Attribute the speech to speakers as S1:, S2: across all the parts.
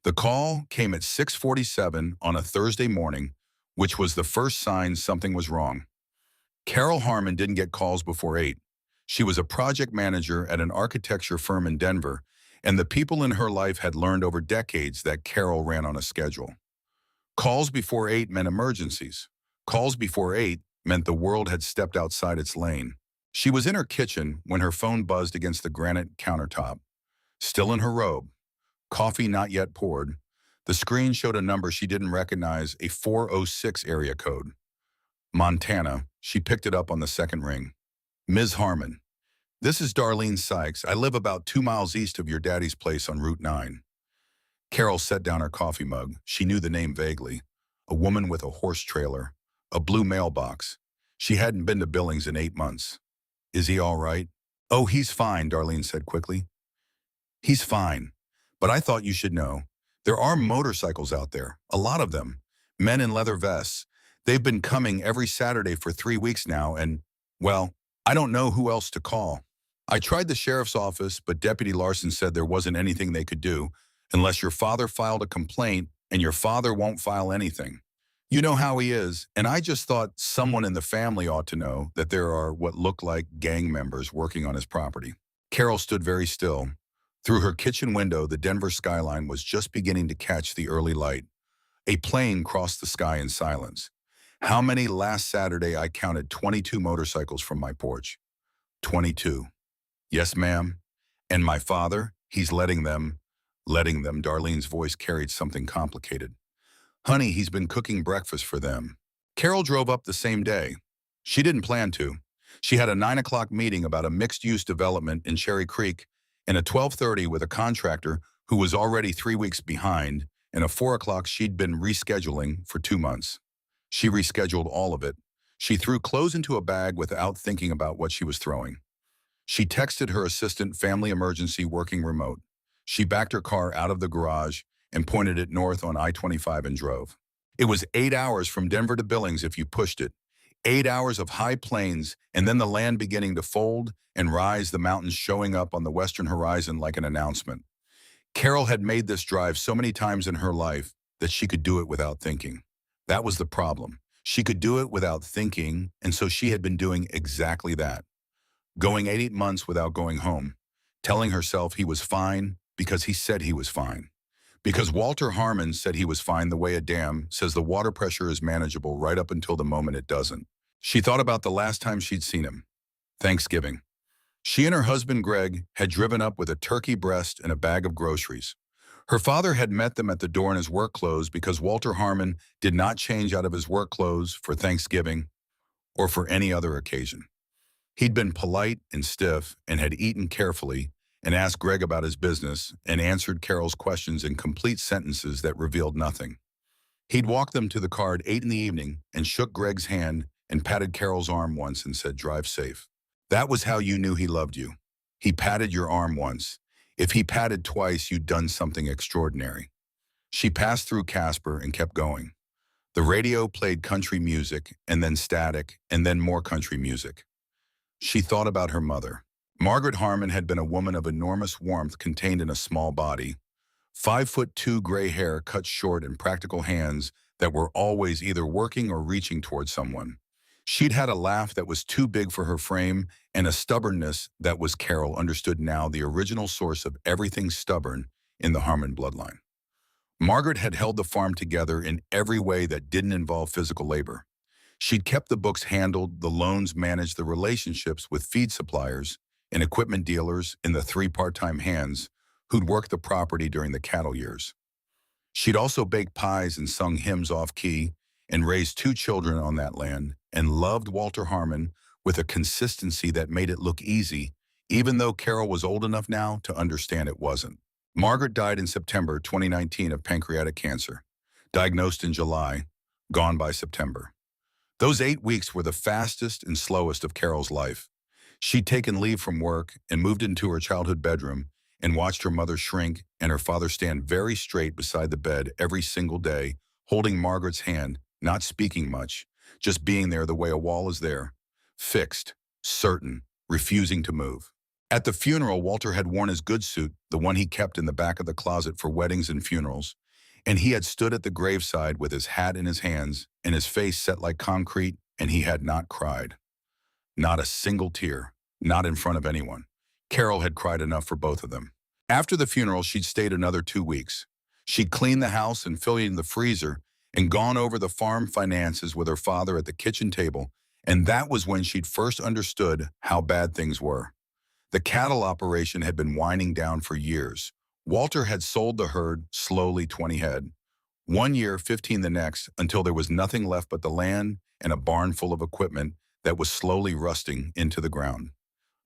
S1: The call came at 6:47 on a Thursday morning, which was the first sign something was wrong. Carol Harmon didn't get calls before 8. She was a project manager at an architecture firm in Denver, and the people in her life had learned over decades that Carol ran on a schedule. Calls before 8 meant emergencies. Calls before 8 meant the world had stepped outside its lane. She was in her kitchen when her phone buzzed against the granite countertop. Still in her robe, coffee not yet poured, the screen showed a number she didn't recognize, a 406 area code. Montana. She picked it up on the second ring. Ms. Harmon, this is Darlene Sykes. I live about 2 miles east of your daddy's place on Route 9. Carol set down her coffee mug. She knew the name vaguely. A woman with a horse trailer, a blue mailbox. She hadn't been to Billings in 8 months. Is he all right? Oh, he's fine, Darlene said quickly. He's fine. But I thought you should know. There are motorcycles out there, a lot of them. Men in leather vests. They've been coming every Saturday for 3 weeks now and, well, I don't know who else to call. I tried the sheriff's office, but Deputy Larson said there wasn't anything they could do unless your father filed a complaint, and your father won't file anything. You know how he is, and I just thought someone in the family ought to know that there are what look like gang members working on his property. Carol stood very still. Through her kitchen window, the Denver skyline was just beginning to catch the early light. A plane crossed the sky in silence. How many? Last Saturday I counted 22 motorcycles from my porch. 22. Yes, ma'am. And my father, he's letting them. Darlene's voice carried something complicated. Honey, he's been cooking breakfast for them. Carol drove up the same day. She didn't plan to. She had a 9 o'clock meeting about a mixed-use development in Cherry Creek and a 12:30 with a contractor who was already 3 weeks behind, and a 4 o'clock she'd been rescheduling for 2 months. She rescheduled all of it. She threw clothes into a bag without thinking about what she was throwing. She texted her assistant, family emergency, working remote. She backed her car out of the garage and pointed it north on I-25 and drove. It was 8 hours from Denver to Billings if you pushed it. 8 hours of high plains and then the land beginning to fold and rise, the mountains showing up on the western horizon like an announcement. Carol had made this drive so many times in her life that she could do it without thinking. That was the problem. She could do it without thinking, and so she had been doing exactly that. Going 8 months without going home, telling herself he was fine because he said he was fine. Because Walter Harmon said he was fine the way a dam says the water pressure is manageable right up until the moment it doesn't. She thought about the last time she'd seen him. Thanksgiving. She and her husband Greg had driven up with a turkey breast and a bag of groceries. Her father had met them at the door in his work clothes because Walter Harmon did not change out of his work clothes for Thanksgiving or for any other occasion. He'd been polite and stiff and had eaten carefully and asked Greg about his business and answered Carol's questions in complete sentences that revealed nothing. He'd walked them to the car at 8 in the evening and shook Greg's hand and patted Carol's arm once and said, "Drive safe." That was how you knew he loved you. He patted your arm once. If he patted twice, you'd done something extraordinary. She passed through Casper and kept going. The radio played country music and then static and then more country music. She thought about her mother. Margaret Harmon had been a woman of enormous warmth contained in a small body. 5'2" gray hair cut short and practical hands that were always either working or reaching toward someone. She'd had a laugh that was too big for her frame and a stubbornness that was, Carol understood now, the original source of everything stubborn in the Harmon bloodline. Margaret had held the farm together in every way that didn't involve physical labor. She'd kept the books handled, the loans managed, the relationships with feed suppliers and equipment dealers in the 3 part-time hands who'd worked the property during the cattle years. She'd also baked pies and sung hymns off-key and raised 2 children on that land and loved Walter Harmon with a consistency that made it look easy, even though Carol was old enough now to understand it wasn't. Margaret died in September 2019 of pancreatic cancer, diagnosed in July, gone by September. Those 8 weeks were the fastest and slowest of Carol's life. She'd taken leave from work and moved into her childhood bedroom and watched her mother shrink and her father stand very straight beside the bed every single day, holding Margaret's hand, not speaking much, just being there the way a wall is there, fixed, certain, refusing to move. At the funeral, Walter had worn his good suit, the one he kept in the back of the closet for weddings and funerals, and he had stood at the graveside with his hat in his hands and his face set like concrete, and he had not cried. Not a single tear, not in front of anyone. Carol had cried enough for both of them. After the funeral, she'd stayed another 2 weeks. She'd cleaned the house and filled in the freezer and gone over the farm finances with her father at the kitchen table, and that was when she'd first understood how bad things were. The cattle operation had been winding down for years. Walter had sold the herd, slowly 20 head. 1 year, 15 the next, until there was nothing left but the land and a barn full of equipment that was slowly rusting into the ground.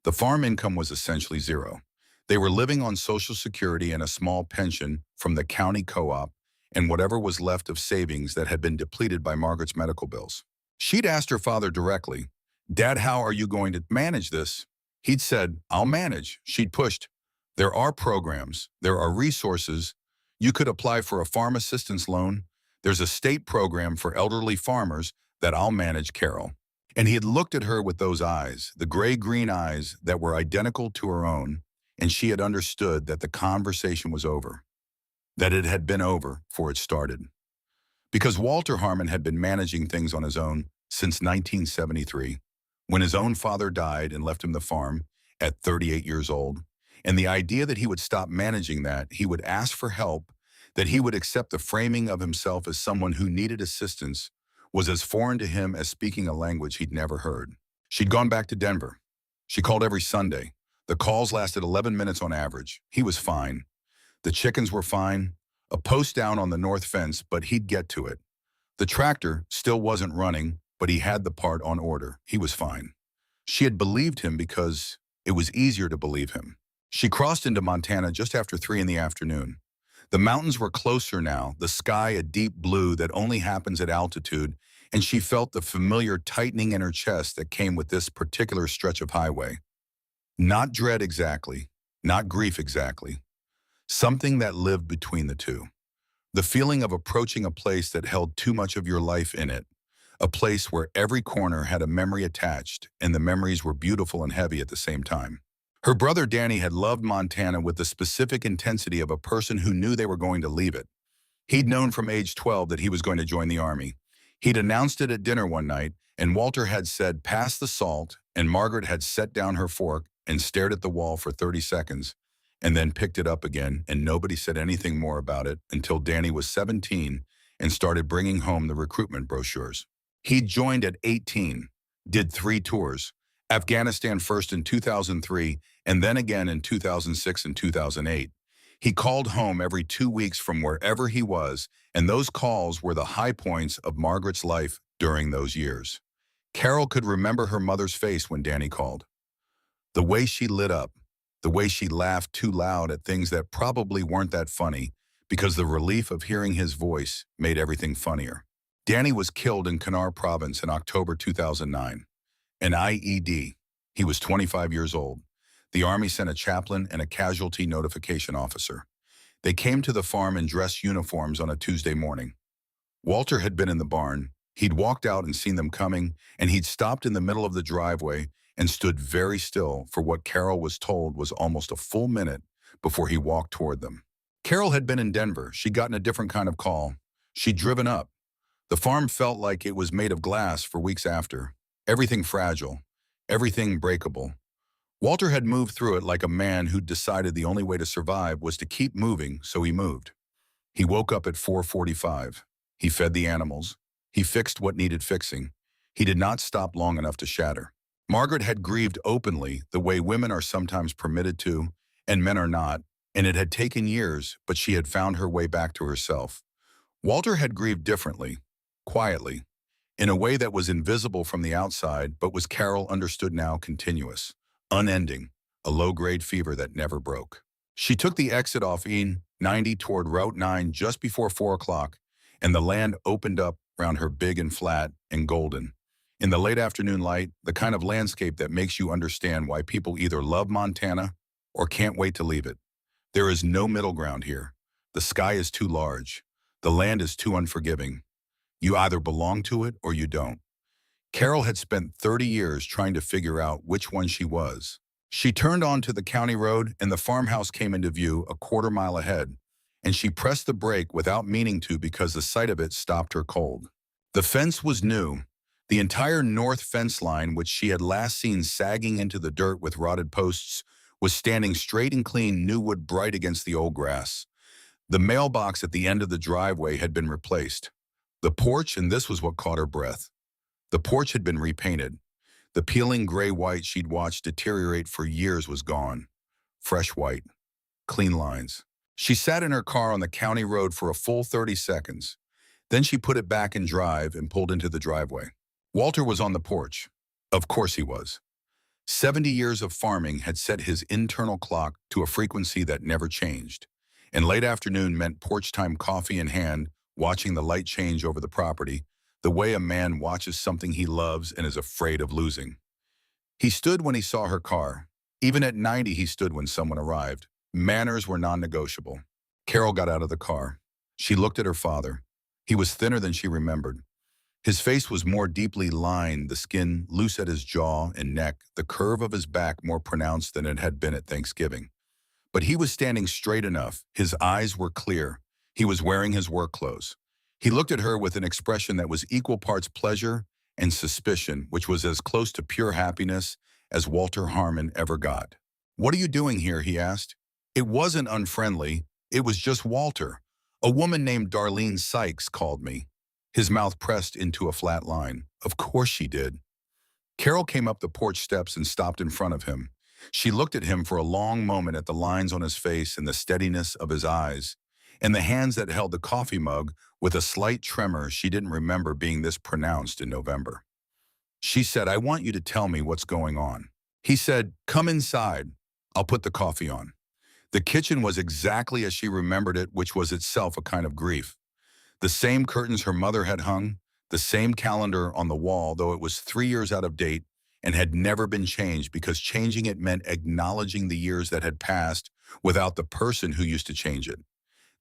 S1: The farm income was essentially zero. They were living on Social Security and a small pension from the county co-op and whatever was left of savings that had been depleted by Margaret's medical bills. She'd asked her father directly, "Dad, how are you going to manage this?" He'd said, "I'll manage." She'd pushed, "There are programs, there are resources. You could apply for a farm assistance loan. There's a state program for elderly farmers that I'll manage, Carol." And he had looked at her with those eyes, the gray-green eyes that were identical to her own, and she had understood that the conversation was over, that it had been over before it started. Because Walter Harmon had been managing things on his own since 1973, when his own father died and left him the farm at 38 years old, and the idea that he would stop managing that, he would ask for help, that he would accept the framing of himself as someone who needed assistance, was as foreign to him as speaking a language he'd never heard. She'd gone back to Denver. She called every Sunday. The calls lasted 11 minutes on average. He was fine. The chickens were fine. A post down on the north fence, but he'd get to it. The tractor still wasn't running, but he had the part on order. He was fine. She had believed him because it was easier to believe him. She crossed into Montana just after 3 in the afternoon. The mountains were closer now, the sky a deep blue that only happens at altitude, and she felt the familiar tightening in her chest that came with this particular stretch of highway. Not dread exactly, not grief exactly. Something that lived between the two. The feeling of approaching a place that held too much of your life in it. A place where every corner had a memory attached, and the memories were beautiful and heavy at the same time. Her brother Danny had loved Montana with the specific intensity of a person who knew they were going to leave it. He'd known from age 12 that he was going to join the Army. He'd announced it at dinner one night, and Walter had said, "Pass the salt," and Margaret had set down her fork and stared at the wall for 30 seconds, and then picked it up again, and nobody said anything more about it until Danny was 17 and started bringing home the recruitment brochures. He joined at 18, did 3 tours, Afghanistan first in 2003, and then again in 2006 and 2008. He called home every 2 weeks from wherever he was, and those calls were the high points of Margaret's life during those years. Carol could remember her mother's face when Danny called. The way she lit up, the way she laughed too loud at things that probably weren't that funny, because the relief of hearing his voice made everything funnier. Danny was killed in Kannar Province in October 2009. An IED. He was 25 years old. The Army sent a chaplain and a casualty notification officer. They came to the farm in dress uniforms on a Tuesday morning. Walter had been in the barn. He'd walked out and seen them coming, and he'd stopped in the middle of the driveway and stood very still for what Carol was told was almost a full minute before he walked toward them. Carol had been in Denver. She'd gotten a different kind of call. She'd driven up. The farm felt like it was made of glass for weeks after. Everything fragile, everything breakable. Walter had moved through it like a man who'd decided the only way to survive was to keep moving, so he moved. He woke up at 4:45. He fed the animals. He fixed what needed fixing. He did not stop long enough to shatter. Margaret had grieved openly, the way women are sometimes permitted to, and men are not, and it had taken years, but she had found her way back to herself. Walter had grieved differently, quietly, in a way that was invisible from the outside, but was, Carol understood now, continuous, unending, a low-grade fever that never broke. She took the exit off E90 toward Route 9 just before 4 o'clock, and the land opened up around her, big and flat and golden. In the late afternoon light, the kind of landscape that makes you understand why people either love Montana or can't wait to leave it. There is no middle ground here. The sky is too large. The land is too unforgiving. You either belong to it or you don't. Carol had spent 30 years trying to figure out which one she was. She turned onto the county road and the farmhouse came into view a quarter-mile ahead, and she pressed the brake without meaning to because the sight of it stopped her cold. The fence was new. The entire north fence line, which she had last seen sagging into the dirt with rotted posts, was standing straight and clean, new wood bright against the old grass. The mailbox at the end of the driveway had been replaced. The porch, and this was what caught her breath. The porch had been repainted. The peeling gray-white she'd watched deteriorate for years was gone. Fresh white. Clean lines. She sat in her car on the county road for a full 30 seconds. Then she put it back in drive and pulled into the driveway. Walter was on the porch. Of course he was. 70 years of farming had set his internal clock to a frequency that never changed. And late afternoon meant porch time, coffee in hand, watching the light change over the property, the way a man watches something he loves and is afraid of losing. He stood when he saw her car. Even at 90, he stood when someone arrived. Manners were non-negotiable. Carol got out of the car. She looked at her father. He was thinner than she remembered. His face was more deeply lined, the skin loose at his jaw and neck, the curve of his back more pronounced than it had been at Thanksgiving. But he was standing straight enough. His eyes were clear. He was wearing his work clothes. He looked at her with an expression that was equal parts pleasure and suspicion, which was as close to pure happiness as Walter Harmon ever got. "What are you doing here?" he asked. It wasn't unfriendly. It was just Walter. "A woman named Darlene Sykes called me." His mouth pressed into a flat line. Of course she did. Carol came up the porch steps and stopped in front of him. She looked at him for a long moment, at the lines on his face and the steadiness of his eyes, and the hands that held the coffee mug with a slight tremor she didn't remember being this pronounced in November. She said, "I want you to tell me what's going on." He said, "Come inside. I'll put the coffee on." The kitchen was exactly as she remembered it, which was itself a kind of grief. The same curtains her mother had hung, the same calendar on the wall, though it was 3 years out of date and had never been changed, because changing it meant acknowledging the years that had passed without the person who used to change it.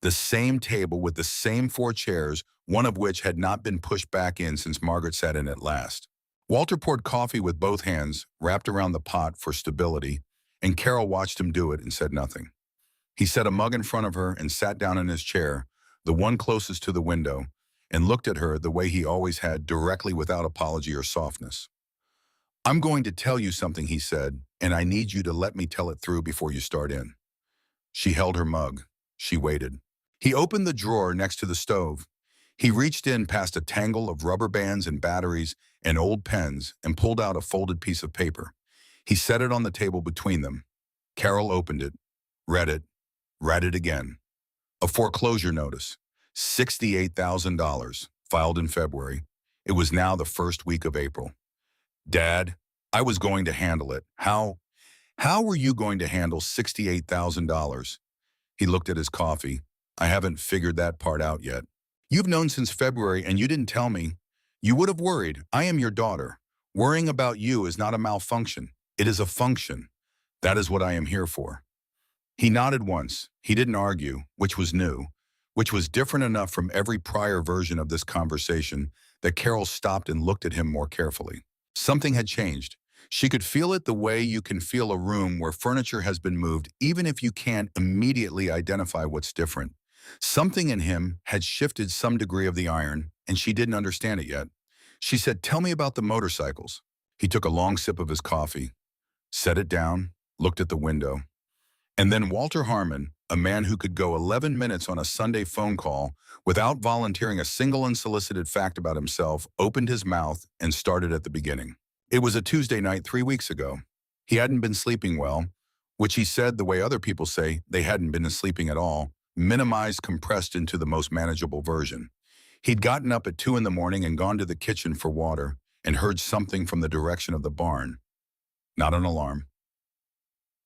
S1: The same table with the same 4 chairs, one of which had not been pushed back in since Margaret sat in it last. Walter poured coffee with both hands, wrapped around the pot for stability, and Carol watched him do it and said nothing. He set a mug in front of her and sat down in his chair, the one closest to the window, and looked at her the way he always had, directly, without apology or softness. "I'm going to tell you something," he said, "and I need you to let me tell it through before you start in." She held her mug. She waited. He opened the drawer next to the stove. He reached in past a tangle of rubber bands and batteries and old pens and pulled out a folded piece of paper. He set it on the table between them. Carol opened it, read it again. A foreclosure notice. $68,000, filed in February. It was now the first week of April. "Dad, I was going to handle it." How were you going to handle $68,000? He looked at his coffee. "I haven't figured that part out yet." "You've known since February and you didn't tell me." "You would have worried. I am your daughter. Worrying about you is not a malfunction. It is a function. That is what I am here for." He nodded once. He didn't argue, which was new, which was different enough from every prior version of this conversation that Carol stopped and looked at him more carefully. Something had changed. She could feel it the way you can feel a room where furniture has been moved, even if you can't immediately identify what's different. Something in him had shifted some degree of the iron, and she didn't understand it yet. She said, "Tell me about the motorcycles." He took a long sip of his coffee, set it down, looked at the window. And then Walter Harmon, a man who could go 11 minutes on a Sunday phone call without volunteering a single unsolicited fact about himself, opened his mouth and started at the beginning. It was a Tuesday night 3 weeks ago. He hadn't been sleeping well, which he said, the way other people say, they hadn't been sleeping at all, minimized, compressed into the most manageable version. He'd gotten up at 2 in the morning and gone to the kitchen for water and heard something from the direction of the barn. Not an alarm.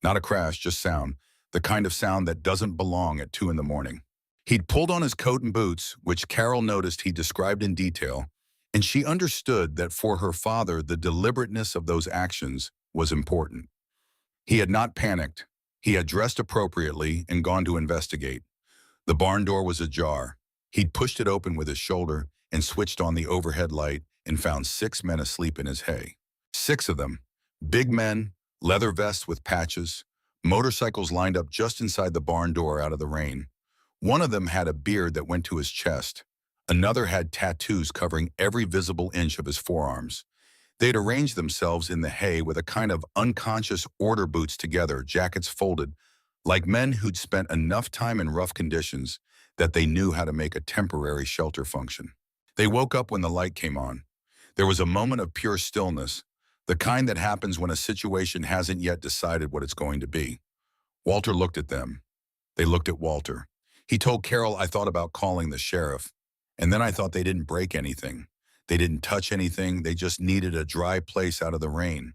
S1: Not a crash, just sound, the kind of sound that doesn't belong at 2 in the morning. He'd pulled on his coat and boots, which Carol noticed he described in detail, and she understood that for her father the deliberateness of those actions was important. He had not panicked. He had dressed appropriately and gone to investigate. The barn door was ajar. He'd pushed it open with his shoulder and switched on the overhead light and found 6 men asleep in his hay. 6 of them. Big men, leather vests with patches, motorcycles lined up just inside the barn door out of the rain. One of them had a beard that went to his chest. Another had tattoos covering every visible inch of his forearms. They'd arranged themselves in the hay with a kind of unconscious order boots together, jackets folded, like men who'd spent enough time in rough conditions that they knew how to make a temporary shelter function. They woke up when the light came on. There was a moment of pure stillness, the kind that happens when a situation hasn't yet decided what it's going to be. Walter looked at them. They looked at Walter. He told Carol, "I thought about calling the sheriff. And then I thought they didn't break anything. They didn't touch anything. They just needed a dry place out of the rain."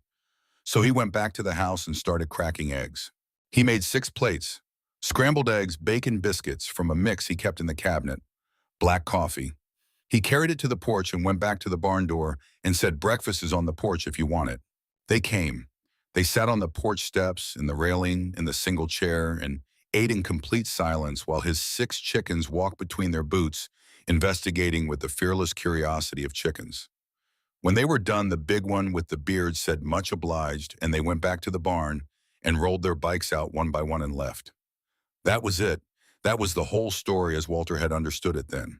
S1: So he went back to the house and started cracking eggs. He made 6 plates, scrambled eggs, bacon, biscuits from a mix he kept in the cabinet, black coffee. He carried it to the porch and went back to the barn door and said, "Breakfast is on the porch if you want it." They came. They sat on the porch steps, in the railing, in the single chair, and ate in complete silence while his 6 chickens walked between their boots, investigating with the fearless curiosity of chickens. When they were done, the big one with the beard said much obliged, and they went back to the barn and rolled their bikes out one by one and left. That was it. That was the whole story as Walter had understood it then.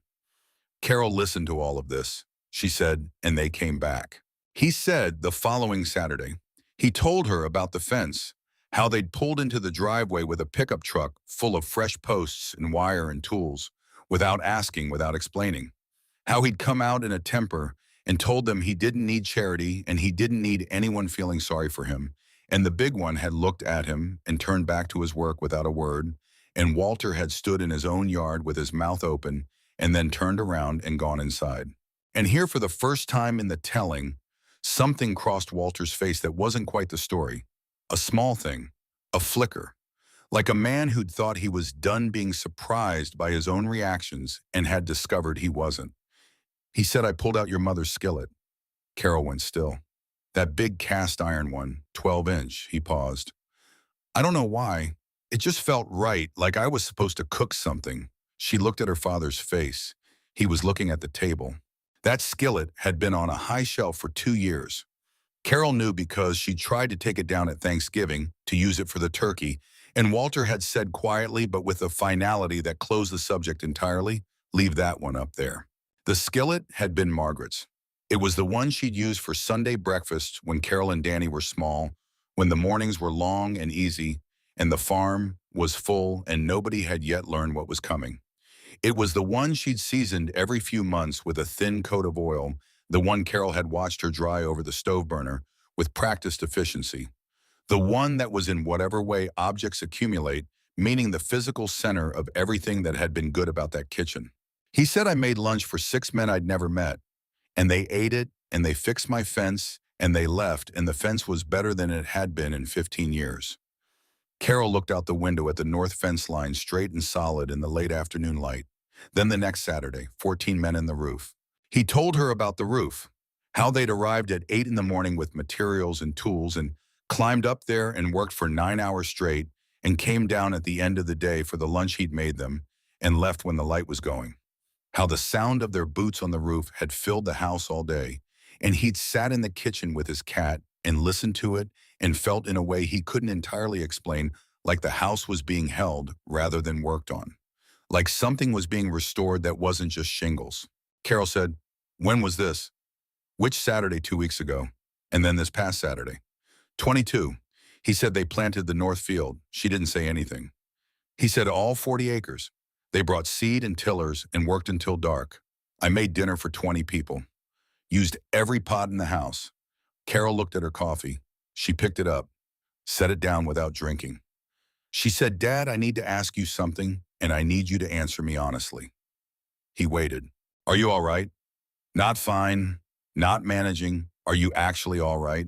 S1: Carol listened to all of this. She said, and they came back. He said the following Saturday, he told her about the fence, how they'd pulled into the driveway with a pickup truck full of fresh posts and wire and tools, without asking, without explaining. How he'd come out in a temper and told them he didn't need charity and he didn't need anyone feeling sorry for him. And the big one had looked at him and turned back to his work without a word. And Walter had stood in his own yard with his mouth open and then turned around and gone inside. And here, for the first time in the telling, something crossed Walter's face that wasn't quite the story. A small thing, a flicker, like a man who'd thought he was done being surprised by his own reactions and had discovered he wasn't. He said, "I pulled out your mother's skillet." Carol went still. "That big cast iron one, 12-inch, he paused. "I don't know why. It just felt right, like I was supposed to cook something." She looked at her father's face. He was looking at the table. That skillet had been on a high shelf for 2 years. Carol knew because she tried to take it down at Thanksgiving to use it for the turkey, and Walter had said quietly but with a finality that closed the subject entirely, "Leave that one up there." The skillet had been Margaret's. It was the one she'd used for Sunday breakfast when Carol and Danny were small, when the mornings were long and easy, and the farm was full and nobody had yet learned what was coming. It was the one she'd seasoned every few months with a thin coat of oil, the one Carol had watched her dry over the stove burner with practiced efficiency. The one that was in whatever way objects accumulate, meaning the physical center of everything that had been good about that kitchen. He said, "I made lunch for 6 men I'd never met, and they ate it, and they fixed my fence, and they left, and the fence was better than it had been in 15 years. Carol looked out the window at the north fence line, straight and solid in the late afternoon light. Then the next Saturday, 14 men in the roof. He told her about the roof, how they'd arrived at 8 in the morning with materials and tools and climbed up there and worked for 9 hours straight and came down at the end of the day for the lunch he'd made them and left when the light was going. How the sound of their boots on the roof had filled the house all day, and he'd sat in the kitchen with his cat and listened to it and felt in a way he couldn't entirely explain, like the house was being held rather than worked on. Like something was being restored that wasn't just shingles. Carol said, "When was this?" "Which Saturday 2 weeks ago?" "And then this past Saturday?" 22. He said they planted the north field. She didn't say anything. He said all 40 acres. They brought seed and tillers and worked until dark. I made dinner for 20 people. Used every pot in the house. Carol looked at her coffee. She picked it up, set it down without drinking. She said, "Dad, I need to ask you something, and I need you to answer me honestly." He waited. "Are you all right?" "Not fine. Not managing. Are you actually all right?"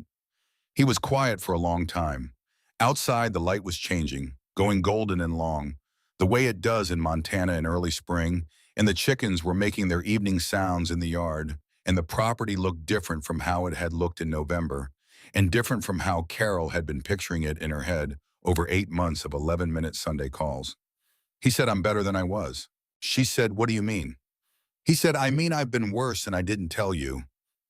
S1: He was quiet for a long time. Outside, the light was changing, going golden and long, the way it does in Montana in early spring, and the chickens were making their evening sounds in the yard, and the property looked different from how it had looked in November, and different from how Carol had been picturing it in her head over 8 months of 11-minute Sunday calls. He said, "I'm better than I was." She said, "What do you mean?" He said, "I mean I've been worse and I didn't tell you,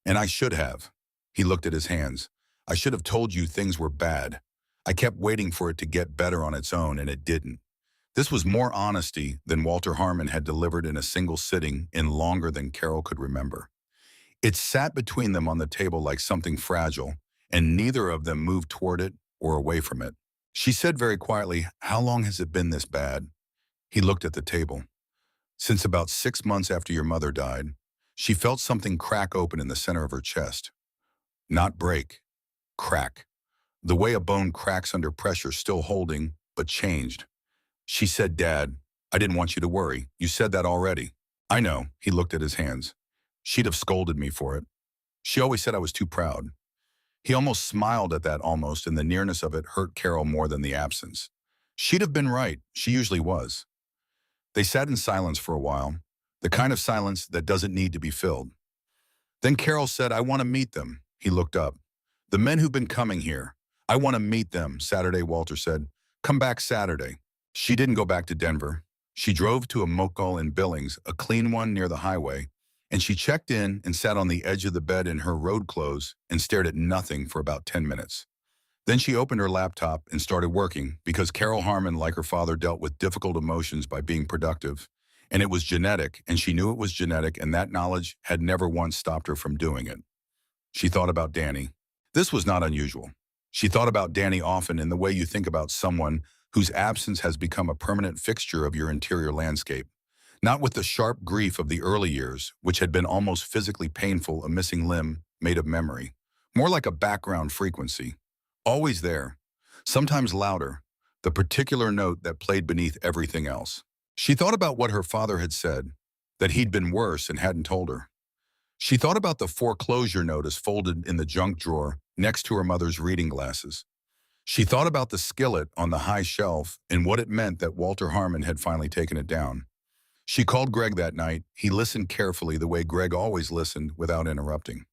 S1: and I should have." He looked at his hands. I should have told you things were bad. I kept waiting for it to get better on its own, and it didn't. This was more honesty than Walter Harmon had delivered in a single sitting in longer than Carol could remember. It sat between them on the table like something fragile, and neither of them moved toward it or away from it. She said very quietly, "How long has it been this bad?" He looked at the table. "Since about 6 months after your mother died." She felt something crack open in the center of her chest. Not break, crack. The way a bone cracks under pressure, still holding, but changed. She said, "Dad, I didn't want you to worry. You said that already." "I know." He looked at his hands. "She'd have scolded me for it. She always said I was too proud." He almost smiled at that almost, and the nearness of it hurt Carol more than the absence. She'd have been right. She usually was. They sat in silence for a while, the kind of silence that doesn't need to be filled. Then Carol said, "I want to meet them." He looked up. "The men who've been coming here. I want to meet them Saturday," Walter said. "Come back Saturday." She didn't go back to Denver. She drove to a motel in Billings, a clean one near the highway, and she checked in and sat on the edge of the bed in her road clothes and stared at nothing for about 10 minutes. Then she opened her laptop and started working because Carol Harmon, like her father, dealt with difficult emotions by being productive. And it was genetic, and she knew it was genetic, and that knowledge had never once stopped her from doing it. She thought about Danny. This was not unusual. She thought about Danny often in the way you think about someone whose absence has become a permanent fixture of your interior landscape. Not with the sharp grief of the early years, which had been almost physically painful, a missing limb made of memory. More like a background frequency. Always there. Sometimes louder. The particular note that played beneath everything else. She thought about what her father had said, that he'd been worse and hadn't told her. She thought about the foreclosure notice folded in the junk drawer next to her mother's reading glasses. She thought about the skillet on the high shelf and what it meant that Walter Harmon had finally taken it down. She called Greg that night. He listened carefully the way Greg always listened without interrupting.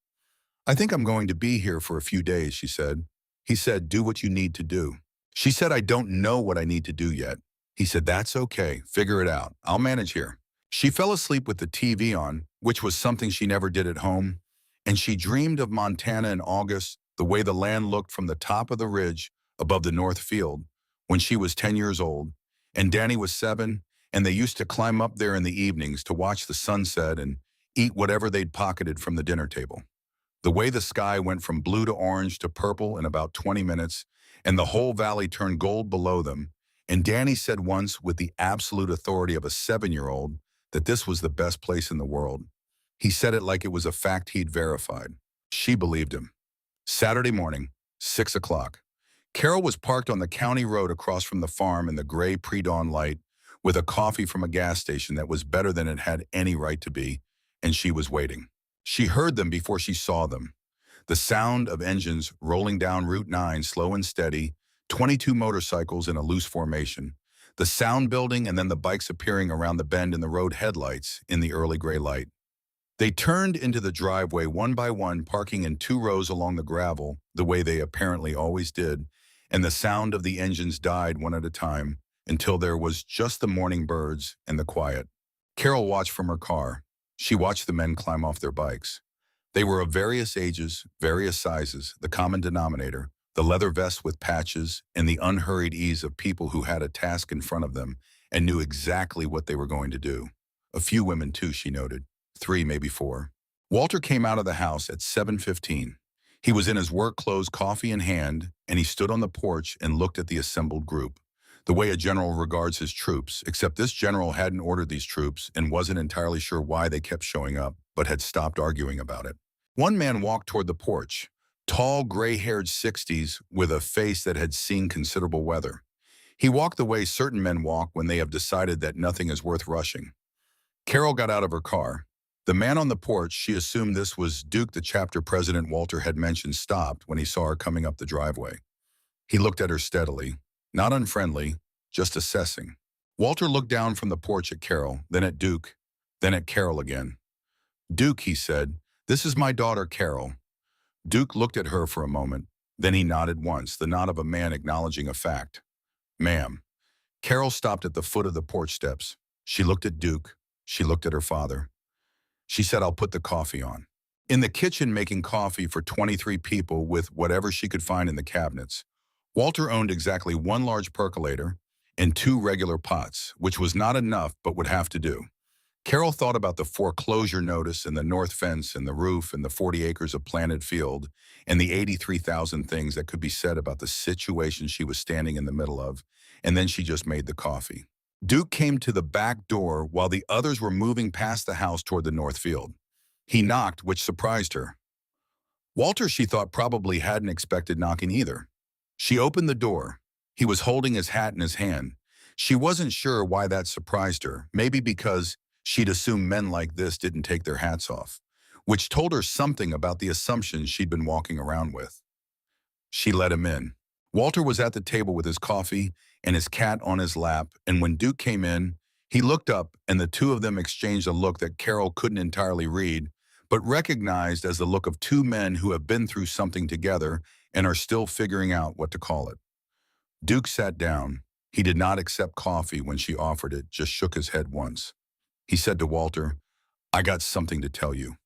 S1: "I think I'm going to be here for a few days," she said. He said, "Do what you need to do." She said, "I don't know what I need to do yet." He said, "That's okay. Figure it out. I'll manage here." She fell asleep with the TV on, which was something she never did at home, and she dreamed of Montana in August, the way the land looked from the top of the ridge above the North Field when she was 10 years old, and Danny was 7, and they used to climb up there in the evenings to watch the sunset and eat whatever they'd pocketed from the dinner table. The way the sky went from blue to orange to purple in about 20 minutes, and the whole valley turned gold below them, and Danny said once with the absolute authority of a 7-year-old that this was the best place in the world. He said it like it was a fact he'd verified. She believed him. Saturday morning, 6 o'clock. Carol was parked on the county road across from the farm in the gray pre-dawn light with a coffee from a gas station that was better than it had any right to be, and she was waiting. She heard them before she saw them. The sound of engines rolling down Route 9 slow and steady, 22 motorcycles in a loose formation, the sound building and then the bikes appearing around the bend in the road headlights in the early gray light. They turned into the driveway one by one, parking in 2 rows along the gravel, the way they apparently always did, and the sound of the engines died one at a time until there was just the morning birds and the quiet. Carol watched from her car. She watched the men climb off their bikes. They were of various ages, various sizes, the common denominator, the leather vests with patches, and the unhurried ease of people who had a task in front of them and knew exactly what they were going to do. A few women too, she noted. 3, maybe 4. Walter came out of the house at 7:15. He was in his work clothes, coffee in hand, and he stood on the porch and looked at the assembled group, the way a general regards his troops, except this general hadn't ordered these troops and wasn't entirely sure why they kept showing up, but had stopped arguing about it. One man walked toward the porch, tall, gray-haired 60s with a face that had seen considerable weather. He walked the way certain men walk when they have decided that nothing is worth rushing. Carol got out of her car. The man on the porch, she assumed this was Duke, the chapter president Walter had mentioned, stopped when he saw her coming up the driveway. He looked at her steadily, not unfriendly, just assessing. Walter looked down from the porch at Carol, then at Duke, then at Carol again. "Duke," he said, "this is my daughter, Carol." Duke looked at her for a moment, then he nodded once, the nod of a man acknowledging a fact. "Ma'am." Carol stopped at the foot of the porch steps. She looked at Duke. She looked at her father. She said, "I'll put the coffee on." in the kitchen making coffee for 23 people with whatever she could find in the cabinets. Walter owned exactly one large percolator and two regular pots, which was not enough but would have to do. Carol thought about the foreclosure notice and the north fence and the roof and the 40 acres of planted field and the 83,000 things that could be said about the situation she was standing in the middle of, and then she just made the coffee. Duke came to the back door while the others were moving past the house toward the north field. He knocked, which surprised her. Walter, she thought, probably hadn't expected knocking either. She opened the door. He was holding his hat in his hand. She wasn't sure why that surprised her, maybe because she'd assumed men like this didn't take their hats off, which told her something about the assumptions she'd been walking around with. She let him in. Walter was at the table with his coffee and his cat on his lap, and when Duke came in, he looked up and the two of them exchanged a look that Carol couldn't entirely read, but recognized as the look of two men who have been through something together and are still figuring out what to call it. Duke sat down. He did not accept coffee when she offered it, just shook his head once. He said to Walter, "I got something to tell you."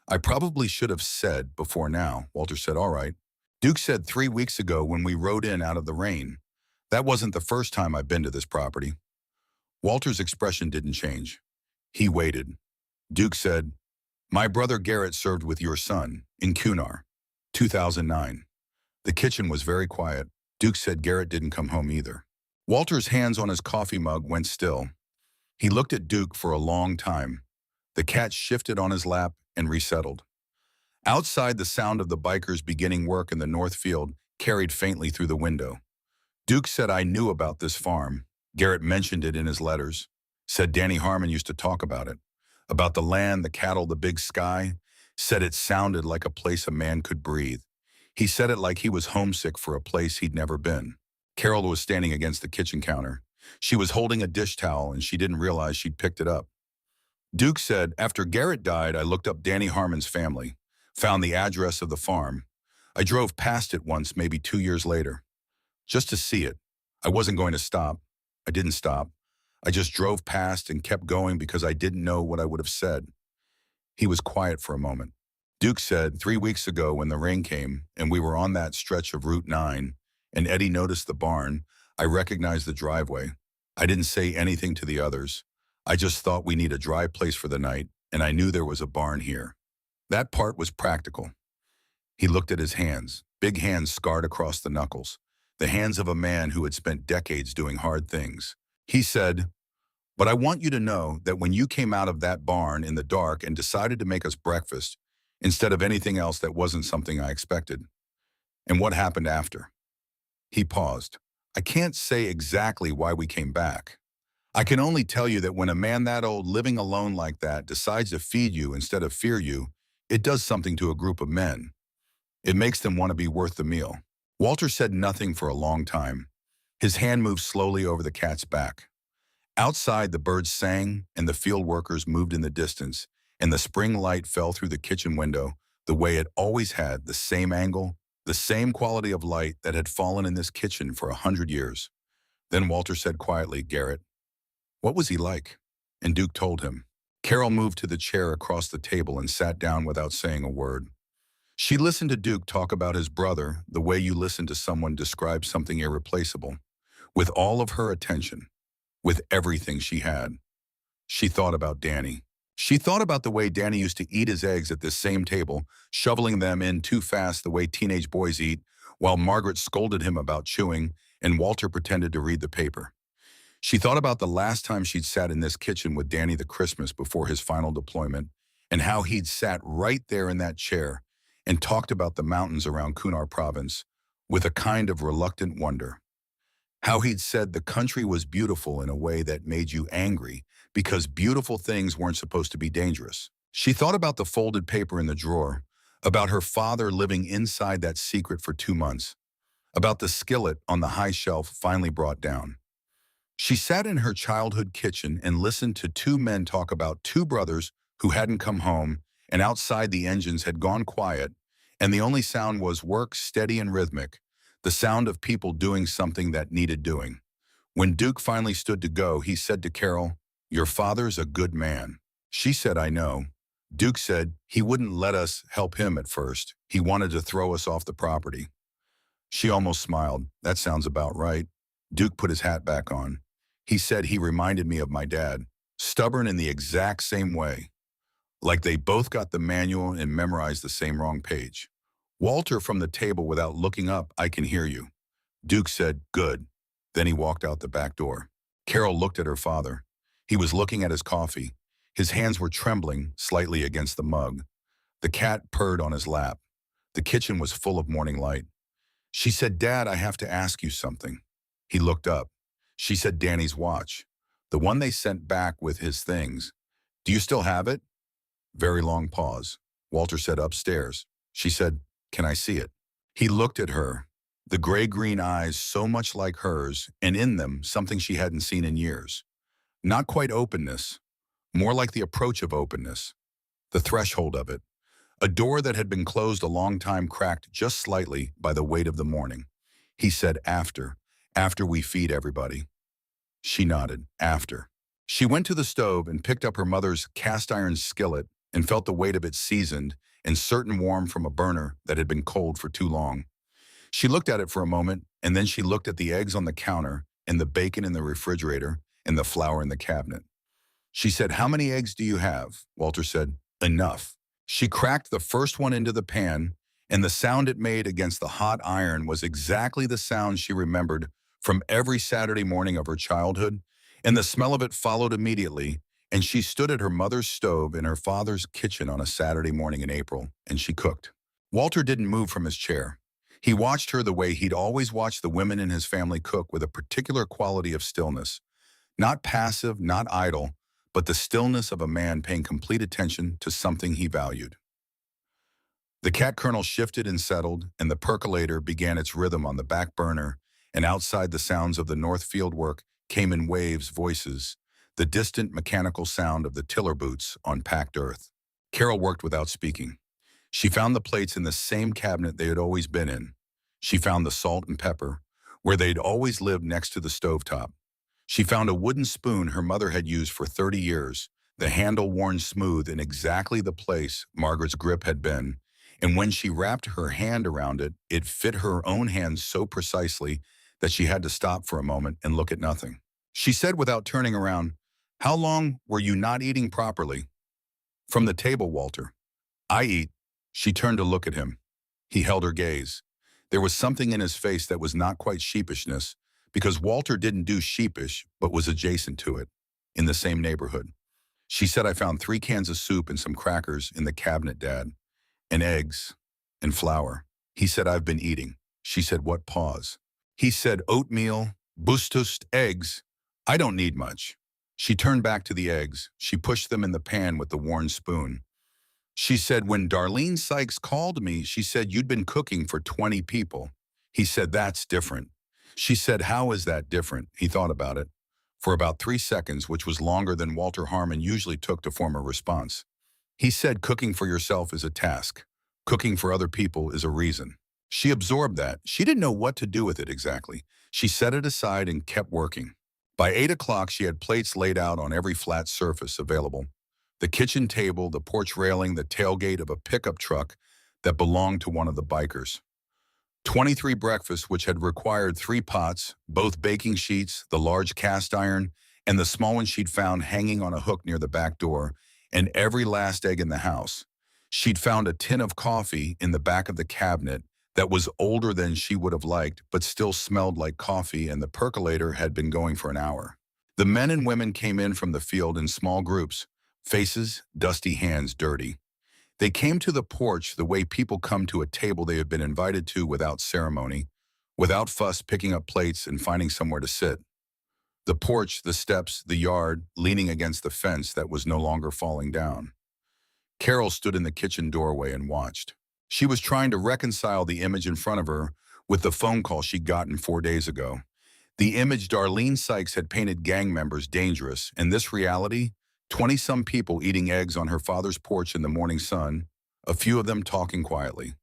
S1: "I probably should have said before now." Walter said, "All right." Duke said, 3 weeks ago when we rode in out of the rain. That wasn't the first time I've been to this property." Walter's expression didn't change. He waited. Duke said, "My brother Garrett served with your son in Kunar, 2009. The kitchen was very quiet. Duke said Garrett didn't come home either." Walter's hands on his coffee mug went still. He looked at Duke for a long time. The cat shifted on his lap and resettled. Outside, the sound of the bikers beginning work in the north field carried faintly through the window. Duke said, "I knew about this farm. Garrett mentioned it in his letters. Said Danny Harmon used to talk about it. About the land, the cattle, the big sky. Said it sounded like a place a man could breathe. He said it like he was homesick for a place he'd never been." Carol was standing against the kitchen counter. She was holding a dish towel and she didn't realize she'd picked it up. Duke said, "After Garrett died, I looked up Danny Harmon's family, found the address of the farm. I drove past it once, maybe 2 years later, just to see it. I wasn't going to stop. I didn't stop. I just drove past and kept going because I didn't know what I would have said." He was quiet for a moment. Duke said, 3 weeks ago when the rain came and we were on that stretch of Route 9 and Eddie noticed the barn, I recognized the driveway. I didn't say anything to the others. I just thought we need a dry place for the night, and I knew there was a barn here. That part was practical." He looked at his hands, big hands scarred across the knuckles, the hands of a man who had spent decades doing hard things. He said, "But I want you to know that when you came out of that barn in the dark and decided to make us breakfast, instead of anything else, that wasn't something I expected. And what happened after?" He paused. "I can't say exactly why we came back. I can only tell you that when a man that old living alone like that decides to feed you instead of fear you, it does something to a group of men. It makes them want to be worth the meal." Walter said nothing for a long time. His hand moved slowly over the cat's back. Outside, the birds sang and the field workers moved in the distance, and the spring light fell through the kitchen window the way it always had, the same angle, the same quality of light that had fallen in this kitchen for 100 years. Then Walter said quietly, "Garrett, what was he like?" And Duke told him. Carol moved to the chair across the table and sat down without saying a word. She listened to Duke talk about his brother the way you listen to someone describe something irreplaceable, with all of her attention, with everything she had. She thought about Danny. She thought about the way Danny used to eat his eggs at this same table, shoveling them in too fast the way teenage boys eat, while Margaret scolded him about chewing and Walter pretended to read the paper. She thought about the last time she'd sat in this kitchen with Danny the Christmas before his final deployment, and how he'd sat right there in that chair and talked about the mountains around Kunar province with a kind of reluctant wonder. How he'd said the country was beautiful in a way that made you angry because beautiful things weren't supposed to be dangerous. She thought about the folded paper in the drawer, about her father living inside that secret for 2 months, about the skillet on the high shelf finally brought down. She sat in her childhood kitchen and listened to two men talk about two brothers who hadn't come home, and outside the engines had gone quiet, and the only sound was work, steady and rhythmic, the sound of people doing something that needed doing. When Duke finally stood to go, he said to Carol, "Your father's a good man." She said, "I know." Duke said he wouldn't let us help him at first. He wanted to throw us off the property. She almost smiled. That sounds about right. Duke put his hat back on. He said he reminded me of my dad, stubborn in the exact same way, like they both got the manual and memorized the same wrong page. Walter from the table without looking up, I can hear you. Duke said, good. Then he walked out the back door. Carol looked at her father. He was looking at his coffee. His hands were trembling slightly against the mug. The cat purred on his lap. The kitchen was full of morning light. She said, Dad, I have to ask you something. He looked up. She said, Danny's watch, the one they sent back with his things. Do you still have it? Very long pause. Walter said, upstairs. She said, can I see it? He looked at her, the gray-green eyes so much like hers, and in them something she hadn't seen in years. Not quite openness, more like the approach of openness, the threshold of it. A door that had been closed a long time cracked just slightly by the weight of the morning. He said, after we feed everybody. She nodded, after. She went to the stove and picked up her mother's cast iron skillet and felt the weight of it seasoned and certain warm from a burner that had been cold for too long. She looked at it for a moment, and then she looked at the eggs on the counter and the bacon in the refrigerator and the flour in the cabinet. She said, how many eggs do you have? Walter said, enough. She cracked the first one into the pan, and the sound it made against the hot iron was exactly the sound she remembered from every Saturday morning of her childhood, and the smell of it followed immediately, and she stood at her mother's stove in her father's kitchen on a Saturday morning in April, and she cooked. Walter didn't move from his chair. He watched her the way he'd always watched the women in his family cook, with a particular quality of stillness. Not passive, not idle, but the stillness of a man paying complete attention to something he valued. The cat kernel shifted and settled, and the percolator began its rhythm on the back burner, and outside the sounds of the Northfield work came in waves, voices, the distant mechanical sound of the tiller boots on packed earth. Carol worked without speaking. She found the plates in the same cabinet they had always been in. She found the salt and pepper, where they'd always lived next to the stovetop. She found a wooden spoon her mother had used for 30 years, the handle worn smooth in exactly the place Margaret's grip had been, and when she wrapped her hand around it, it fit her own hand so precisely that she had to stop for a moment and look at nothing. She said without turning around, how long were you not eating properly? From the table, Walter. I eat. She turned to look at him. He held her gaze. There was something in his face that was not quite sheepishness, because Walter didn't do sheepish, but was adjacent to it, in the same neighborhood. She said, I found 3 cans of soup and some crackers in the cabinet, Dad, and eggs and flour. He said, I've been eating. She said, what? Pause. He said, oatmeal, bustust, eggs. I don't need much. She turned back to the eggs. She pushed them in the pan with the worn spoon. She said, when Darlene Sykes called me, she said, you'd been cooking for 20 people. He said, that's different. She said, how is that different? He thought about it for about 3 seconds, which was longer than Walter Harmon usually took to form a response. He said, cooking for yourself is a task. Cooking for other people is a reason. She absorbed that. She didn't know what to do with it exactly. She set it aside and kept working. By 8 o'clock, she had plates laid out on every flat surface available. The kitchen table, the porch railing, the tailgate of a pickup truck that belonged to one of the bikers. 23 breakfasts, which had required 3 pots, both baking sheets, the large cast iron, and the small one she'd found hanging on a hook near the back door, and every last egg in the house. She'd found a tin of coffee in the back of the cabinet that was older than she would have liked, but still smelled like coffee, and the percolator had been going for an hour. The men and women came in from the field in small groups, faces, dusty, hands dirty. They came to the porch the way people come to a table they have been invited to, without ceremony, without fuss, picking up plates and finding somewhere to sit. The porch, the steps, the yard, leaning against the fence that was no longer falling down. Carol stood in the kitchen doorway and watched. She was trying to reconcile the image in front of her with the phone call she'd gotten 4 days ago. The image Darlene Sykes had painted gang members dangerous, and this reality, 20-some people eating eggs on her father's porch in the morning sun, a few of them talking quietly.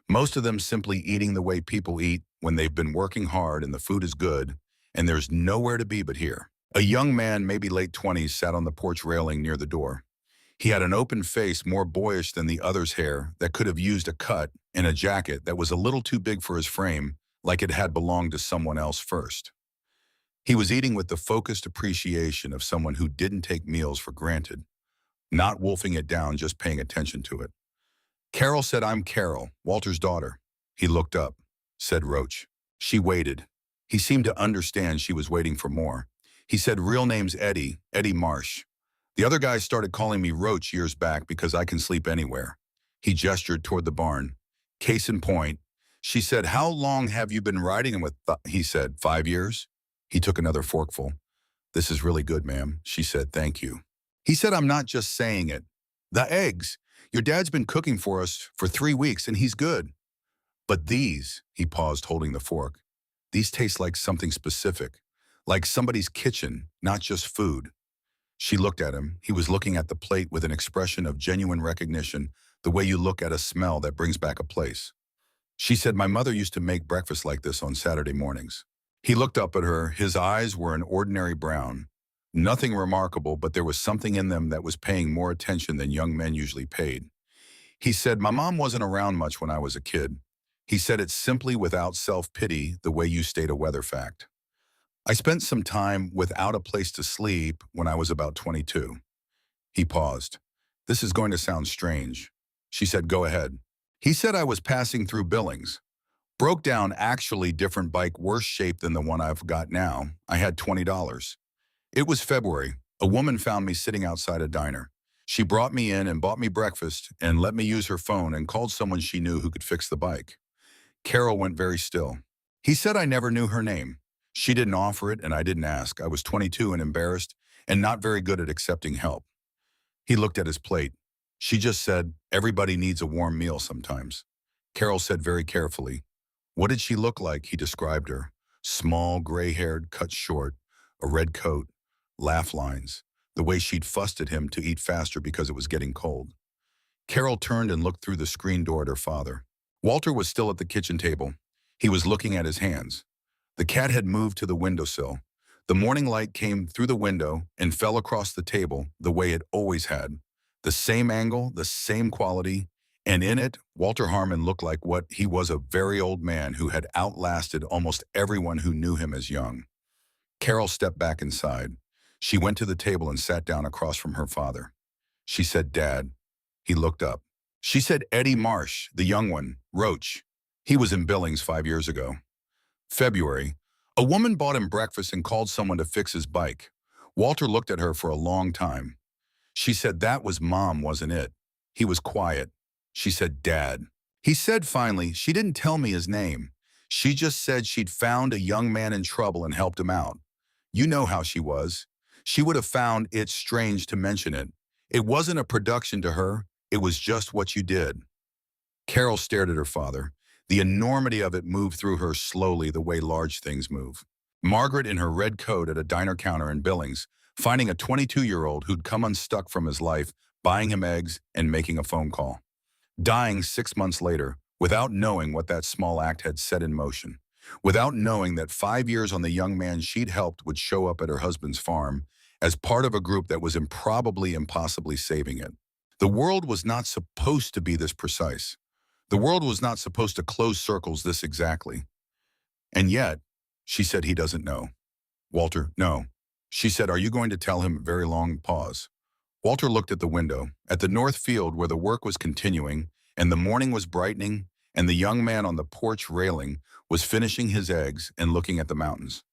S1: Most of them simply eating the way people eat when they've been working hard and the food is good, and there's nowhere to be but here. A young man, maybe late 20s, sat on the porch railing near the door. He had an open face more boyish than the other's hair that could have used a cut, and a jacket that was a little too big for his frame, like it had belonged to someone else first. He was eating with the focused appreciation of someone who didn't take meals for granted, not wolfing it down, just paying attention to it. Carol said, "I'm Carol, Walter's daughter." He looked up, said Roach. She waited. He seemed to understand she was waiting for more. He said, "Real name's Eddie, Eddie Marsh. The other guys started calling me Roach years back because I can sleep anywhere." He gestured toward the barn. "Case in point." She said, "How long have you been riding with?" He said, "5 years." He took another forkful. "This is really good, ma'am." She said, "Thank you." He said, "I'm not just saying it. The eggs. Your dad's been cooking for us for 3 weeks and he's good. But these," he paused, holding the fork, "these taste like something specific, like somebody's kitchen, not just food." She looked at him. He was looking at the plate with an expression of genuine recognition, the way you look at a smell that brings back a place. She said, "My mother used to make breakfast like this on Saturday mornings." He looked up at her. His eyes were an ordinary brown. Nothing remarkable, but there was something in them that was paying more attention than young men usually paid. He said, "My mom wasn't around much when I was a kid." He said it simply, without self-pity, the way you state a weather fact. "I spent some time without a place to sleep when I was about 22. He paused. "This is going to sound strange." She said, "Go ahead." He said, "I was passing through Billings. Broke down, actually different bike, worse shape than the one I've got now. I had $20. It was February. A woman found me sitting outside a diner. She brought me in and bought me breakfast and let me use her phone and called someone she knew who could fix the bike." Carol went very still. He said, "I never knew her name. She didn't offer it and I didn't ask. I was 22 and embarrassed and not very good at accepting help." He looked at his plate. She just said, "Everybody needs a warm meal sometimes." Carol said very carefully, "What did she look like?" He described her. Small, gray-haired, cut short, a red coat, laugh lines, the way she'd fussed at him to eat faster because it was getting cold. Carol turned and looked through the screen door at her father. Walter was still at the kitchen table. He was looking at his hands. The cat had moved to the windowsill. The morning light came through the window and fell across the table the way it always had. The same angle, the same quality, and in it, Walter Harmon looked like what he was, a very old man who had outlasted almost everyone who knew him as young. Carol stepped back inside. She went to the table and sat down across from her father. She said, "Dad." He looked up. She said, "Eddie Marsh, the young one, Roach. He was in Billings 5 years ago." February. A woman bought him breakfast and called someone to fix his bike. Walter looked at her for a long time. She said, "That was Mom, wasn't it?" He was quiet. She said, "Dad." He said finally, "She didn't tell me his name. She just said she'd found a young man in trouble and helped him out. You know how she was. She would have found it strange to mention it. It wasn't a production to her. It was just what you did." Carol stared at her father. The enormity of it moved through her slowly, the way large things move. Margaret, in her red coat at a diner counter in Billings, finding a 22-year-old who'd come unstuck from his life, buying him eggs and making a phone call. Dying 6 months later, without knowing what that small act had set in motion. Without knowing that 5 years on the young man she'd helped would show up at her husband's farm as part of a group that was impossibly saving it. The world was not supposed to be this precise. The world was not supposed to close circles this exactly. And yet, she said, "He doesn't know." Walter, "No." She said, "Are you going to tell him?" Very long pause. Walter looked at the window, at the north field where the work was continuing, and the morning was brightening, and the young man on the porch railing was finishing his eggs and looking at the mountains.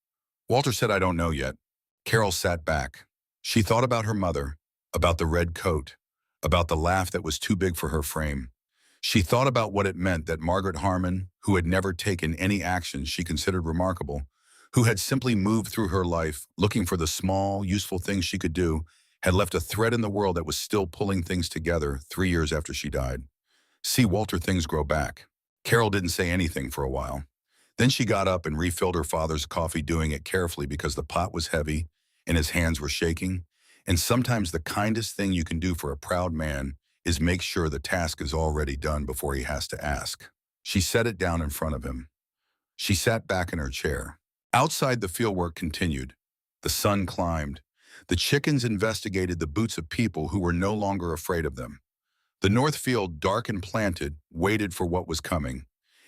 S1: Walter said, "I don't know yet." Carol sat back. She thought about her mother, about the red coat, about the laugh that was too big for her frame. She thought about what it meant that Margaret Harmon, who had never taken any action she considered remarkable, who had simply moved through her life looking for the small, useful things she could do, had left a thread in the world that was still pulling things together 3 years after she died. See, Walter, things grow back. Carol didn't say anything for a while. Then she got up and refilled her father's coffee, doing it carefully because the pot was heavy and his hands were shaking. And sometimes the kindest thing you can do for a proud man is make sure the task is already done before he has to ask. She set it down in front of him. She sat back in her chair. Outside, the fieldwork continued. The sun climbed. The chickens investigated the boots of people who were no longer afraid of them. The north field, dark and planted, waited for what was coming.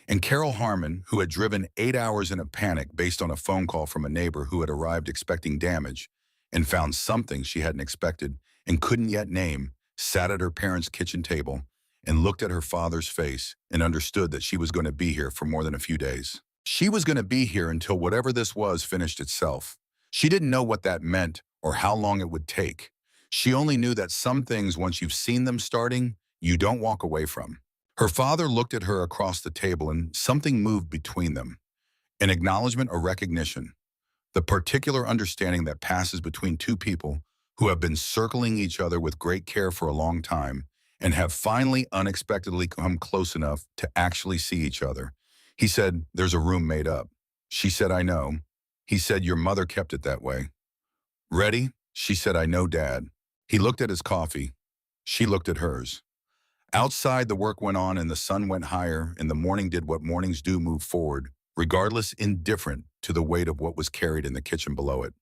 S1: And Carol Harmon, who had driven 8 hours in a panic based on a phone call from a neighbor who had arrived expecting damage and found something she hadn't expected and couldn't yet name, sat at her parents' kitchen table and looked at her father's face and understood that she was going to be here for more than a few days. She was going to be here until whatever this was finished itself. She didn't know what that meant or how long it would take. She only knew that some things, once you've seen them starting, you don't walk away from. Her father looked at her across the table and something moved between them. An acknowledgement or recognition. The particular understanding that passes between two people who have been circling each other with great care for a long time and have finally unexpectedly come close enough to actually see each other. He said, "There's a room made up." She said, "I know." He said, "Your mother kept it that way." "Ready?" She said, "I know, Dad." He looked at his coffee. She looked at hers. Outside, the work went on and the sun went higher and the morning did what mornings do, move forward, regardless, indifferent to the weight of what was carried in the kitchen below it.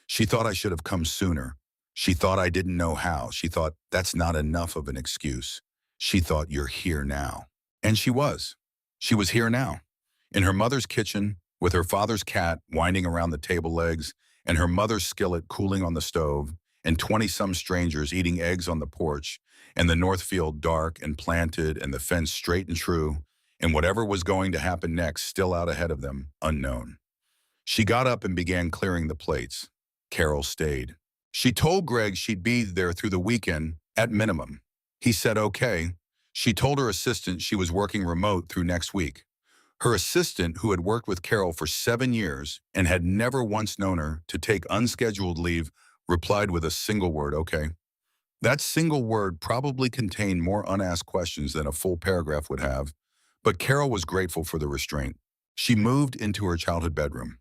S1: She thought, "I should have come sooner." She thought, "I didn't know how." She thought, "That's not enough of an excuse." She thought, "You're here now." And she was. She was here now. In her mother's kitchen, with her father's cat winding around the table legs, and her mother's skillet cooling on the stove, and 20-some strangers eating eggs on the porch, and the north field dark and planted, and the fence straight and true, and whatever was going to happen next still out ahead of them, unknown. She got up and began clearing the plates. Carol stayed. She told Greg she'd be there through the weekend, at minimum. He said okay. She told her assistant she was working remote through next week. Her assistant, who had worked with Carol for 7 years and had never once known her to take unscheduled leave, replied with a single word, "Okay." That single word probably contained more unasked questions than a full paragraph would have, but Carol was grateful for the restraint. She moved into her childhood bedroom.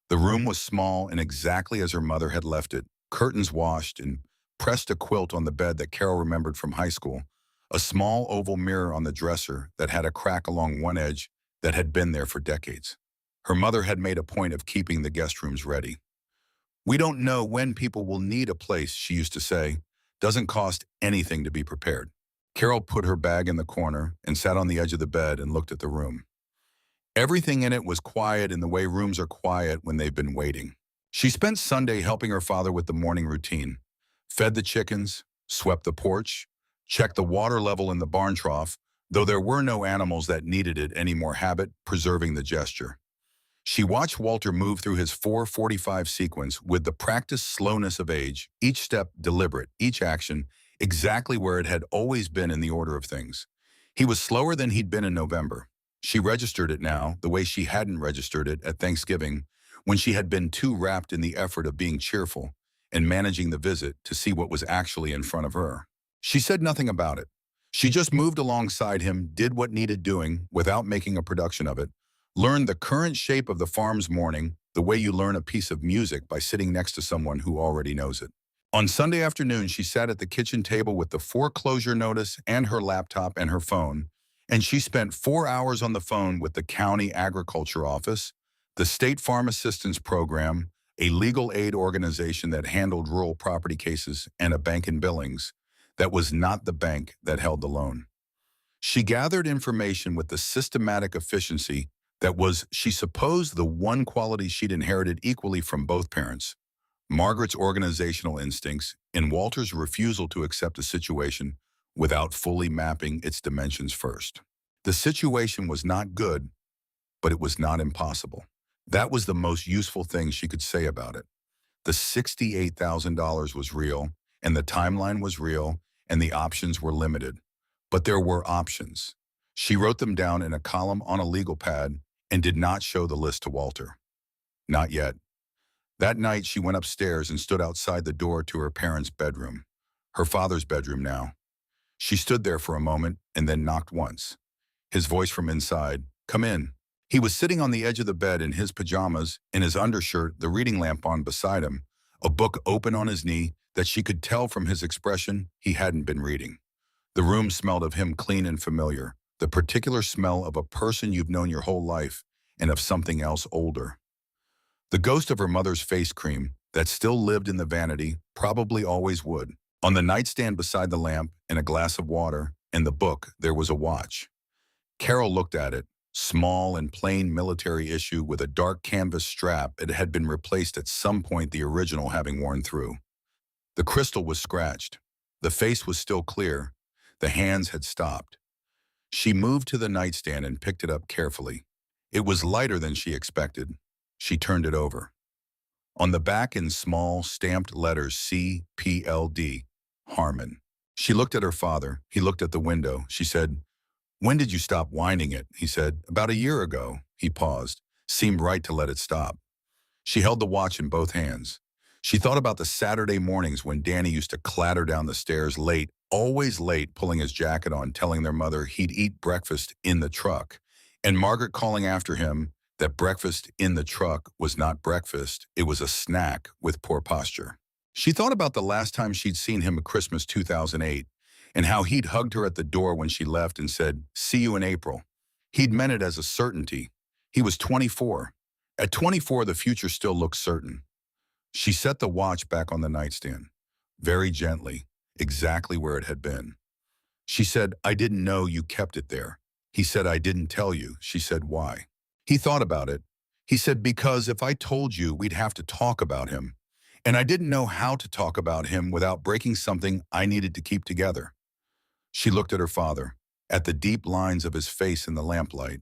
S1: The room was small and exactly as her mother had left it, curtains washed, and pressed a quilt on the bed that Carol remembered from high school, a small oval mirror on the dresser that had a crack along one edge that had been there for decades. Her mother had made a point of keeping the guest rooms ready. "We don't know when people will need a place," she used to say. "Doesn't cost anything to be prepared." Carol put her bag in the corner and sat on the edge of the bed and looked at the room. Everything in it was quiet in the way rooms are quiet when they've been waiting. She spent Sunday helping her father with the morning routine. Fed the chickens, swept the porch, checked the water level in the barn trough, though there were no animals that needed it anymore, habit preserving the gesture. She watched Walter move through his 4:45 sequence with the practiced slowness of age, each step deliberate, each action exactly where it had always been in the order of things. He was slower than he'd been in November. She registered it now, the way she hadn't registered it at Thanksgiving, when she had been too wrapped in the effort of being cheerful and managing the visit to see what was actually in front of her. She said nothing about it. She just moved alongside him, did what needed doing without making a production of it, learned the current shape of the farm's morning, the way you learn a piece of music by sitting next to someone who already knows it. On Sunday afternoon, she sat at the kitchen table with the foreclosure notice and her laptop and her phone, and she spent 4 hours on the phone with the county agriculture office, the State Farm Assistance Program, a legal aid organization that handled rural property cases, and a bank in Billings that was not the bank that held the loan. She gathered information with the systematic efficiency that was, she supposed, the one quality she'd inherited equally from both parents: Margaret's organizational instincts and Walter's refusal to accept a situation without fully mapping its dimensions first. The situation was not good, but it was not impossible. That was the most useful thing she could say about it. The $68,000 was real, and the timeline was real, and the options were limited. But there were options. She wrote them down in a column on a legal pad and did not show the list to Walter. Not yet. That night, she went upstairs and stood outside the door to her parents' bedroom, her father's bedroom now. She stood there for a moment and then knocked once. His voice from inside, "Come in." He was sitting on the edge of the bed in his pajamas, in his undershirt, the reading lamp on beside him, a book open on his knee that she could tell from his expression he hadn't been reading. The room smelled of him, clean and familiar, the particular smell of a person you've known your whole life and of something else older. The ghost of her mother's face cream, that still lived in the vanity, probably always would. On the nightstand beside the lamp, and a glass of water, and the book, there was a watch. Carol looked at it, small and plain military issue with a dark canvas strap. It had been replaced at some point, the original having worn through. The crystal was scratched. The face was still clear. The hands had stopped. She moved to the nightstand and picked it up carefully. It was lighter than she expected. She turned it over. On the back, in small, stamped letters, C.P.L.D., Harmon. She looked at her father. He looked at the window. She said, "When did you stop winding it?" He said, "About a year ago." He paused. Seemed right to let it stop. She held the watch in both hands. She thought about the Saturday mornings when Danny used to clatter down the stairs late, always late, pulling his jacket on, telling their mother he'd eat breakfast in the truck, and Margaret calling after him that breakfast in the truck was not breakfast, it was a snack with poor posture. She thought about the last time she'd seen him at Christmas 2008, and how he'd hugged her at the door when she left and said, "See you in April." He'd meant it as a certainty. He was 24. At 24, the future still looked certain. She set the watch back on the nightstand, very gently, exactly where it had been. She said, "I didn't know you kept it there." He said, "I didn't tell you." She said, "Why?" He thought about it. He said, "Because if I told you, we'd have to talk about him. And I didn't know how to talk about him without breaking something I needed to keep together." She looked at her father, at the deep lines of his face in the lamplight,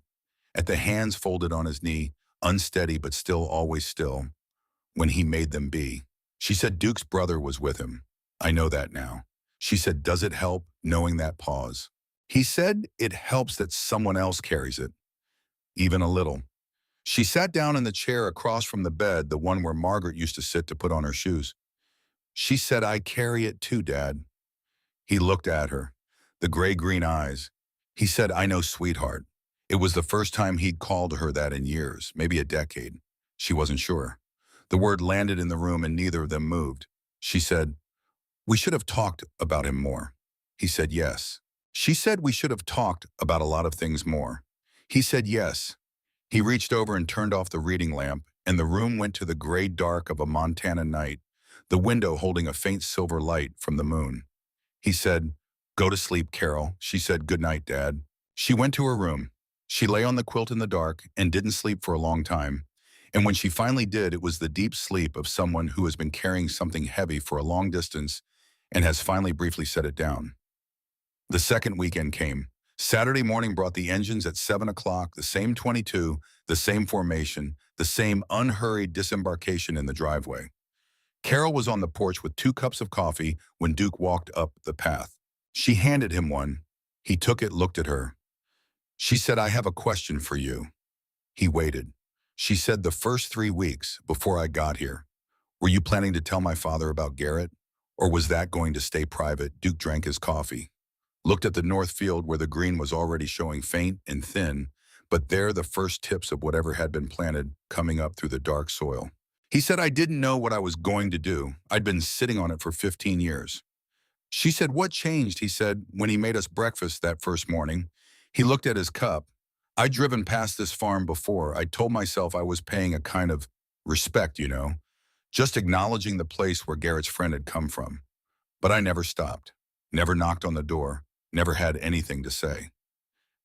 S1: at the hands folded on his knee, unsteady but still always still, when he made them be. She said, "Duke's brother was with him. I know that now." She said, "Does it help knowing that pause?" He said, "It helps that someone else carries it, even a little." She sat down in the chair across from the bed, the one where Margaret used to sit to put on her shoes. She said, "I carry it too, Dad." He looked at her, the gray-green eyes. He said, "I know, sweetheart." It was the first time he'd called her that in years, maybe a decade. She wasn't sure. The word landed in the room and neither of them moved. She said, "We should have talked about him more." He said, "Yes." She said, "We should have talked about a lot of things more." He said, "Yes." He reached over and turned off the reading lamp, and the room went to the gray dark of a Montana night, the window holding a faint silver light from the moon. He said, "Go to sleep, Carol." She said, "Good night, Dad." She went to her room. She lay on the quilt in the dark and didn't sleep for a long time. And when she finally did, it was the deep sleep of someone who has been carrying something heavy for a long distance and has finally briefly set it down. The second weekend came. Saturday morning brought the engines at 7 o'clock, the same 22, the same formation, the same unhurried disembarkation in the driveway. Carol was on the porch with 2 cups of coffee when Duke walked up the path. She handed him one. He took it, looked at her. She said, "I have a question for you." He waited. She said, "The first 3 weeks before I got here, were you planning to tell my father about Garrett? Or was that going to stay private?" Duke drank his coffee, looked at the north field where the green was already showing faint and thin, but there the first tips of whatever had been planted coming up through the dark soil. He said, "I didn't know what I was going to do. I'd been sitting on it for 15 years. She said, "What changed?" He said, "When he made us breakfast that first morning." He looked at his cup. "I'd driven past this farm before. I told myself I was paying a kind of respect, just acknowledging the place where Garrett's friend had come from. But I never stopped, never knocked on the door, never had anything to say."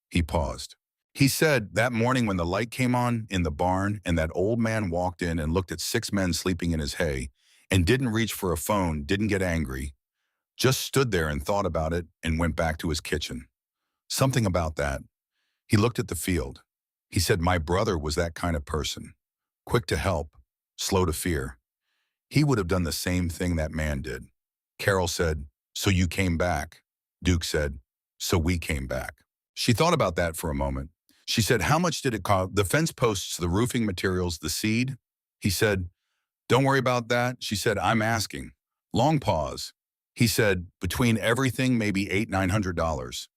S1: He paused. He said, "That morning when the light came on in the barn and that old man walked in and looked at 6 men sleeping in his hay and didn't reach for a phone, didn't get angry, just stood there and thought about it and went back to his kitchen. Something about that." He looked at the field. He said, "My brother was that kind of person. Quick to help, slow to fear. He would have done the same thing that man did." Carol said, "So you came back." Duke said, "So we came back." She thought about that for a moment. She said, "How much did it cost? The fence posts, the roofing materials, the seed?" He said, "Don't worry about that." She said, "I'm asking." Long pause. He said, "Between everything, maybe $800–900.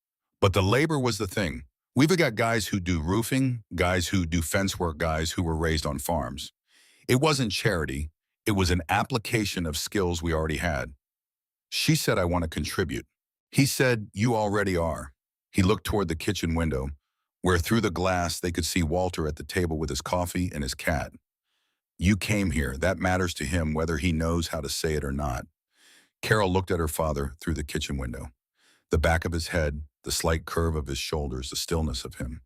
S1: But the labor was the thing. We've got guys who do roofing, guys who do fence work, guys who were raised on farms. It wasn't charity. It was an application of skills we already had." She said, "I want to contribute." He said, "You already are." He looked toward the kitchen window, where through the glass they could see Walter at the table with his coffee and his cat. You came here. That matters to him whether he knows how to say it or not. Carol looked at her father through the kitchen window. The back of his head, the slight curve of his shoulders, the stillness of him.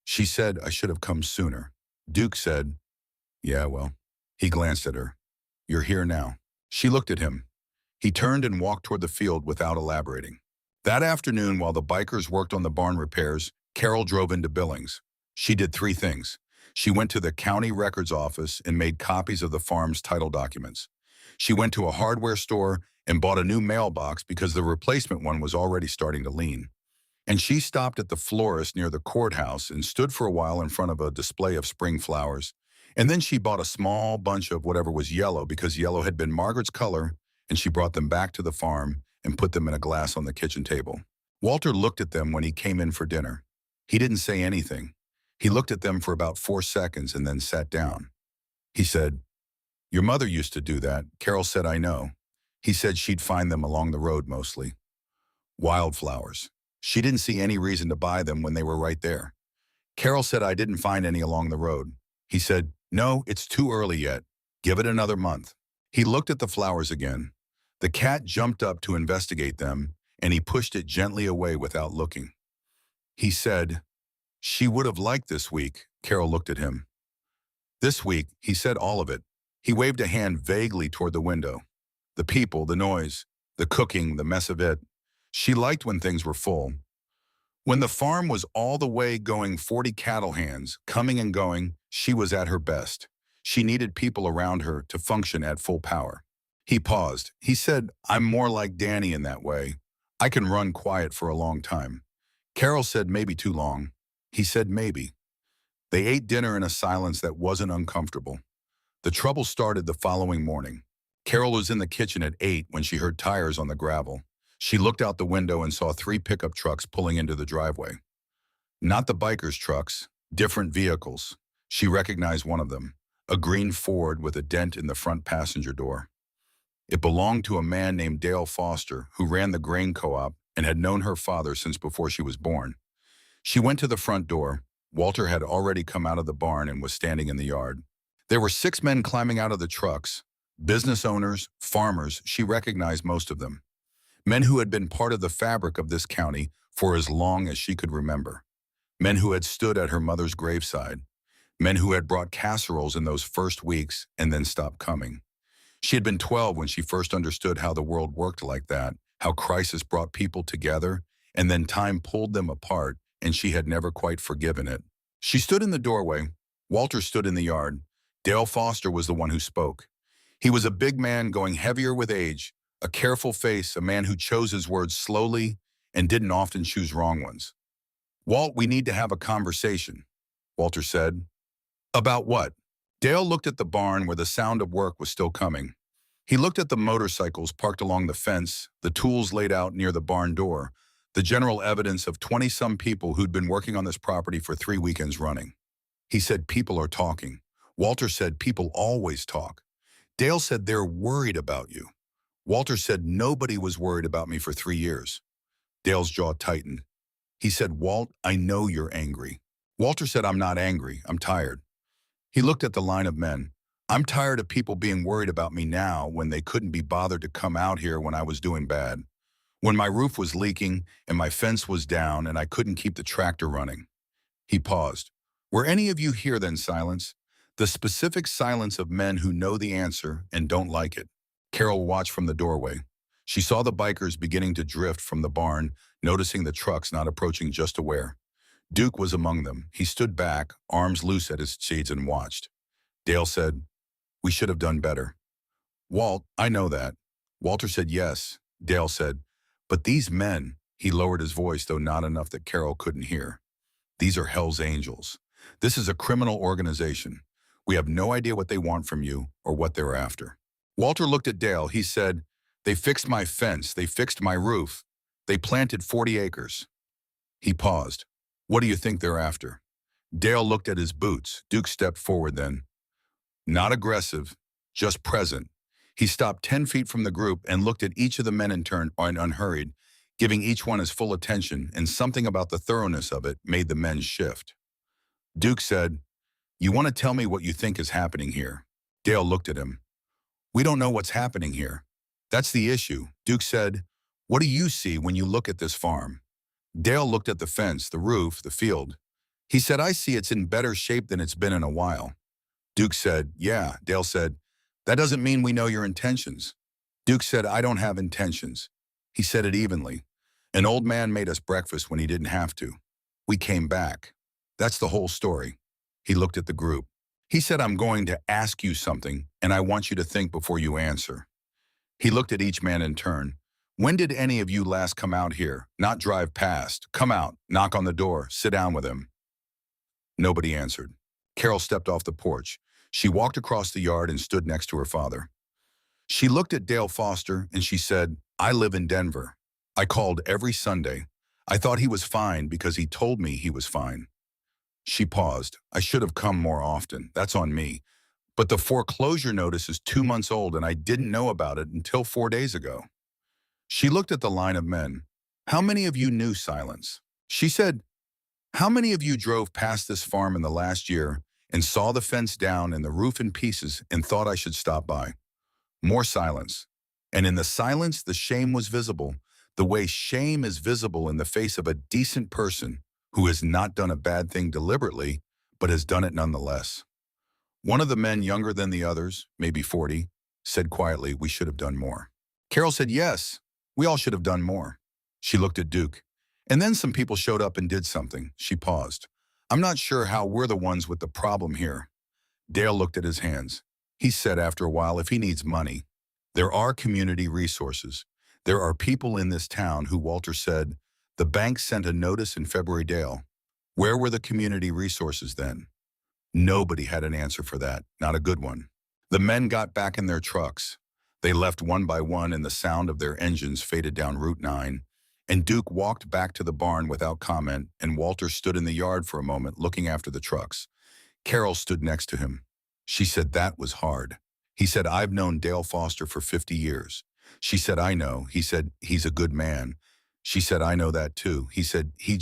S1: She said, I should have come sooner. Duke said, yeah, well. He glanced at her. You're here now. She looked at him. He turned and walked toward the field without elaborating. That afternoon, while the bikers worked on the barn repairs, Carol drove into Billings. She did three things. She went to the county records office and made copies of the farm's title documents. She went to a hardware store and bought a new mailbox because the replacement one was already starting to lean. And she stopped at the florist near the courthouse and stood for a while in front of a display of spring flowers. And then she bought a small bunch of whatever was yellow because yellow had been Margaret's color, and she brought them back to the farm and put them in a glass on the kitchen table. Walter looked at them when he came in for dinner. He didn't say anything. He looked at them for about 4 seconds and then sat down. He said, your mother used to do that. Carol said, I know. He said she'd find them along the road mostly. Wildflowers. She didn't see any reason to buy them when they were right there. Carol said, I didn't find any along the road. He said, no, it's too early yet. Give it another month. He looked at the flowers again. The cat jumped up to investigate them, and he pushed it gently away without looking. He said, she would have liked this week. Carol looked at him. This week, he said all of it. He waved a hand vaguely toward the window. The people, the noise, the cooking, the mess of it. She liked when things were full. When the farm was all the way going 40 cattle hands, coming and going, she was at her best. She needed people around her to function at full power. He paused. He said, I'm more like Danny in that way. I can run quiet for a long time. Carol said maybe too long. He said maybe. They ate dinner in a silence that wasn't uncomfortable. The trouble started the following morning. Carol was in the kitchen at 8 when she heard tires on the gravel. She looked out the window and saw 3 pickup trucks pulling into the driveway. Not the bikers' trucks, different vehicles. She recognized one of them, a green Ford with a dent in the front passenger door. It belonged to a man named Dale Foster, who ran the grain co-op and had known her father since before she was born. She went to the front door. Walter had already come out of the barn and was standing in the yard. There were 6 men climbing out of the trucks, business owners, farmers. She recognized most of them. Men who had been part of the fabric of this county for as long as she could remember. Men who had stood at her mother's graveside. Men who had brought casseroles in those first weeks and then stopped coming. She had been 12 when she first understood how the world worked like that, how crisis brought people together, and then time pulled them apart, and she had never quite forgiven it. She stood in the doorway. Walter stood in the yard. Dale Foster was the one who spoke. He was a big man going heavier with age, a careful face, a man who chose his words slowly and didn't often choose wrong ones. Walt, we need to have a conversation, Walter said. About what? Dale looked at the barn where the sound of work was still coming. He looked at the motorcycles parked along the fence, the tools laid out near the barn door, the general evidence of 20-some people who'd been working on this property for 3 weekends running. He said, people are talking. Walter said, people always talk. Dale said, they're worried about you. Walter said, nobody was worried about me for 3 years. Dale's jaw tightened. He said, Walt, I know you're angry. Walter said, I'm not angry. I'm tired. He looked at the line of men. I'm tired of people being worried about me now when they couldn't be bothered to come out here when I was doing bad. When my roof was leaking and my fence was down and I couldn't keep the tractor running. He paused. Were any of you here then silence? The specific silence of men who know the answer and don't like it. Carol watched from the doorway. She saw the bikers beginning to drift from the barn, noticing the trucks not approaching just aware. Duke was among them. He stood back, arms loose at his sides, and watched. Dale said, we should have done better. Walt, I know that. Walter said yes. Dale said, but these men, he lowered his voice, though not enough that Carol couldn't hear. These are Hell's Angels. This is a criminal organization. We have no idea what they want from you or what they're after. Walter looked at Dale. He said, they fixed my fence. They fixed my roof. They planted 40 acres. He paused. What do you think they're after? Dale looked at his boots. Duke stepped forward then. Not aggressive, just present. He stopped 10 feet from the group and looked at each of the men in turn and unhurried, giving each one his full attention, and something about the thoroughness of it made the men shift. Duke said, You want to tell me what you think is happening here? Dale looked at him. We don't know what's happening here. That's the issue. Duke said, what do you see when you look at this farm? Dale looked at the fence, the roof, the field. He said, I see it's in better shape than it's been in a while. Duke said, yeah. Dale said, that doesn't mean we know your intentions. Duke said, I don't have intentions. He said it evenly. An old man made us breakfast when he didn't have to. We came back. That's the whole story. He looked at the group. He said, I'm going to ask you something, and I want you to think before you answer. He looked at each man in turn. When did any of you last come out here? Not drive past. Come out, knock on the door, sit down with him. Nobody answered. Carol stepped off the porch. She walked across the yard and stood next to her father. She looked at Dale Foster and she said, I live in Denver. I called every Sunday. I thought he was fine because he told me he was fine. She paused. I should have come more often. That's on me. But the foreclosure notice is 2 months old and I didn't know about it until 4 days ago. She looked at the line of men. How many of you knew silence? She said, how many of you drove past this farm in the last year and saw the fence down and the roof in pieces and thought I should stop by? More silence. And in the silence, the shame was visible, the way shame is visible in the face of a decent person who has not done a bad thing deliberately, but has done it nonetheless. One of the men, younger than the others, maybe 40, said quietly, we should have done more. Carol said, yes, we all should have done more. She looked at Duke. And then some people showed up and did something. She paused. I'm not sure how we're the ones with the problem here. Dale looked at his hands. He said after a while, if he needs money, there are community resources. There are people in this town who, Walter said, the bank sent a notice in February. Dale, where were the community resources then? Nobody had an answer for that, not a good one. The men got back in their trucks. They left one by one and the sound of their engines faded down Route 9. And Duke walked back to the barn without comment, and Walter stood in the yard for a moment looking after the trucks. Carol stood next to him. She said, that was hard. He said, I've known Dale Foster for 50 years. She said, I know. He said, he's a good man. She said, I know that too. He said, he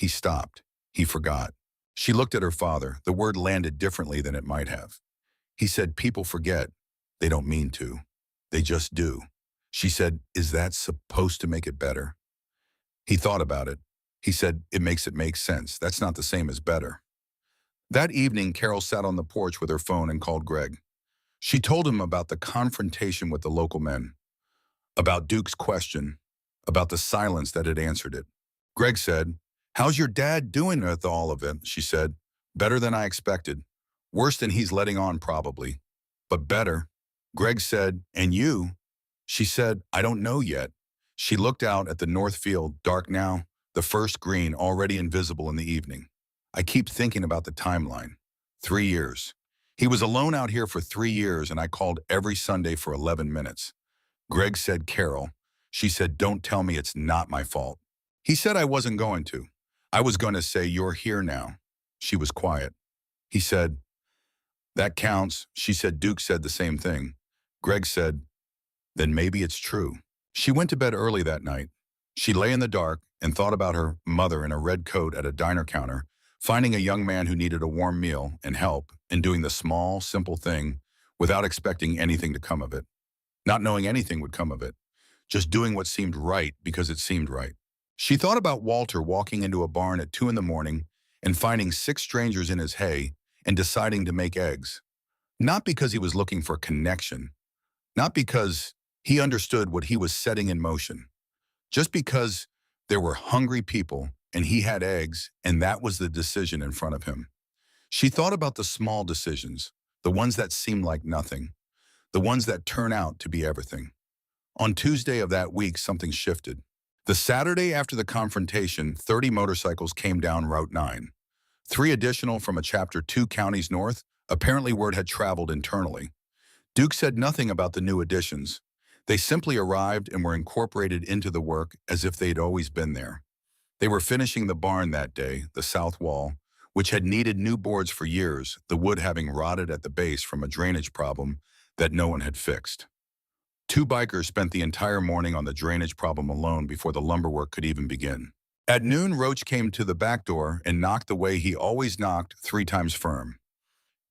S1: stopped. He forgot. She looked at her father. The word landed differently than it might have. He said, people forget. They don't mean to. They just do. She said, is that supposed to make it better? He thought about it. He said, it makes it make sense. That's not the same as better. That evening, Carol sat on the porch with her phone and called Greg. She told him about the confrontation with the local men, about Duke's question, about the silence that had answered it. Greg said, how's your dad doing with all of it? She said, better than I expected. Worse than he's letting on probably, but better. Greg said, and you? She said, I don't know yet. She looked out at the north field, dark now, the first green already invisible in the evening. I keep thinking about the timeline. 3 years. He was alone out here for 3 years and I called every Sunday for 11 minutes. Greg said, Carol. She said, don't tell me it's not my fault. He said I wasn't going to. I was going to say, you're here now. She was quiet. He said, that counts. She said, Duke said the same thing. Greg said, then maybe it's true. She went to bed early that night. She lay in the dark and thought about her mother in a red coat at a diner counter, finding a young man who needed a warm meal and help, and doing the small, simple thing without expecting anything to come of it. Not knowing anything would come of it. Just doing what seemed right because it seemed right. She thought about Walter walking into a barn at 2 a.m. and finding 6 strangers in his hay and deciding to make eggs. Not because he was looking for connection. Not because he understood what he was setting in motion. Just because there were hungry people and he had eggs and that was the decision in front of him. She thought about the small decisions, the ones that seem like nothing, the ones that turn out to be everything. On Tuesday of that week, something shifted. The Saturday after the confrontation, 30 motorcycles came down Route 9. 3 additional from a Chapter 2 counties north. Apparently word had traveled internally. Duke said nothing about the new additions. They simply arrived and were incorporated into the work as if they'd always been there. They were finishing the barn that day, the south wall, which had needed new boards for years, the wood having rotted at the base from a drainage problem that no one had fixed. 2 bikers spent the entire morning on the drainage problem alone before the lumber work could even begin. At noon, Roach came to the back door and knocked the way he always knocked, 3 times firm.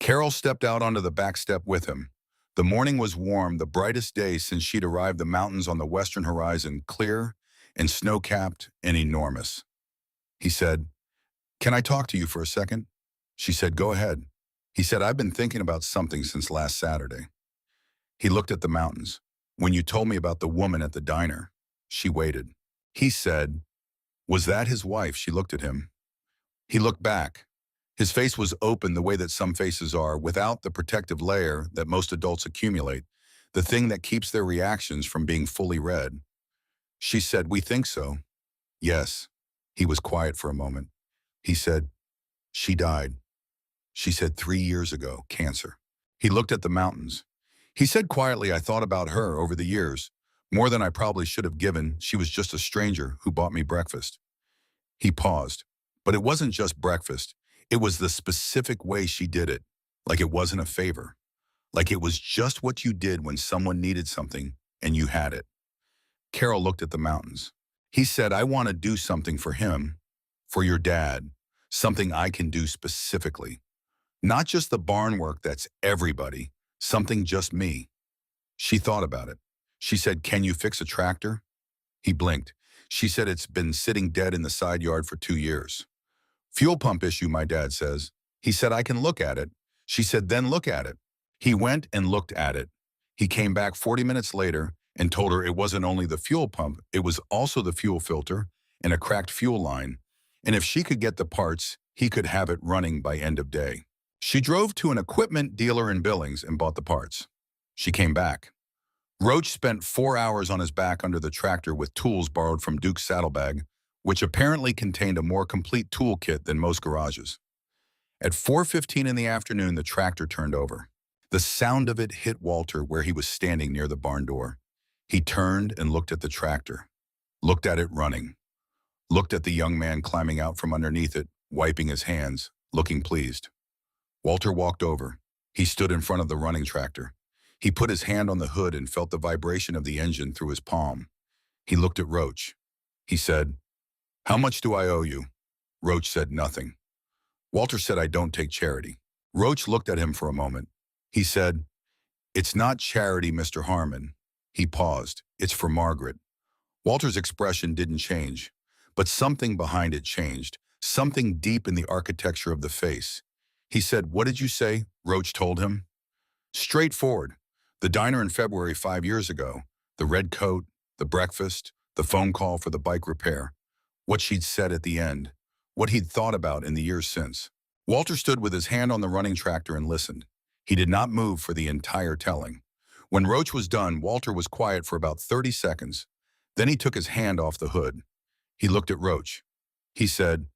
S1: Carol stepped out onto the back step with him. The morning was warm, the brightest day since she'd arrived. The mountains on the western horizon, clear and snow-capped and enormous. He said, "Can I talk to you for a second?" She said, "Go ahead." He said, "I've been thinking about something since last Saturday." He looked at the mountains. "When you told me about the woman at the diner." She waited. He said, "Was that his wife?" She looked at him. He looked back. His face was open the way that some faces are, without the protective layer that most adults accumulate, the thing that keeps their reactions from being fully read. She said, "We think so." "Yes." He was quiet for a moment. He said, "She died." She said, "3 years ago, cancer." He looked at the mountains. He said quietly, "I thought about her over the years, more than I probably should have given. She was just a stranger who bought me breakfast." He paused. But it wasn't just breakfast. It was the specific way she did it, like it wasn't a favor. Like it was just what you did when someone needed something and you had it. Carol looked at the mountains. He said, "I want to do something for him, for your dad, something I can do specifically. Not just the barn work that's everybody, something just me." She thought about it. She said, "Can you fix a tractor?" He blinked. She said, "It's been sitting dead in the side yard for 2 years. Fuel pump issue, my dad says." He said, "I can look at it." She said, "Then look at it." He went and looked at it. He came back 40 minutes later and told her it wasn't only the fuel pump, it was also the fuel filter and a cracked fuel line. And if she could get the parts, he could have it running by end of day. She drove to an equipment dealer in Billings and bought the parts. She came back. Roach spent 4 hours on his back under the tractor with tools borrowed from Duke's saddlebag, which apparently contained a more complete toolkit than most garages. At 4:15 in the afternoon, the tractor turned over. The sound of it hit Walter where he was standing near the barn door. He turned and looked at the tractor, looked at it running, looked at the young man climbing out from underneath it, wiping his hands, looking pleased. Walter walked over. He stood in front of the running tractor. He put his hand on the hood and felt the vibration of the engine through his palm. He looked at Roach. He said, "How much do I owe you?" Roach said nothing. Walter said, "I don't take charity." Roach looked at him for a moment. He said, "It's not charity, Mr. Harmon." He paused. "It's for Margaret." Walter's expression didn't change, but something behind it changed, something deep in the architecture of the face. He said, "What did you say?" Roach told him. Straightforward. The diner in February 5 years ago, the red coat, the breakfast, the phone call for the bike repair, what she'd said at the end, what he'd thought about in the years since. Walter stood with his hand on the running tractor and listened. He did not move for the entire telling. When Roach was done, Walter was quiet for about 30 seconds. Then he took his hand off the hood. He looked at Roach. He said,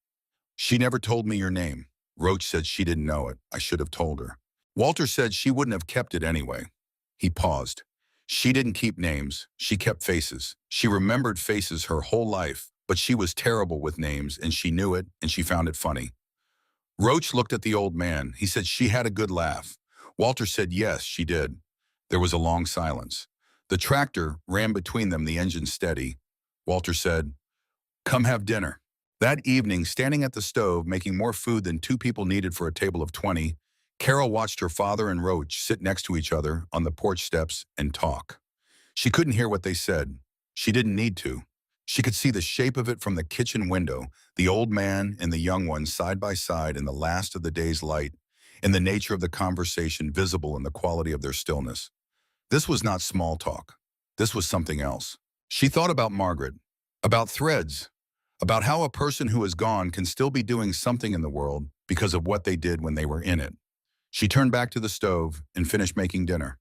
S1: "She never told me your name." Roach said she didn't know it. "I should have told her." Walter said she wouldn't have kept it anyway. He paused. She didn't keep names. She kept faces. She remembered faces her whole life, but she was terrible with names, and she knew it, and she found it funny. Roach looked at the old man. He said she had a good laugh. Walter said yes, she did. There was a long silence. The tractor ran between them, the engine steady. Walter said, "Come have dinner." That evening, standing at the stove, making more food than two people needed for a table of 20, Carol watched her father and Roach sit next to each other on the porch steps and talk. She couldn't hear what they said. She didn't need to. She could see the shape of it from the kitchen window, the old man and the young one side by side in the last of the day's light, and the nature of the conversation visible in the quality of their stillness. This was not small talk. This was something else. She thought about Margaret, about threads, about how a person who is gone can still be doing something in the world because of what they did when they were in it. She turned back to the stove and finished making dinner.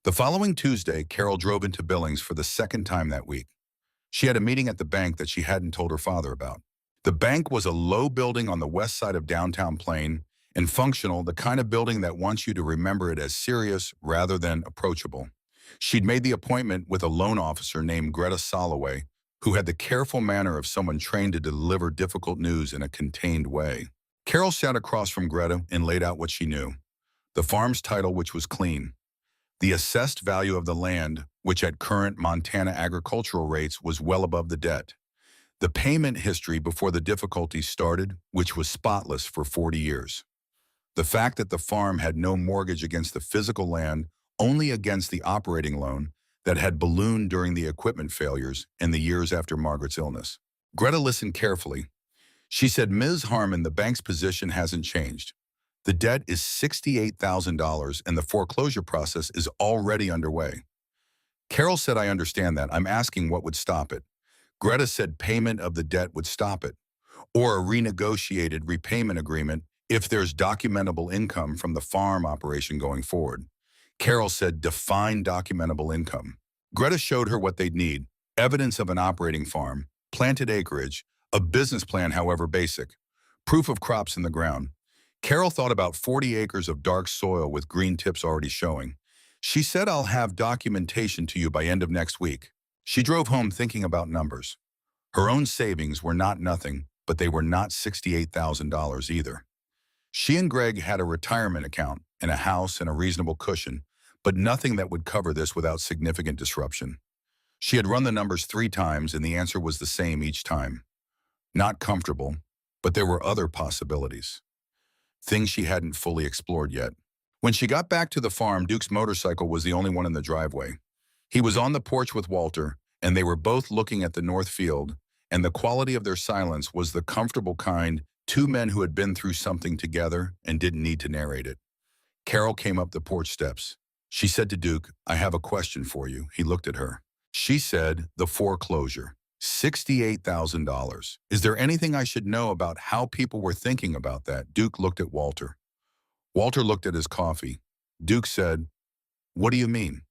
S1: The following Tuesday, Carol drove into Billings for the second time that week. She had a meeting at the bank that she hadn't told her father about. The bank was a low building on the west side of downtown Plain and functional, the kind of building that wants you to remember it as serious rather than approachable. She'd made the appointment with a loan officer named Greta Soloway, who had the careful manner of someone trained to deliver difficult news in a contained way. Carol sat across from Greta and laid out what she knew. The farm's title, which was clean. The assessed value of the land, which at current Montana agricultural rates was well above the debt. The payment history before the difficulties started, which was spotless for 40 years. The fact that the farm had no mortgage against the physical land, only against the operating loan that had ballooned during the equipment failures in the years after Margaret's illness. Greta listened carefully. She said, Ms. Harmon, the bank's position hasn't changed. The debt is $68,000 and the foreclosure process is already underway. Carol said, I understand that. I'm asking what would stop it. Greta said payment of the debt would stop it, or a renegotiated repayment agreement if there's documentable income from the farm operation going forward. Carol said, define documentable income. Greta showed her what they'd need: evidence of an operating farm, planted acreage, a business plan, however basic, proof of crops in the ground. Carol thought about 40 acres of dark soil with green tips already showing. She said, I'll have documentation to you by end of next week. She drove home thinking about numbers. Her own savings were not nothing, but they were not $68,000 either. She and Greg had a retirement account and a house and a reasonable cushion, but nothing that would cover this without significant disruption. She had run the numbers 3 times and the answer was the same each time. Not comfortable, but there were other possibilities. Things she hadn't fully explored yet. When she got back to the farm, Duke's motorcycle was the only one in the driveway. He was on the porch with Walter, and they were both looking at the north field, and the quality of their silence was the comfortable kind, 2 men who had been through something together and didn't need to narrate it. Carol came up the porch steps. She said to Duke, I have a question for you. He looked at her. She said, the foreclosure. $68,000. Is there anything I should know about how people were thinking about that? Duke looked at Walter. Walter looked at his coffee. Duke said, what do you mean?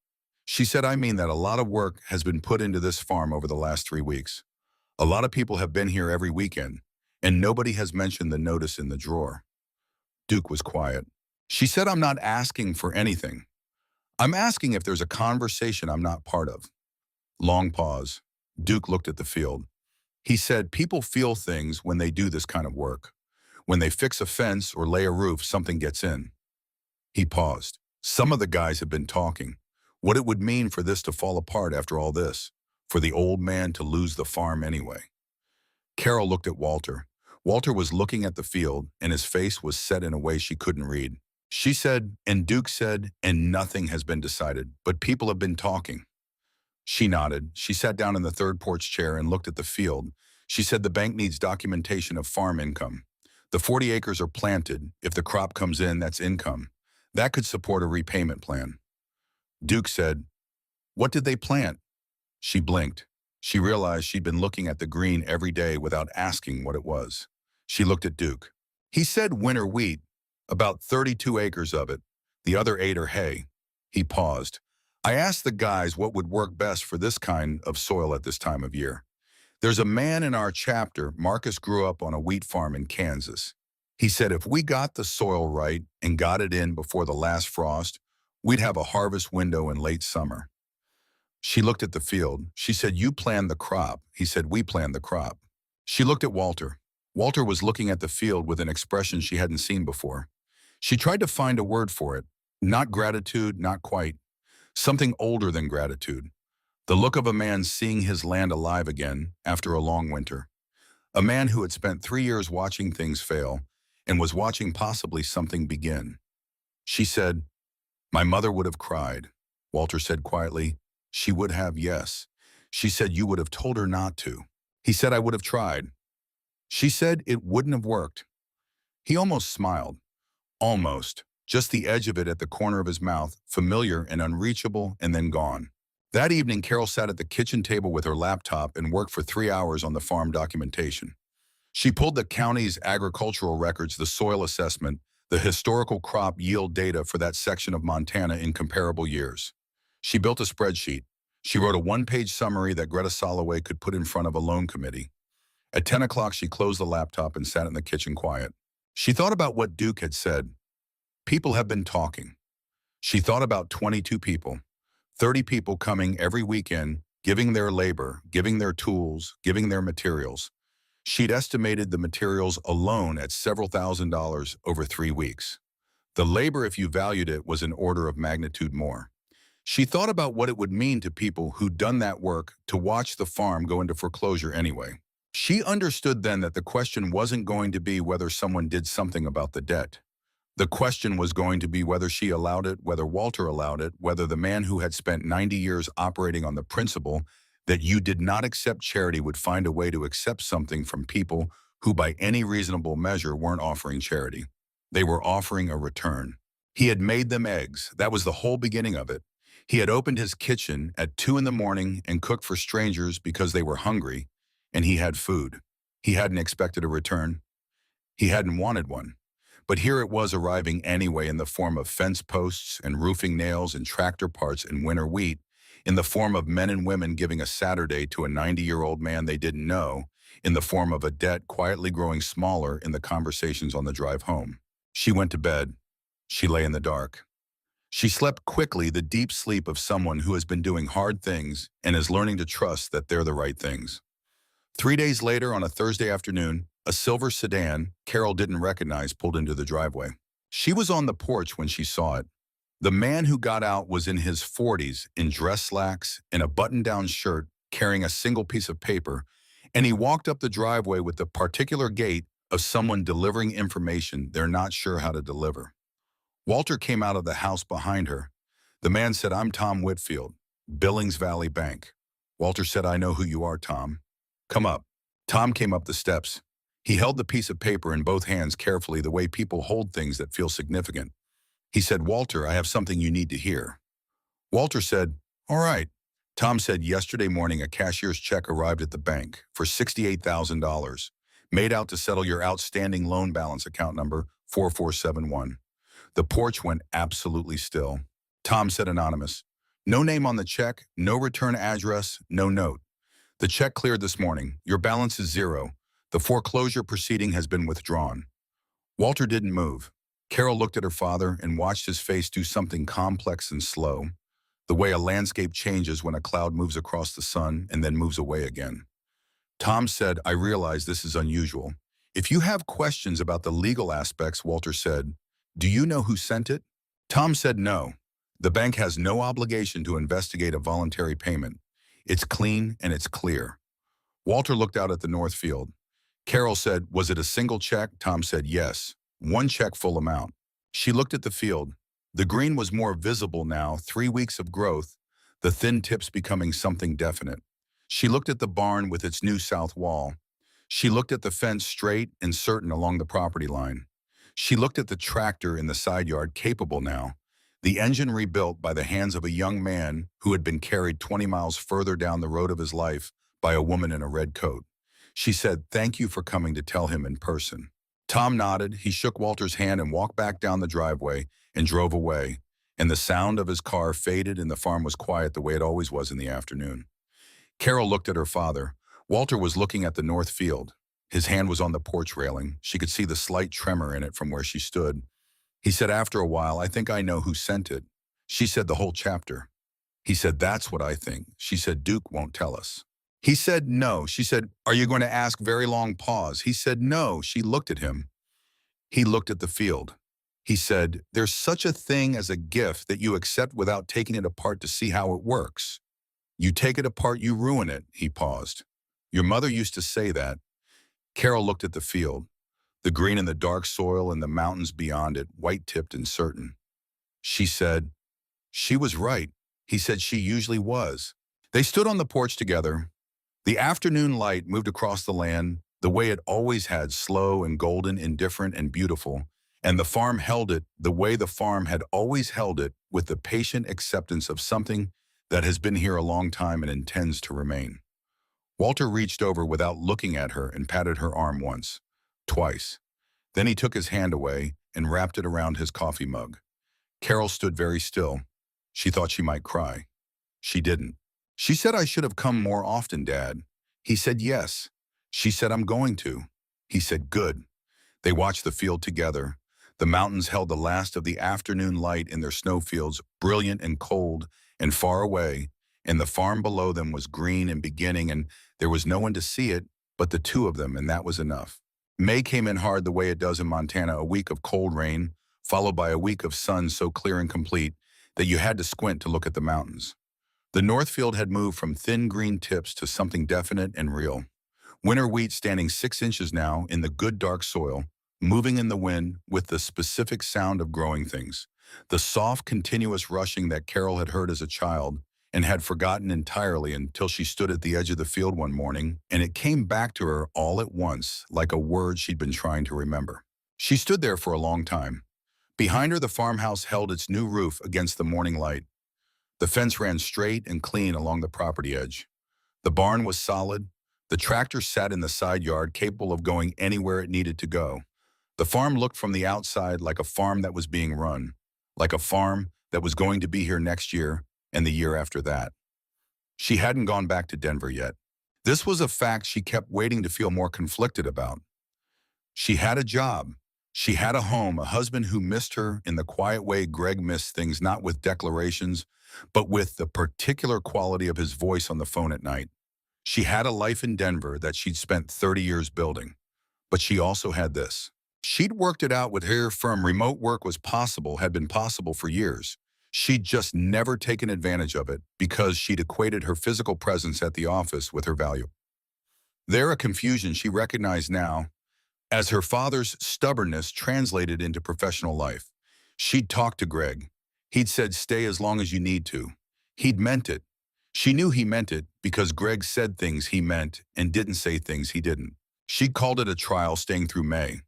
S1: She said, I mean that a lot of work has been put into this farm over the last 3 weeks. A lot of people have been here every weekend, and nobody has mentioned the notice in the drawer. Duke was quiet. She said, I'm not asking for anything. I'm asking if there's a conversation I'm not part of. Long pause. Duke looked at the field. He said, people feel things when they do this kind of work. When they fix a fence or lay a roof, something gets in. He paused. Some of the guys have been talking. What it would mean for this to fall apart after all this. For the old man to lose the farm anyway. Carol looked at Walter. Walter was looking at the field, and his face was set in a way she couldn't read. She said, and Duke said, and nothing has been decided, but people have been talking. She nodded. She sat down in the third porch chair and looked at the field. She said the bank needs documentation of farm income. The 40 acres are planted. If the crop comes in, that's income. That could support a repayment plan. Duke said, what did they plant? She blinked. She realized she'd been looking at the green every day without asking what it was. She looked at Duke. He said winter wheat, about 32 acres of it. The other 8 are hay. He paused. I asked the guys what would work best for this kind of soil at this time of year. There's a man in our chapter, Marcus grew up on a wheat farm in Kansas. He said if we got the soil right and got it in before the last frost, we'd have a harvest window in late summer. She looked at the field. She said, you planned the crop. He said, we planned the crop. She looked at Walter. Walter was looking at the field with an expression she hadn't seen before. She tried to find a word for it. Not gratitude, not quite. Something older than gratitude. The look of a man seeing his land alive again after a long winter. A man who had spent 3 years watching things fail and was watching possibly something begin. She said, my mother would have cried. Walter said quietly, she would have, yes. She said you would have told her not to. He said I would have tried. She said it wouldn't have worked. He almost smiled. Almost. Just the edge of it at the corner of his mouth, familiar and unreachable, and then gone. That evening, Carol sat at the kitchen table with her laptop and worked for 3 hours on the farm documentation. She pulled the county's agricultural records, the soil assessment, the historical crop yield data for that section of Montana in comparable years. She built a spreadsheet. She wrote a 1-page summary that Greta Soloway could put in front of a loan committee. At 10 o'clock, she closed the laptop and sat in the kitchen quiet. She thought about what Duke had said. People have been talking. She thought about 22 people, 30 people coming every weekend, giving their labor, giving their tools, giving their materials. She'd estimated the materials alone at several $1,000s over 3 weeks. The labor, if you valued it, was an order of magnitude more. She thought about what it would mean to people who'd done that work to watch the farm go into foreclosure anyway. She understood then that the question wasn't going to be whether someone did something about the debt. The question was going to be whether she allowed it, whether Walter allowed it, whether the man who had spent 90 years operating on the principle that you did not accept charity would find a way to accept something from people who by any reasonable measure weren't offering charity. They were offering a return. He had made them eggs. That was the whole beginning of it. He had opened his kitchen at 2 in the morning and cooked for strangers because they were hungry, and he had food. He hadn't expected a return. He hadn't wanted one. But here it was arriving anyway in the form of fence posts and roofing nails and tractor parts and winter wheat, in the form of men and women giving a Saturday to a 90-year-old man they didn't know, in the form of a debt quietly growing smaller in the conversations on the drive home. She went to bed. She lay in the dark. She slept quickly, the deep sleep of someone who has been doing hard things and is learning to trust that they're the right things. 3 days later, on a Thursday afternoon, a silver sedan Carol didn't recognize pulled into the driveway. She was on the porch when she saw it. The man who got out was in his 40s, in dress slacks, in a button-down shirt, carrying a single piece of paper, and he walked up the driveway with the particular gait of someone delivering information they're not sure how to deliver. Walter came out of the house behind her. The man said, "I'm Tom Whitfield, Billings Valley Bank." Walter said, "I know who you are, Tom. Come up." Tom came up the steps. He held the piece of paper in both hands carefully, the way people hold things that feel significant. He said, "Walter, I have something you need to hear." Walter said, "All right." Tom said, "Yesterday morning a cashier's check arrived at the bank for $68,000, made out to settle your outstanding loan balance, account number 4471. The porch went absolutely still. Tom said, anonymous, "No name on the check, no return address, no note. The check cleared this morning. Your balance is zero. The foreclosure proceeding has been withdrawn." Walter didn't move. Carol looked at her father and watched his face do something complex and slow, the way a landscape changes when a cloud moves across the sun and then moves away again. Tom said, "I realize this is unusual. If you have questions about the legal aspects," Walter said, "do you know who sent it?" Tom said no. The bank has no obligation to investigate a voluntary payment. It's clean and it's clear. Walter looked out at the north field. Carol said, "Was it a single check?" Tom said, "Yes. One check, full amount." She looked at the field. The green was more visible now, 3 weeks of growth, the thin tips becoming something definite. She looked at the barn with its new south wall. She looked at the fence straight and certain along the property line. She looked at the tractor in the side yard, capable now, the engine rebuilt by the hands of a young man who had been carried 20 miles further down the road of his life by a woman in a red coat. She said, "Thank you for coming to tell him in person." Tom nodded. He shook Walter's hand and walked back down the driveway and drove away, and the sound of his car faded and the farm was quiet the way it always was in the afternoon. Carol looked at her father. Walter was looking at the north field. His hand was on the porch railing. She could see the slight tremor in it from where she stood. He said after a while, "I think I know who sent it." She said, "The whole chapter." He said, "That's what I think." She said, "Duke won't tell us." He said, "No." She said, "Are you going to ask?" Very long pause. He said, "No." She looked at him. He looked at the field. He said, "There's such a thing as a gift that you accept without taking it apart to see how it works. You take it apart, you ruin it." He paused. "Your mother used to say that." Carol looked at the field, the green and the dark soil and the mountains beyond it, white-tipped and certain. She said, "She was right." He said, "She usually was." They stood on the porch together. The afternoon light moved across the land the way it always had, slow and golden, indifferent and beautiful, and the farm held it the way the farm had always held it, with the patient acceptance of something that has been here a long time and intends to remain. Walter reached over without looking at her and patted her arm once, twice. Then he took his hand away and wrapped it around his coffee mug. Carol stood very still. She thought she might cry. She didn't. She said, "I should have come more often, Dad." He said, "Yes." She said, "I'm going to." He said, "Good." They watched the field together. The mountains held the last of the afternoon light in their snowfields, brilliant and cold and far away, and the farm below them was green and beginning, and there was no one to see it but the two of them, and that was enough. May came in hard the way it does in Montana, a week of cold rain, followed by a week of sun so clear and complete that you had to squint to look at the mountains. The Northfield had moved from thin green tips to something definite and real. Winter wheat standing 6 inches now in the good dark soil, moving in the wind with the specific sound of growing things. The soft, continuous rushing that Carol had heard as a child and had forgotten entirely until she stood at the edge of the field one morning, and it came back to her all at once, like a word she'd been trying to remember. She stood there for a long time. Behind her, the farmhouse held its new roof against the morning light. The fence ran straight and clean along the property edge. The barn was solid. The tractor sat in the side yard, capable of going anywhere it needed to go. The farm looked from the outside like a farm that was being run, like a farm that was going to be here next year and the year after that. She hadn't gone back to Denver yet. This was a fact she kept waiting to feel more conflicted about. She had a job. She had a home, a husband who missed her in the quiet way Greg missed things, not with declarations, but with the particular quality of his voice on the phone at night. She had a life in Denver that she'd spent 30 years building. But she also had this. She'd worked it out with her firm. Remote work was possible, had been possible for years. She'd just never taken advantage of it because she'd equated her physical presence at the office with her value. There, a confusion she recognized now as her father's stubbornness translated into professional life. She'd talked to Greg. He'd said, "Stay as long as you need to." He'd meant it. She knew he meant it because Greg said things he meant and didn't say things he didn't. She called it a trial, staying through May.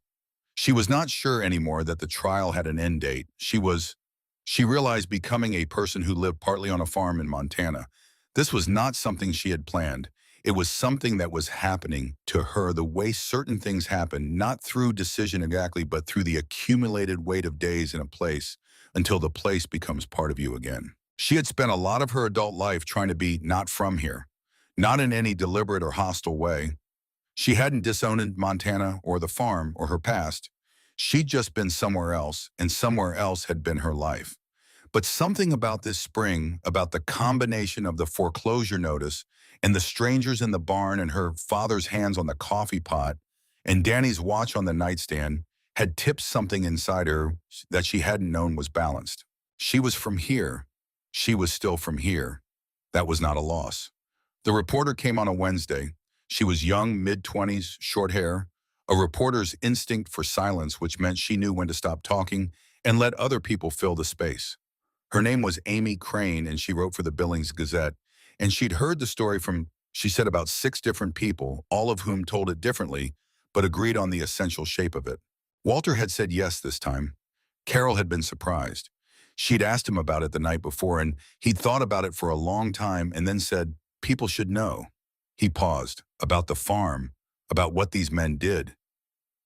S1: She was not sure anymore that the trial had an end date. She realized, becoming a person who lived partly on a farm in Montana, this was not something she had planned. It was something that was happening to her the way certain things happen, not through decision exactly, but through the accumulated weight of days in a place until the place becomes part of you again. She had spent a lot of her adult life trying to be not from here, not in any deliberate or hostile way. She hadn't disowned Montana or the farm or her past. She'd just been somewhere else, and somewhere else had been her life. But something about this spring, about the combination of the foreclosure notice and the strangers in the barn and her father's hands on the coffee pot and Danny's watch on the nightstand, had tipped something inside her that she hadn't known was balanced. She was from here. She was still from here. That was not a loss. The reporter came on a Wednesday. She was young, mid-20s, short hair, a reporter's instinct for silence, which meant she knew when to stop talking and let other people fill the space. Her name was Amy Crane, and she wrote for the Billings Gazette, and she'd heard the story from, she said, about 6 different people, all of whom told it differently, but agreed on the essential shape of it. Walter had said yes this time. Carol had been surprised. She'd asked him about it the night before, and he'd thought about it for a long time and then said, "People should know." He paused. About the farm, about what these men did.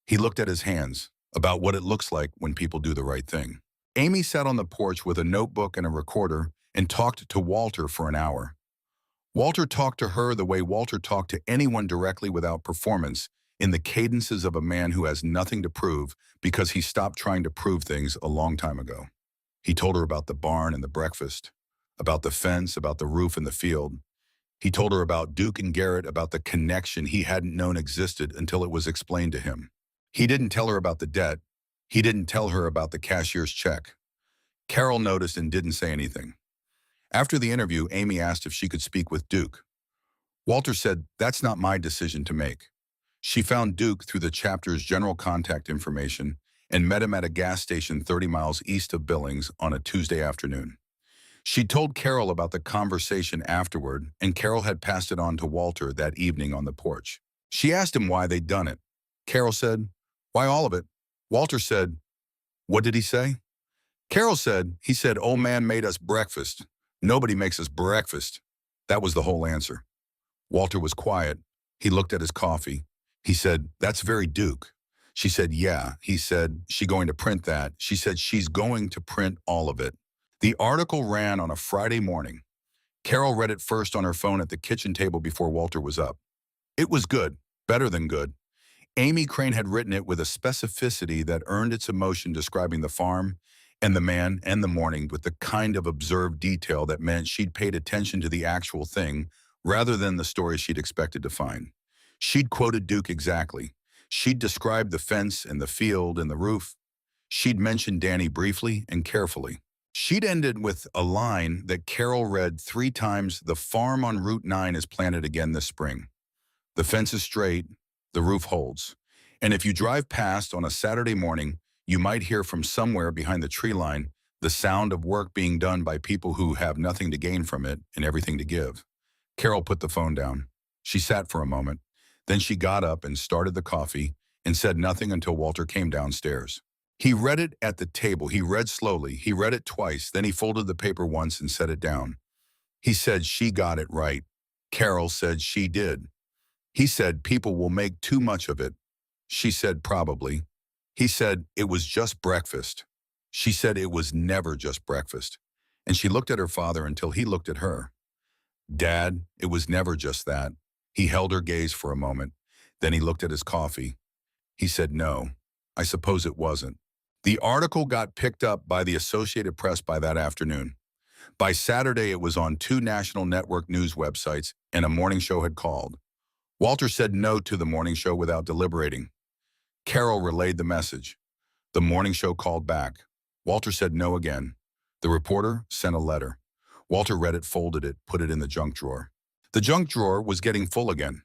S1: He looked at his hands, about what it looks like when people do the right thing. Amy sat on the porch with a notebook and a recorder and talked to Walter for an hour. Walter talked to her the way Walter talked to anyone, directly, without performance, in the cadences of a man who has nothing to prove because he stopped trying to prove things a long time ago. He told her about the barn and the breakfast, about the fence, about the roof and the field. He told her about Duke and Garrett, about the connection he hadn't known existed until it was explained to him. He didn't tell her about the debt. He didn't tell her about the cashier's check. Carol noticed and didn't say anything. After the interview, Amy asked if she could speak with Duke. Walter said, "That's not my decision to make." She found Duke through the chapter's general contact information and met him at a gas station 30 miles east of Billings on a Tuesday afternoon. She told Carol about the conversation afterward, and Carol had passed it on to Walter that evening on the porch. She asked him why they'd done it. Carol said, "Why all of it?" Walter said, "What did he say?" Carol said, "He said, 'Old man made us breakfast. Nobody makes us breakfast.'" That was the whole answer. Walter was quiet. He looked at his coffee. He said, "That's very Duke." She said, "Yeah." He said, "She going to print that?" She said, "She's going to print all of it." The article ran on a Friday morning. Carol read it first on her phone at the kitchen table before Walter was up. It was good, better than good. Amy Crane had written it with a specificity that earned its emotion, describing the farm and the man and the morning with the kind of observed detail that meant she'd paid attention to the actual thing rather than the story she'd expected to find. She'd quoted Duke exactly. She'd described the fence and the field and the roof. She'd mentioned Danny briefly and carefully. She'd ended with a line that Carol read 3 times: "The farm on Route 9 is planted again this spring. The fence is straight, the roof holds." And if you drive past on a Saturday morning, you might hear from somewhere behind the tree line the sound of work being done by people who have nothing to gain from it and everything to give. Carol put the phone down. She sat for a moment. Then she got up and started the coffee and said nothing until Walter came downstairs. He read it at the table. He read slowly. He read it twice. Then he folded the paper once and set it down. He said she got it right. Carol said she did. He said people will make too much of it. She said probably. He said it was just breakfast. She said it was never just breakfast. And she looked at her father until he looked at her. Dad, it was never just that. He held her gaze for a moment. Then he looked at his coffee. He said no, I suppose it wasn't. The article got picked up by the Associated Press by that afternoon. By Saturday, it was on 2 national network news websites, and a morning show had called. Walter said no to the morning show without deliberating. Carol relayed the message. The morning show called back. Walter said no again. The reporter sent a letter. Walter read it, folded it, put it in the junk drawer. The junk drawer was getting full again.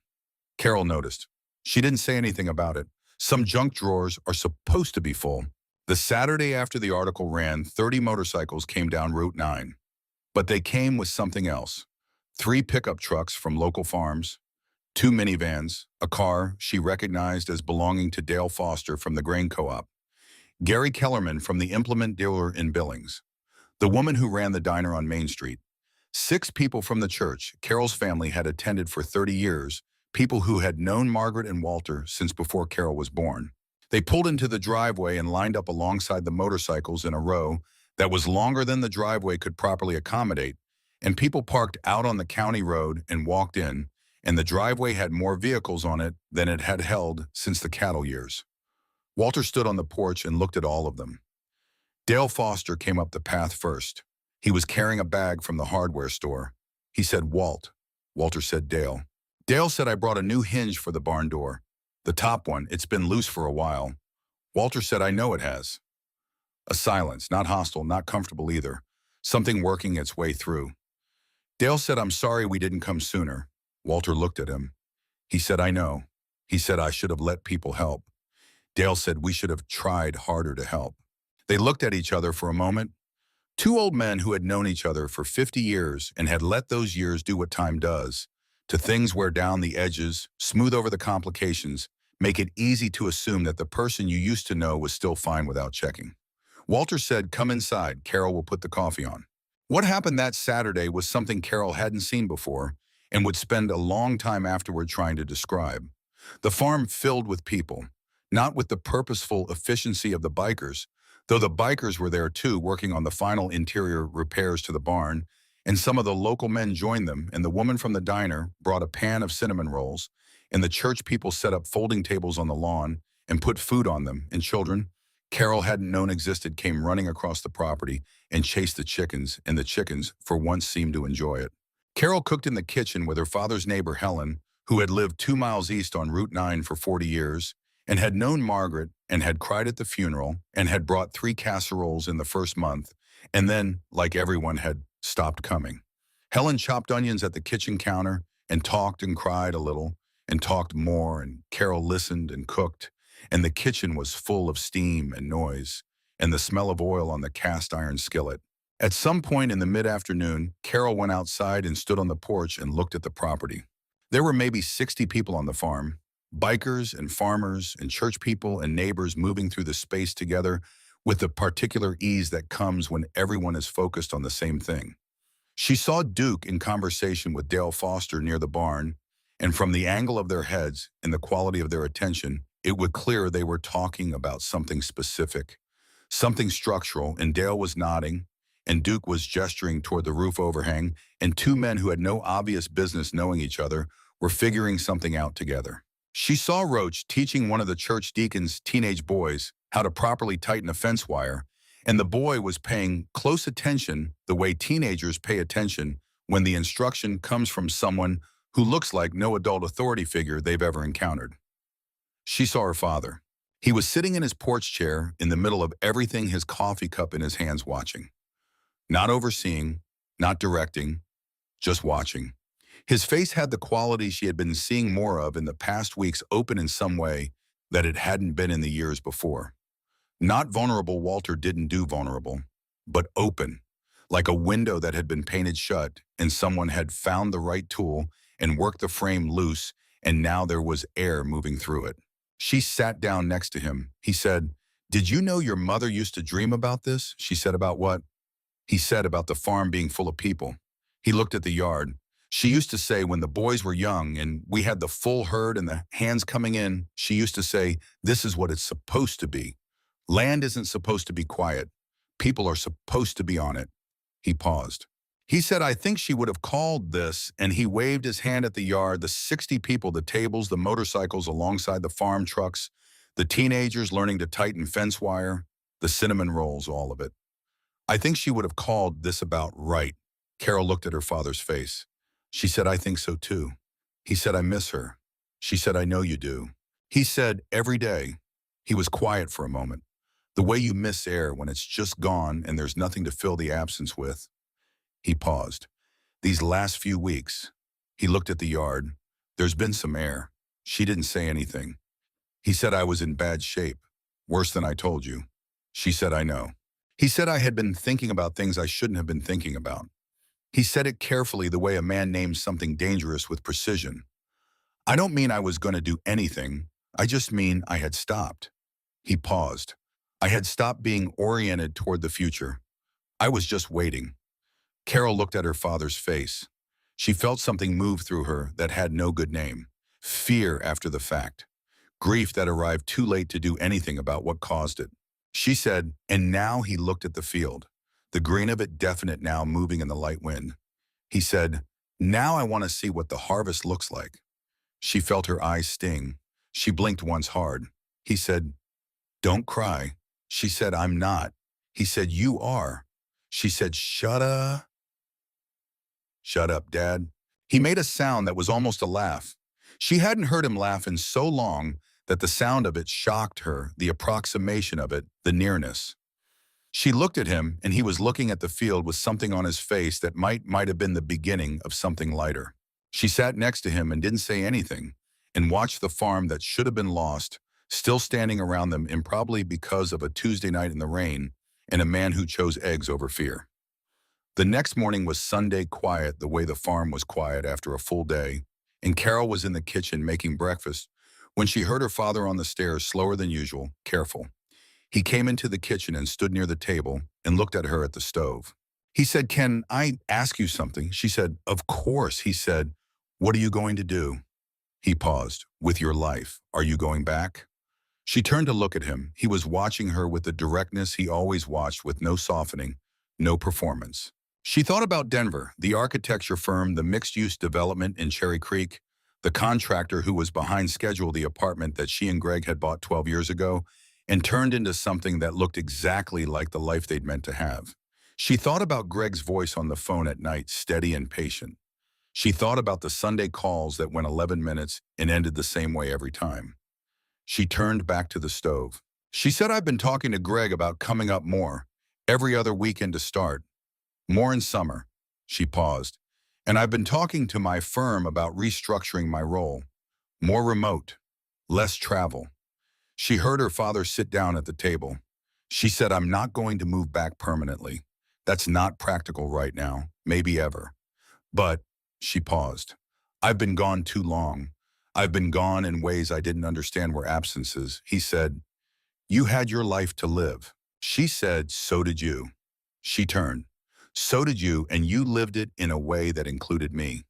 S1: Carol noticed. She didn't say anything about it. Some junk drawers are supposed to be full. The Saturday after the article ran, 30 motorcycles came down Route 9. But they came with something else. 3 pickup trucks from local farms, 2 minivans, a car she recognized as belonging to Dale Foster from the grain co-op, Gary Kellerman from the implement dealer in Billings, the woman who ran the diner on Main Street, 6 people from the church Carol's family had attended for 30 years, people who had known Margaret and Walter since before Carol was born. They pulled into the driveway and lined up alongside the motorcycles in a row that was longer than the driveway could properly accommodate, and people parked out on the county road and walked in, and the driveway had more vehicles on it than it had held since the cattle years. Walter stood on the porch and looked at all of them. Dale Foster came up the path first. He was carrying a bag from the hardware store. He said, Walt. Walter said, Dale. Dale said, I brought a new hinge for the barn door. The top one, it's been loose for a while. Walter said, I know it has. A silence, not hostile, not comfortable either. Something working its way through. Dale said, I'm sorry we didn't come sooner. Walter looked at him. He said, I know. He said, I should have let people help. Dale said, we should have tried harder to help. They looked at each other for a moment. 2 old men who had known each other for 50 years and had let those years do what time does, to things wear down the edges, smooth over the complications, make it easy to assume that the person you used to know was still fine without checking. Walter said, come inside, Carol will put the coffee on. What happened that Saturday was something Carol hadn't seen before and would spend a long time afterward trying to describe. The farm filled with people, not with the purposeful efficiency of the bikers, though the bikers were there too, working on the final interior repairs to the barn, and some of the local men joined them, and the woman from the diner brought a pan of cinnamon rolls, and the church people set up folding tables on the lawn and put food on them, and children Carol hadn't known existed came running across the property and chased the chickens, and the chickens, for once, seemed to enjoy it. Carol cooked in the kitchen with her father's neighbor Helen, who had lived 2 miles east on Route 9 for 40 years, and had known Margaret and had cried at the funeral and had brought 3 casseroles in the first month, and then, like everyone, had stopped coming. Helen chopped onions at the kitchen counter and talked and cried a little and talked more, and Carol listened and cooked, and the kitchen was full of steam and noise and the smell of oil on the cast iron skillet. At some point in the mid-afternoon, Carol went outside and stood on the porch and looked at the property. There were maybe 60 people on the farm, bikers and farmers and church people and neighbors moving through the space together with the particular ease that comes when everyone is focused on the same thing. She saw Duke in conversation with Dale Foster near the barn, and from the angle of their heads and the quality of their attention, it was clear they were talking about something specific, something structural, and Dale was nodding, and Duke was gesturing toward the roof overhang, and 2 men who had no obvious business knowing each other were figuring something out together. She saw Roach teaching one of the church deacon's teenage boys how to properly tighten a fence wire, and the boy was paying close attention the way teenagers pay attention when the instruction comes from someone who looks like no adult authority figure they've ever encountered. She saw her father. He was sitting in his porch chair in the middle of everything, his coffee cup in his hands, watching. Not overseeing, not directing, just watching. His face had the quality she had been seeing more of in the past weeks, open in some way, that it hadn't been in the years before. Not vulnerable, Walter didn't do vulnerable, but open, like a window that had been painted shut and someone had found the right tool and worked the frame loose, and now there was air moving through it. She sat down next to him. He said, "Did you know your mother used to dream about this?" She said, "About what?" He said, "About the farm being full of people." He looked at the yard. She used to say when the boys were young and we had the full herd and the hands coming in, she used to say, "This is what it's supposed to be. Land isn't supposed to be quiet. People are supposed to be on it." He paused. He said, "I think she would have called this," and he waved his hand at the yard, the 60 people, the tables, the motorcycles alongside the farm trucks, the teenagers learning to tighten fence wire, the cinnamon rolls, all of it. "I think she would have called this about right." Carol looked at her father's face. She said, "I think so too." He said, "I miss her." She said, "I know you do." He said, "Every day." He was quiet for a moment. "The way you miss air when it's just gone and there's nothing to fill the absence with." He paused. "These last few weeks." He looked at the yard. "There's been some air." She didn't say anything. He said, "I was in bad shape. Worse than I told you." She said, "I know." He said, "I had been thinking about things I shouldn't have been thinking about." He said it carefully, the way a man names something dangerous with precision. "I don't mean I was going to do anything. I just mean I had stopped." He paused. "I had stopped being oriented toward the future. I was just waiting." Carol looked at her father's face. She felt something move through her that had no good name. Fear after the fact. Grief that arrived too late to do anything about what caused it. She said, "And now," he looked at the field, the green of it definite now moving in the light wind. He said, "Now I want to see what the harvest looks like." She felt her eyes sting. She blinked once hard. He said, "Don't cry." She said, "I'm not." He said, "You are." She said, "Shut up." "Shut up, Dad." He made a sound that was almost a laugh. She hadn't heard him laugh in so long that the sound of it shocked her, the approximation of it, the nearness. She looked at him, and he was looking at the field with something on his face that might have been the beginning of something lighter. She sat next to him and didn't say anything, and watched the farm that should have been lost, still standing around them, improbably because of a Tuesday night in the rain and a man who chose eggs over fear. The next morning was Sunday quiet, the way the farm was quiet after a full day, and Carol was in the kitchen making breakfast when she heard her father on the stairs, slower than usual, careful. He came into the kitchen and stood near the table and looked at her at the stove. He said, "Can I ask you something?" She said, "Of course." He said, "What are you going to do?" He paused. "With your life, are you going back?" She turned to look at him. He was watching her with the directness he always watched, with no softening, no performance. She thought about Denver, the architecture firm, the mixed-use development in Cherry Creek, the contractor who was behind schedule, the apartment that she and Greg had bought 12 years ago and turned into something that looked exactly like the life they'd meant to have. She thought about Greg's voice on the phone at night, steady and patient. She thought about the Sunday calls that went 11 minutes and ended the same way every time. She turned back to the stove. She said, "I've been talking to Greg about coming up more, every other weekend to start. More in summer." She paused. "And I've been talking to my firm about restructuring my role. More remote, less travel." She heard her father sit down at the table. She said, "I'm not going to move back permanently. That's not practical right now, maybe ever. But," she paused, "I've been gone too long. I've been gone in ways I didn't understand were absences." He said, "You had your life to live." She said, "So did you." She turned. "So did you, and you lived it in a way that included me.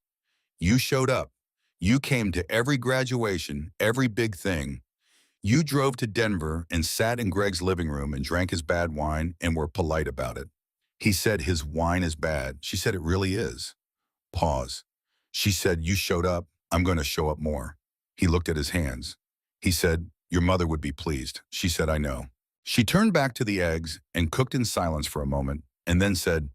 S1: You showed up. You came to every graduation, every big thing. You drove to Denver and sat in Greg's living room and drank his bad wine and were polite about it." He said, "His wine is bad." She said, "It really is." Pause. She said, "You showed up. I'm going to show up more." He looked at his hands. He said, "Your mother would be pleased." She said, "I know." She turned back to the eggs and cooked in silence for a moment and then said,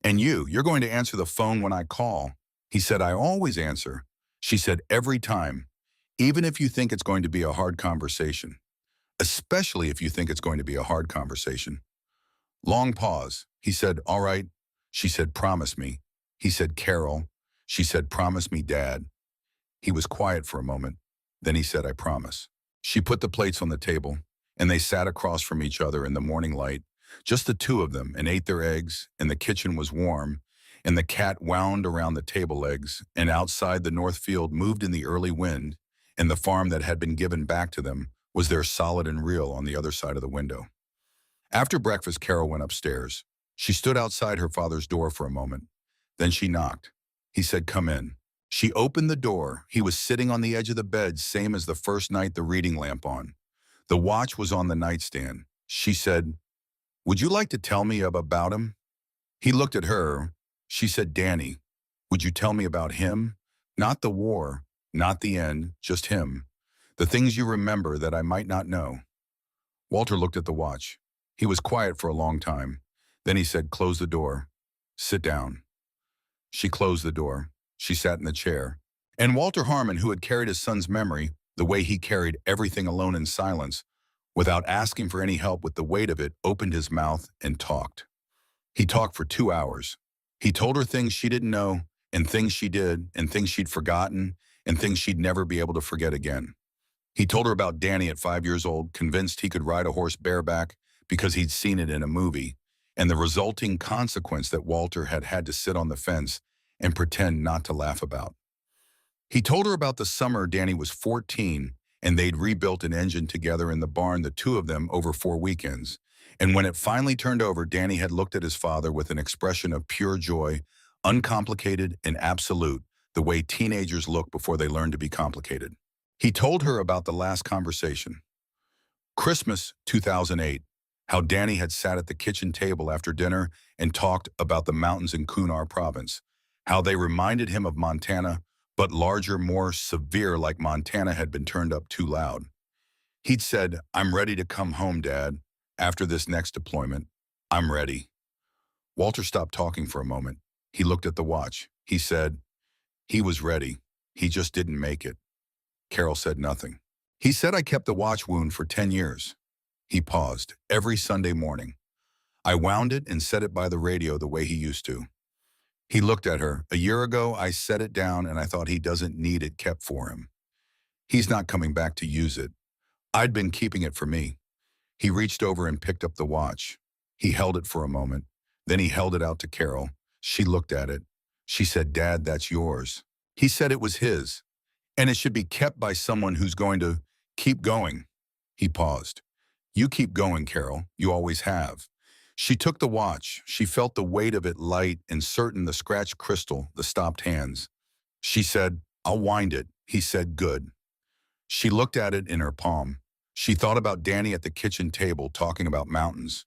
S1: "And you're going to answer the phone when I call." He said, "I always answer." She said, "Every time, even if you think it's going to be a hard conversation, especially if you think it's going to be a hard conversation." Long pause. He said, "All right." She said, "Promise me." He said, "Carol." She said, "Promise me, Dad." He was quiet for a moment. Then he said, "I promise." She put the plates on the table, and they sat across from each other in the morning light, just the two of them, and ate their eggs, and the kitchen was warm, and the cat wound around the table legs, and outside the north field moved in the early wind, and the farm that had been given back to them was there solid and real on the other side of the window. After breakfast, Carol went upstairs. She stood outside her father's door for a moment. Then she knocked. He said, "Come in." She opened the door. He was sitting on the edge of the bed, same as the first night, the reading lamp on. The watch was on the nightstand. She said, "Would you like to tell me about him?" He looked at her. She said, "Danny, would you tell me about him? Not the war, not the end, just him. The things you remember that I might not know." Walter looked at the watch. He was quiet for a long time. Then he said, "Close the door. Sit down." She closed the door. She sat in the chair. And Walter Harmon, who had carried his son's memory the way he carried everything alone in silence, without asking for any help with the weight of it, opened his mouth and talked. He talked for 2 hours. He told her things she didn't know, and things she did, and things she'd forgotten, and things she'd never be able to forget again. He told her about Danny at 5 years old, convinced he could ride a horse bareback because he'd seen it in a movie, and the resulting consequence that Walter had had to sit on the fence and pretend not to laugh about. He told her about the summer Danny was 14 and they'd rebuilt an engine together in the barn, the two of them, over 4 weekends. And when it finally turned over, Danny had looked at his father with an expression of pure joy, uncomplicated and absolute, the way teenagers look before they learn to be complicated. He told her about the last conversation. Christmas 2008, how Danny had sat at the kitchen table after dinner and talked about the mountains in Kunar province, how they reminded him of Montana, but larger, more severe, like Montana had been turned up too loud. He'd said, "I'm ready to come home, Dad. After this next deployment, I'm ready." Walter stopped talking for a moment. He looked at the watch. He said, "He was ready. He just didn't make it." Carol said nothing. He said, "I kept the watch wound for 10 years. He paused. "Every Sunday morning. I wound it and set it by the radio the way he used to." He looked at her. "A year ago, I set it down and I thought he doesn't need it kept for him. He's not coming back to use it. I'd been keeping it for me." He reached over and picked up the watch. He held it for a moment. Then he held it out to Carol. She looked at it. She said, "Dad, that's yours." He said it was his, and it should be kept by someone who's going to keep going. He paused. "You keep going, Carol. You always have." She took the watch. She felt the weight of it light and certain, the scratched crystal, the stopped hands. She said, "I'll wind it." He said, "Good." She looked at it in her palm. She thought about Danny at the kitchen table talking about mountains.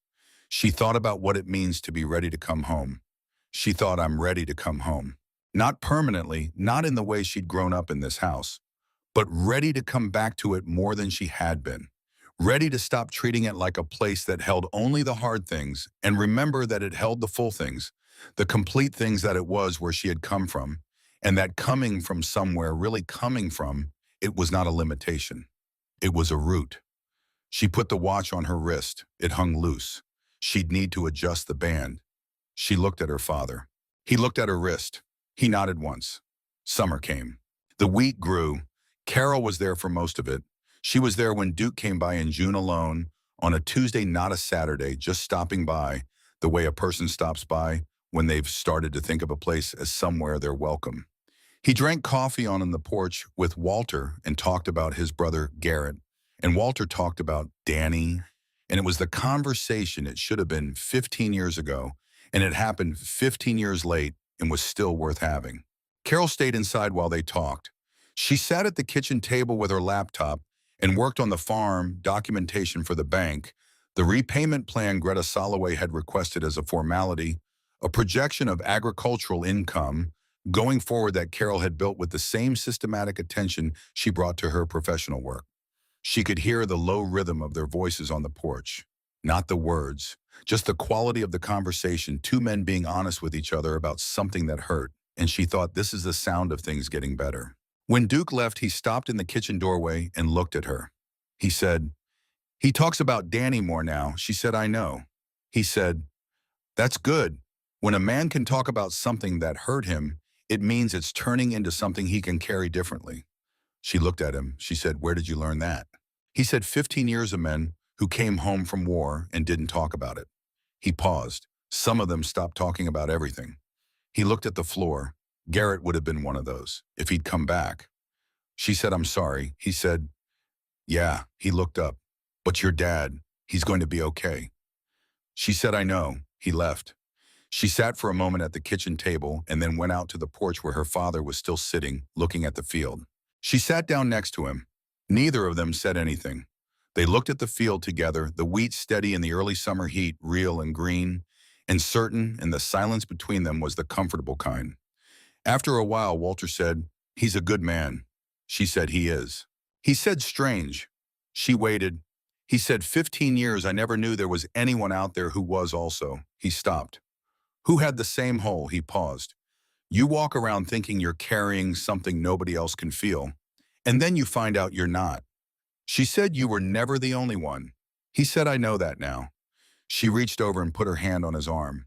S1: She thought about what it means to be ready to come home. She thought, "I'm ready to come home." Not permanently, not in the way she'd grown up in this house, but ready to come back to it more than she had been. Ready to stop treating it like a place that held only the hard things and remember that it held the full things, the complete things that it was where she had come from, and that coming from somewhere, really coming from, it was not a limitation. It was a root. She put the watch on her wrist. It hung loose. She'd need to adjust the band. She looked at her father. He looked at her wrist. He nodded once. Summer came. The wheat grew. Carol was there for most of it. She was there when Duke came by in June alone, on a Tuesday, not a Saturday, just stopping by, the way a person stops by when they've started to think of a place as somewhere they're welcome. He drank coffee on the porch with Walter and talked about his brother Garrett, and Walter talked about Danny, and it was the conversation it should have been 15 years ago, and it happened 15 years late and was still worth having. Carol stayed inside while they talked. She sat at the kitchen table with her laptop and worked on the farm documentation for the bank, the repayment plan Greta Soloway had requested as a formality, a projection of agricultural income going forward that Carol had built with the same systematic attention she brought to her professional work. She could hear the low rhythm of their voices on the porch, not the words, just the quality of the conversation, two men being honest with each other about something that hurt, and she thought, this is the sound of things getting better. When Duke left, he stopped in the kitchen doorway and looked at her. He said, "He talks about Danny more now." She said, "I know." He said, "That's good. When a man can talk about something that hurt him, it means it's turning into something he can carry differently." She looked at him. She said, "Where did you learn that?" He said 15 years of men who came home from war and didn't talk about it. He paused. Some of them stopped talking about everything. He looked at the floor. Garrett would have been one of those, if he'd come back. She said, I'm sorry. He said, yeah. He looked up. But your dad, he's going to be okay. She said, I know. He left. She sat for a moment at the kitchen table and then went out to the porch where her father was still sitting, looking at the field. She sat down next to him. Neither of them said anything. They looked at the field together, the wheat steady in the early summer heat, real and green, and certain, and the silence between them was the comfortable kind. After a while, Walter said, he's a good man. She said, he is. He said, strange. She waited. He said, 15 years, I never knew there was anyone out there who was also. He stopped. Who had the same hole? He paused. You walk around thinking you're carrying something nobody else can feel, and then you find out you're not. She said you were never the only one. He said, I know that now. She reached over and put her hand on his arm.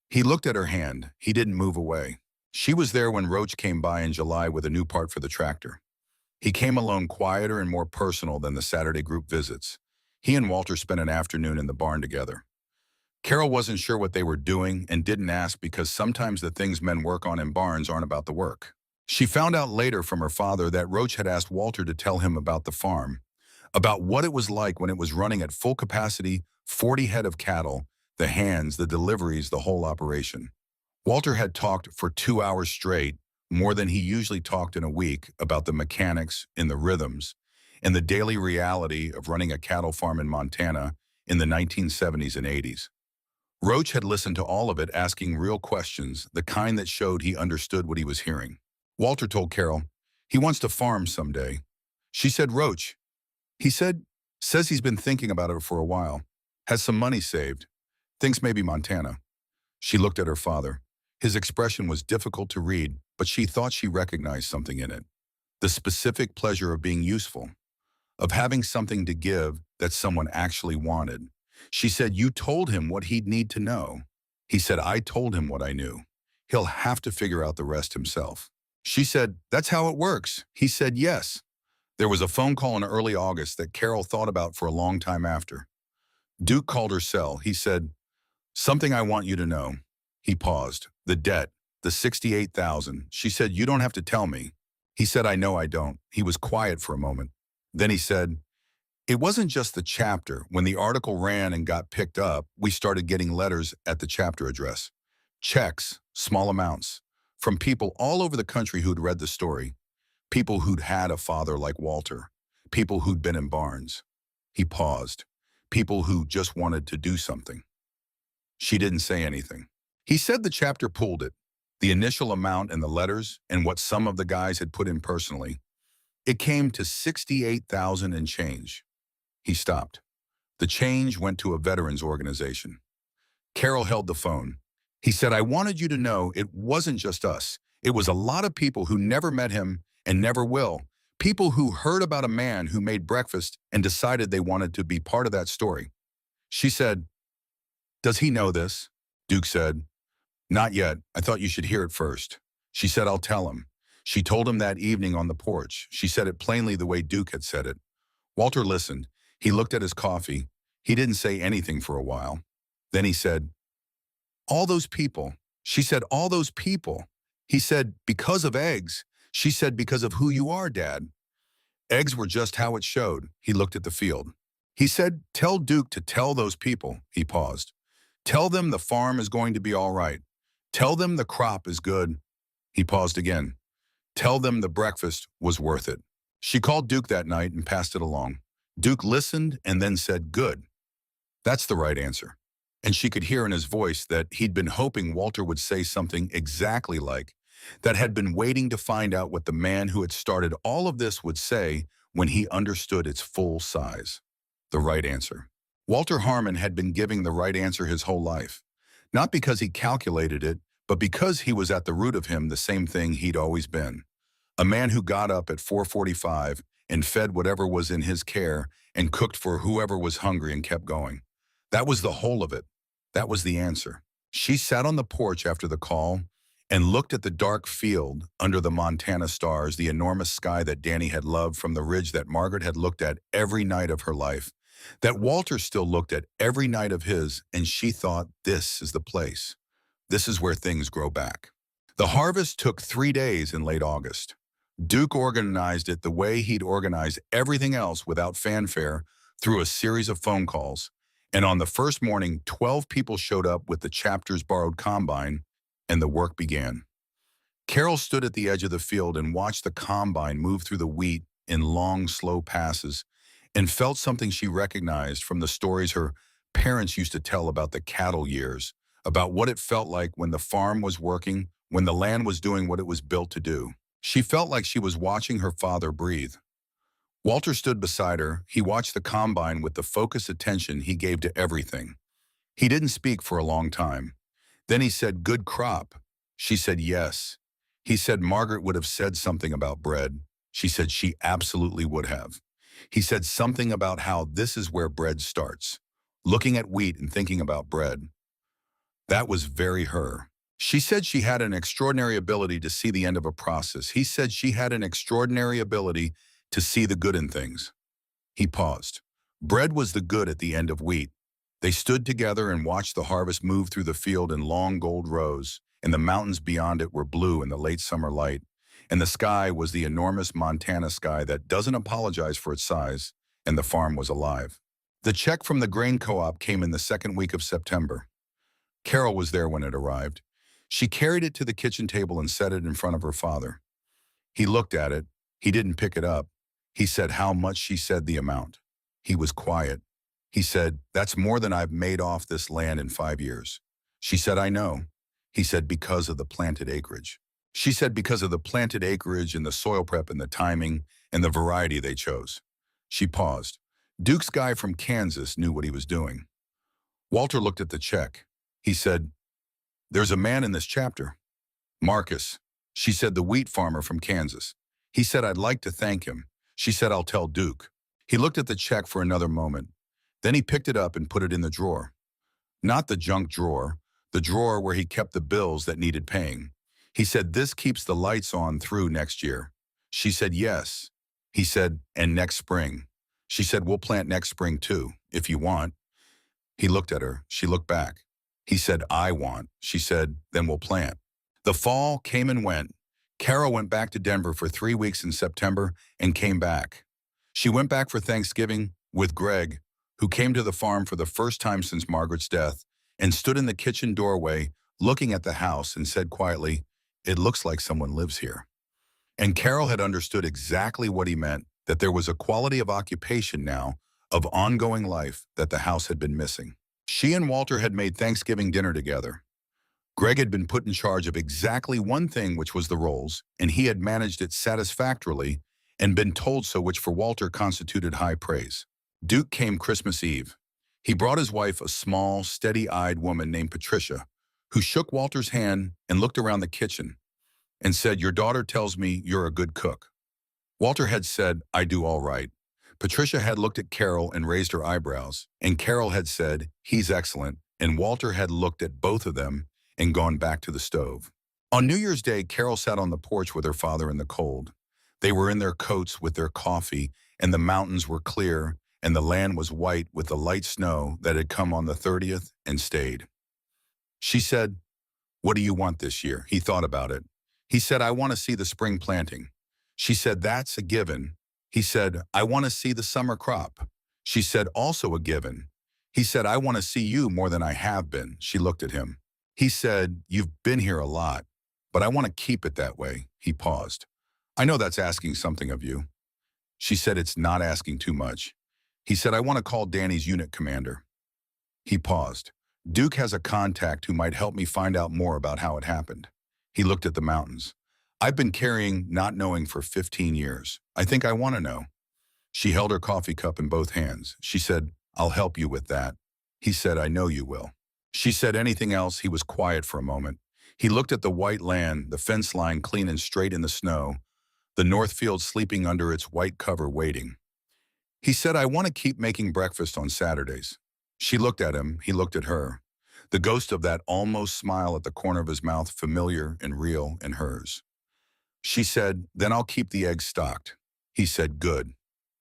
S1: He looked at her hand. He didn't move away. She was there when Roach came by in July with a new part for the tractor. He came alone, quieter and more personal than the Saturday group visits. He and Walter spent an afternoon in the barn together. Carol wasn't sure what they were doing and didn't ask because sometimes the things men work on in barns aren't about the work. She found out later from her father that Roach had asked Walter to tell him about the farm, about what it was like when it was running at full capacity, 40 head of cattle, the hands, the deliveries, the whole operation. Walter had talked for 2 hours straight, more than he usually talked in a week, about the mechanics and the rhythms and the daily reality of running a cattle farm in Montana in the 1970s and 80s. Roach had listened to all of it, asking real questions, the kind that showed he understood what he was hearing. Walter told Carol, he wants to farm someday. She said, Roach. He says he's been thinking about it for a while, has some money saved, thinks maybe Montana. She looked at her father. His expression was difficult to read, but she thought she recognized something in it. The specific pleasure of being useful, of having something to give that someone actually wanted. She said, you told him what he'd need to know. He said, I told him what I knew. He'll have to figure out the rest himself. She said, that's how it works. He said, yes. There was a phone call in early August that Carol thought about for a long time after. Duke called her cell. He said, something I want you to know. He paused. The debt, the $68,000. She said, you don't have to tell me. He said, I know I don't. He was quiet for a moment. Then he said, it wasn't just the chapter. When the article ran and got picked up, we started getting letters at the chapter address. Checks, small amounts, from people all over the country who'd read the story. People who'd had a father like Walter. People who'd been in barns. He paused. People who just wanted to do something. She didn't say anything. He said the chapter pulled it, the initial amount and the letters and what some of the guys had put in personally. It came to $68,000 and change. He stopped. The change went to a veterans organization. Carol held the phone. He said, I wanted you to know it wasn't just us. It was a lot of people who never met him and never will. People who heard about a man who made breakfast and decided they wanted to be part of that story. She said, does he know this? Duke said, not yet. I thought you should hear it first. She said, I'll tell him. She told him that evening on the porch. She said it plainly the way Duke had said it. Walter listened. He looked at his coffee. He didn't say anything for a while. Then he said, all those people. She said, all those people. He said, because of eggs. She said, because of who you are, Dad. Eggs were just how it showed. He looked at the field. He said, tell Duke to tell those people. He paused. Tell them the farm is going to be all right. Tell them the crop is good. He paused again. Tell them the breakfast was worth it. She called Duke that night and passed it along. Duke listened and then said, good. That's the right answer. And she could hear in his voice that he'd been hoping Walter would say something exactly like that, had been waiting to find out what the man who had started all of this would say when he understood its full size. The right answer. Walter Harmon had been giving the right answer his whole life, not because he calculated it, but because he was at the root of him the same thing he'd always been. A man who got up at 4:45 and fed whatever was in his care and cooked for whoever was hungry and kept going. That was the whole of it. That was the answer. She sat on the porch after the call, and looked at the dark field under the Montana stars, the enormous sky that Danny had loved from the ridge that Margaret had looked at every night of her life, that Walter still looked at every night of his, and she thought, this is the place. This is where things grow back. The harvest took 3 days in late August. Duke organized it the way he'd organized everything else without fanfare through a series of phone calls. And on the first morning, 12 people showed up with the chapter's borrowed combine, and the work began. Carol stood at the edge of the field and watched the combine move through the wheat in long, slow passes and felt something she recognized from the stories her parents used to tell about the cattle years, about what it felt like when the farm was working, when the land was doing what it was built to do. She felt like she was watching her father breathe. Walter stood beside her. He watched the combine with the focused attention he gave to everything. He didn't speak for a long time. Then he said, "Good crop." She said, "Yes." He said Margaret would have said something about bread. She said she absolutely would have. He said something about how this is where bread starts. Looking at wheat and thinking about bread. That was very her. She said she had an extraordinary ability to see the end of a process. He said she had an extraordinary ability to see the good in things. He paused. Bread was the good at the end of wheat. They stood together and watched the harvest move through the field in long gold rows, and the mountains beyond it were blue in the late summer light, and the sky was the enormous Montana sky that doesn't apologize for its size, and the farm was alive. The check from the grain co-op came in the second week of September. Carol was there when it arrived. She carried it to the kitchen table and set it in front of her father. He looked at it. He didn't pick it up. He said how much. She said the amount. He was quiet. He said, "That's more than I've made off this land in 5 years." She said, "I know." He said, "Because of the planted acreage." She said, "Because of the planted acreage and the soil prep and the timing and the variety they chose." She paused. Duke's guy from Kansas knew what he was doing. Walter looked at the check. He said, "There's a man in this chapter. Marcus." She said, "The wheat farmer from Kansas." He said, "I'd like to thank him." She said, "I'll tell Duke." He looked at the check for another moment. Then he picked it up and put it in the drawer. Not the junk drawer, the drawer where he kept the bills that needed paying. He said, "This keeps the lights on through next year." She said, "Yes." He said, "And next spring." She said, "We'll plant next spring too, if you want." He looked at her. She looked back. He said, "I want." She said, "Then we'll plant." The fall came and went. Carol went back to Denver for 3 weeks in September and came back. She went back for Thanksgiving with Greg, who came to the farm for the first time since Margaret's death, and stood in the kitchen doorway looking at the house and said quietly, "It looks like someone lives here." And Carol had understood exactly what he meant, that there was a quality of occupation now, of ongoing life, that the house had been missing. She and Walter had made Thanksgiving dinner together. Greg had been put in charge of exactly one thing, which was the rolls, and he had managed it satisfactorily and been told so, which for Walter constituted high praise. Duke came Christmas Eve. He brought his wife, a small, steady-eyed woman named Patricia, who shook Walter's hand and looked around the kitchen and said, "Your daughter tells me you're a good cook." Walter had said, "I do all right." Patricia had looked at Carol and raised her eyebrows, and Carol had said, "He's excellent," and Walter had looked at both of them and gone back to the stove. On New Year's Day, Carol sat on the porch with her father in the cold. They were in their coats with their coffee, and the mountains were clear, and the land was white with the light snow that had come on the 30th and stayed. She said, "What do you want this year?" He thought about it. He said, "I want to see the spring planting." She said, "That's a given." He said, "I want to see the summer crop." She said, "Also a given." He said, "I want to see you more than I have been." She looked at him. He said, "You've been here a lot, but I want to keep it that way." He paused. "I know that's asking something of you." She said, "It's not asking too much." He said, "I want to call Danny's unit commander." He paused. "Duke has a contact who might help me find out more about how it happened." He looked at the mountains. "I've been carrying not knowing for 15 years. I think I want to know." She held her coffee cup in both hands. She said, "I'll help you with that." He said, "I know you will." She said anything else. He was quiet for a moment. He looked at the white land, the fence line clean and straight in the snow, the north field sleeping under its white cover waiting. He said, "I want to keep making breakfast on Saturdays." She looked at him. He looked at her. the ghost of that almost smile at the corner of his mouth familiar and real in hers. She said, "Then I'll keep the eggs stocked." He said, "Good."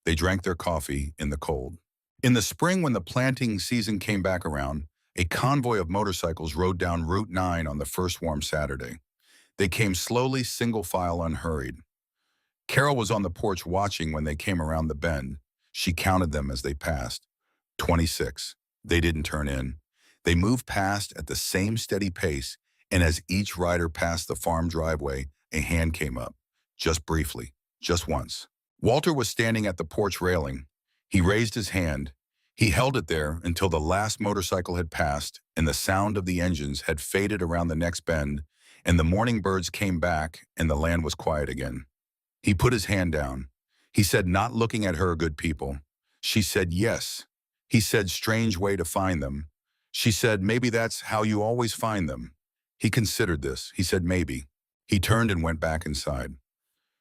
S1: They drank their coffee in the cold. In the spring, when the planting season came back around, a convoy of motorcycles rode down Route 9 on the first warm Saturday. They came slowly, single file, unhurried. Carol was on the porch watching when they came around the bend. She counted them as they passed. 26. They didn't turn in. They moved past at the same steady pace, and as each rider passed the farm driveway, a hand came up. Just briefly. Just once. Walter was standing at the porch railing. He raised his hand. He held it there until the last motorcycle had passed and the sound of the engines had faded around the next bend, and the morning birds came back and the land was quiet again. He put his hand down. He said, "Not looking at her, good people." She said, "Yes." He said, "Strange way to find them." She said, "Maybe that's how you always find them." He considered this. He said, "Maybe." He turned and went back inside.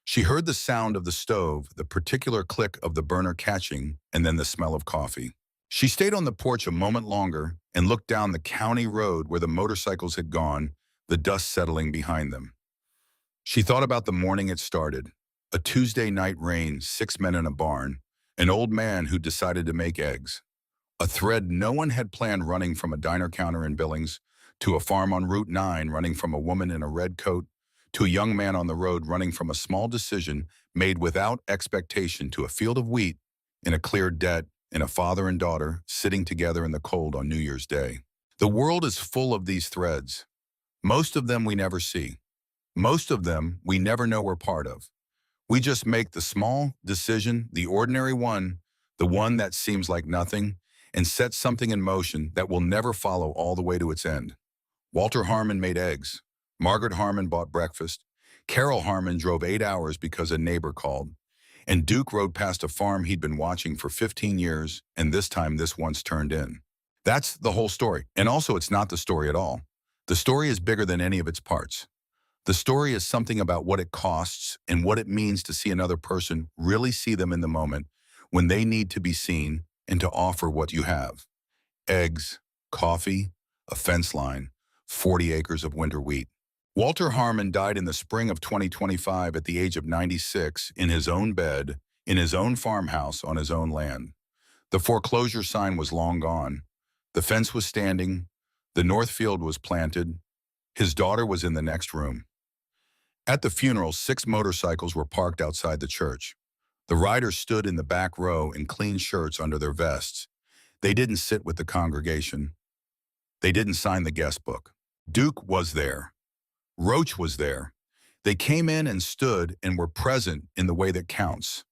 S1: She heard the sound of the stove, the particular click of the burner catching, and then the smell of coffee. She stayed on the porch a moment longer and looked down the county road where the motorcycles had gone, the dust settling behind them. She thought about the morning it started. A Tuesday night rain, 6 men in a barn, an old man who decided to make eggs. A thread no one had planned running from a diner counter in Billings, to a farm on Route 9 running from a woman in a red coat, to a young man on the road running from a small decision made without expectation, to a field of wheat, in a cleared debt, and a father and daughter sitting together in the cold on New Year's Day. The world is full of these threads. Most of them we never see. Most of them we never know we're part of. We just make the small decision, the ordinary one, the one that seems like nothing, and set something in motion that will never follow all the way to its end. Walter Harmon made eggs. Margaret Harmon bought breakfast. Carol Harmon drove 8 hours because a neighbor called. And Duke rode past a farm he'd been watching for 15 years, and this time this once turned in. That's the whole story. And also, it's not the story at all. The story is bigger than any of its parts. The story is something about what it costs and what it means to see another person, really see them in the moment when they need to be seen, and to offer what you have. Eggs, coffee, a fence line, 40 acres of winter wheat. Walter Harmon died in the spring of 2025 at the age of 96 in his own bed, in his own farmhouse on his own land. The foreclosure sign was long gone. The fence was standing. The north field was planted. His daughter was in the next room. At the funeral, 6 motorcycles were parked outside the church. The riders stood in the back row in clean shirts under their vests. They didn't sit with the congregation. They didn't sign the guest book. Duke was there. Roach was there. They came in and stood and were present in the way that counts,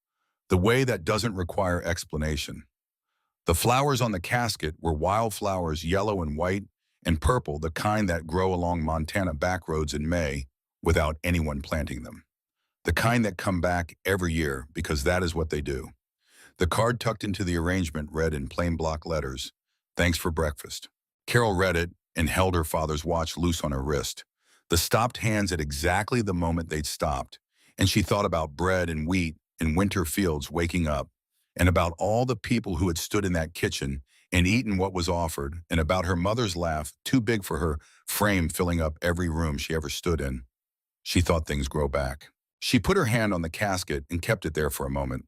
S1: the way that doesn't require explanation. The flowers on the casket were wildflowers, yellow and white and purple, the kind that grow along Montana backroads in May without anyone planting them. The kind that come back every year because that is what they do. The card tucked into the arrangement read in plain block letters, "Thanks for breakfast." Carol read it and held her father's watch loose on her wrist. The stopped hands at exactly the moment they'd stopped, and she thought about bread and wheat and winter fields waking up, and about all the people who had stood in that kitchen and eaten what was offered, and about her mother's laugh, too big for her frame, filling up every room she ever stood in. She thought things grow back. She put her hand on the casket and kept it there for a moment.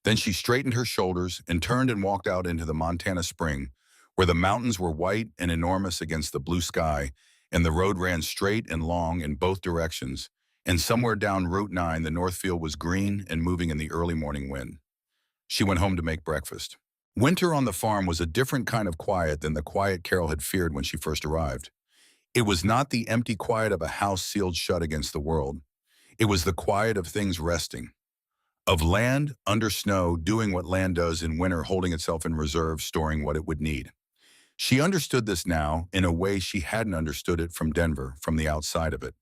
S1: Then she straightened her shoulders and turned and walked out into the Montana spring, where the mountains were white and enormous against the blue sky, and the road ran straight and long in both directions, and somewhere down Route 9 the north field was green and moving in the early morning wind. She went home to make breakfast. Winter on the farm was a different kind of quiet than the quiet Carol had feared when she first arrived. It was not the empty quiet of a house sealed shut against the world. It was the quiet of things resting, of land under snow doing what land does in winter, holding itself in reserve, storing what it would need. She understood this now in a way she hadn't understood it from Denver, from the outside of it.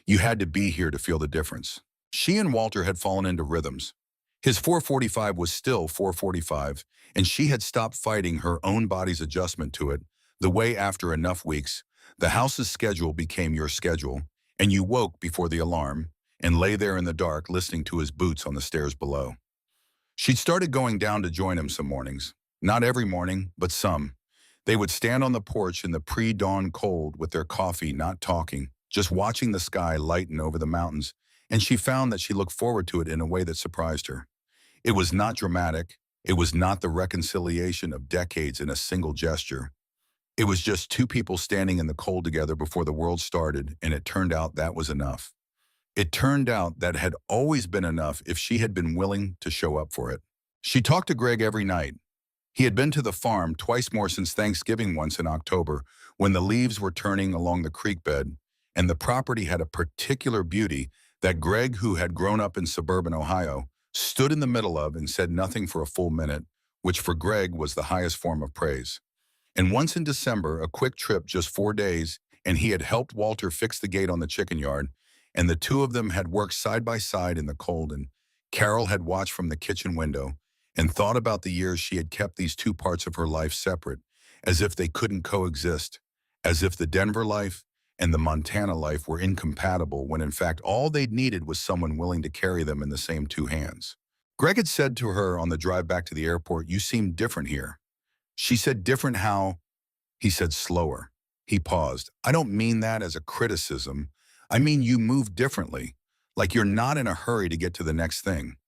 S1: You had to be here to feel the difference. She and Walter had fallen into rhythms. His 445 was still 445, and she had stopped fighting her own body's adjustment to it, the way after enough weeks, the house's schedule became your schedule, and you woke before the alarm, and lay there in the dark listening to his boots on the stairs below. She'd started going down to join him some mornings. Not every morning, but some. They would stand on the porch in the pre-dawn cold with their coffee, not talking, just watching the sky lighten over the mountains, and she found that she looked forward to it in a way that surprised her. It was not dramatic. It was not the reconciliation of decades in a single gesture. It was just two people standing in the cold together before the world started, and it turned out that was enough. It turned out that had always been enough if she had been willing to show up for it. She talked to Greg every night. He had been to the farm twice more since Thanksgiving, once in October, when the leaves were turning along the creek bed, and the property had a particular beauty that Greg, who had grown up in suburban Ohio, stood in the middle of and said nothing for a full minute, which for Greg was the highest form of praise. And once in December, a quick trip, just 4 days, and he had helped Walter fix the gate on the chicken yard, and the two of them had worked side by side in the cold, and Carol had watched from the kitchen window and thought about the years she had kept these two parts of her life separate, as if they couldn't coexist, as if the Denver life and the Montana life were incompatible, when in fact all they'd needed was someone willing to carry them in the same two hands. Greg had said to her on the drive back to the airport, "You seem different here." She said, "Different how?" He said, "Slower." He paused. "I don't mean that as a criticism. I mean you move differently, like you're not in a hurry to get to the next thing."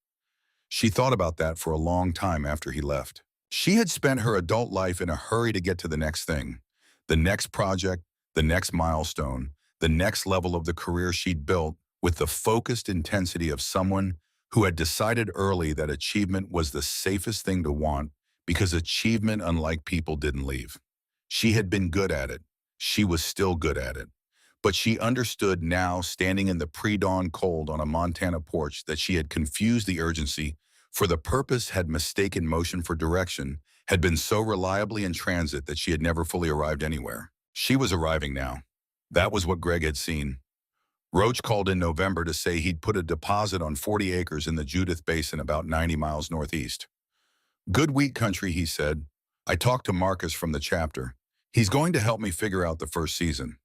S1: She thought about that for a long time after he left. She had spent her adult life in a hurry to get to the next thing, the next project, the next milestone, the next level of the career she'd built, with the focused intensity of someone who had decided early that achievement was the safest thing to want, because achievement, unlike people, didn't leave. She had been good at it. She was still good at it. But she understood now, standing in the pre-dawn cold on a Montana porch, that she had confused the urgency for the purpose, had mistaken motion for direction, had been so reliably in transit that she had never fully arrived anywhere. She was arriving now. That was what Greg had seen. Roach called in November to say he'd put a deposit on 40 acres in the Judith Basin about 90 miles northeast. "Good wheat country," he said. "I talked to Marcus from the chapter. He's going to help me figure out the first season."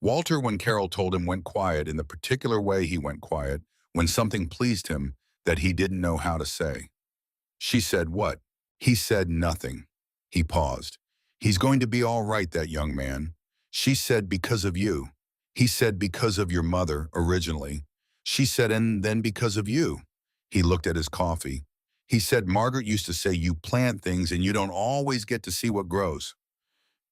S1: Walter, when Carol told him, went quiet in the particular way he went quiet when something pleased him that he didn't know how to say. She said, "What?" He said, "Nothing." He paused. "He's going to be all right, that young man." She said, "Because of you." He said, "Because of your mother, originally." She said, "And then because of you." He looked at his coffee. He said, "Margaret used to say you plant things and you don't always get to see what grows."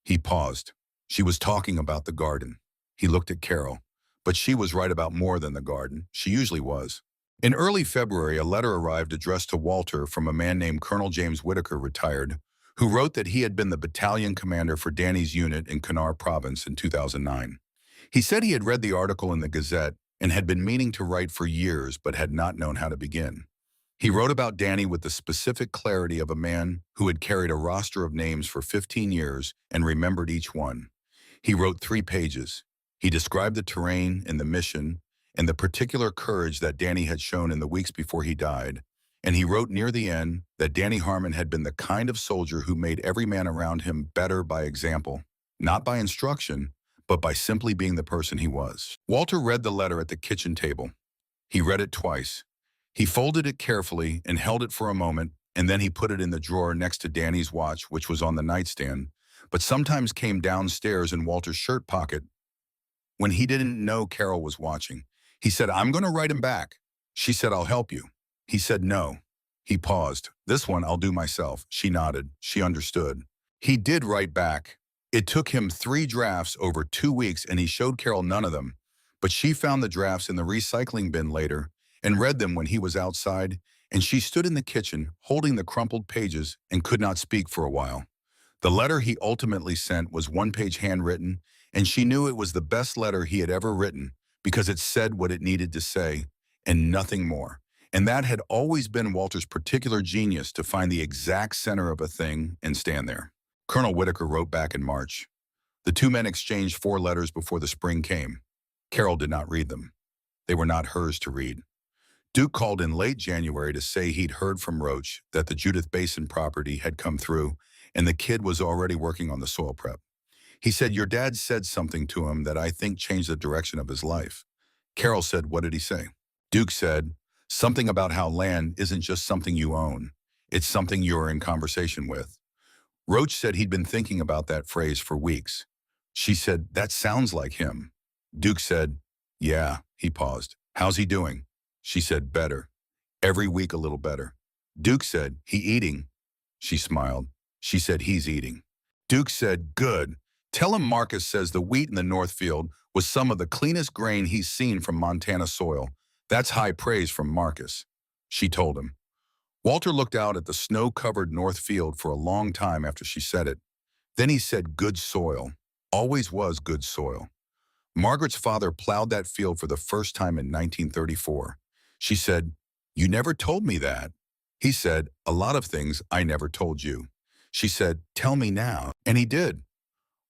S1: He paused. She was talking about the garden. He looked at Carol. But she was right about more than the garden. She usually was. In early February, a letter arrived addressed to Walter from a man named Colonel James Whitaker, retired, who wrote that he had been the battalion commander for Danny's unit in Kanawha Province in 2009. He said he had read the article in the Gazette and had been meaning to write for years but had not known how to begin. He wrote about Danny with the specific clarity of a man who had carried a roster of names for 15 years and remembered each one. He wrote 3 pages. He described the terrain and the mission and the particular courage that Danny had shown in the weeks before he died. And he wrote near the end that Danny Harmon had been the kind of soldier who made every man around him better by example, not by instruction, but by simply being the person he was. Walter read the letter at the kitchen table. He read it twice. He folded it carefully and held it for a moment, and then he put it in the drawer next to Danny's watch, which was on the nightstand, but sometimes came downstairs in Walter's shirt pocket when he didn't know Carol was watching. He said, "I'm going to write him back." She said, "I'll help you." He said, "No." He paused. "This one I'll do myself." She nodded. She understood. He did write back. It took him 3 drafts over 2 weeks, and he showed Carol none of them, but she found the drafts in the recycling bin later and read them when he was outside, and she stood in the kitchen holding the crumpled pages and could not speak for a while. The letter he ultimately sent was 1-page handwritten, and she knew it was the best letter he had ever written because it said what it needed to say and nothing more. And that had always been Walter's particular genius, to find the exact center of a thing and stand there. Colonel Whitaker wrote back in March. The 2 men exchanged 4 letters before the spring came. Carol did not read them. They were not hers to read. Duke called in late January to say he'd heard from Roach that the Judith Basin property had come through and the kid was already working on the soil prep. He said, "Your dad said something to him that I think changed the direction of his life." Carol said, "What did he say?" Duke said, "Something about how land isn't just something you own. It's something you're in conversation with." Roach said he'd been thinking about that phrase for weeks. She said, "That sounds like him." Duke said, "Yeah." He paused. "How's he doing?" She said, "Better. Every week a little better." Duke said, "He eating?" She smiled. She said, "He's eating." Duke said, "Good. Tell him Marcus says the wheat in the North Field was some of the cleanest grain he's seen from Montana soil. That's high praise from Marcus." She told him. Walter looked out at the snow-covered North Field for a long time after she said it. Then he said, "Good soil. Always was good soil." Margaret's father plowed that field for the first time in 1934. She said, "You never told me that." He said, "A lot of things I never told you." She said, "Tell me now." And he did.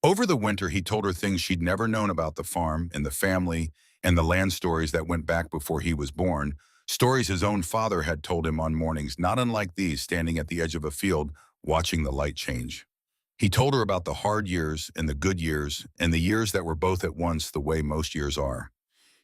S1: Over the winter, he told her things she'd never known about the farm and the family and the land, stories that went back before he was born, stories his own father had told him on mornings not unlike these, standing at the edge of a field watching the light change. He told her about the hard years and the good years and the years that were both at once, the way most years are.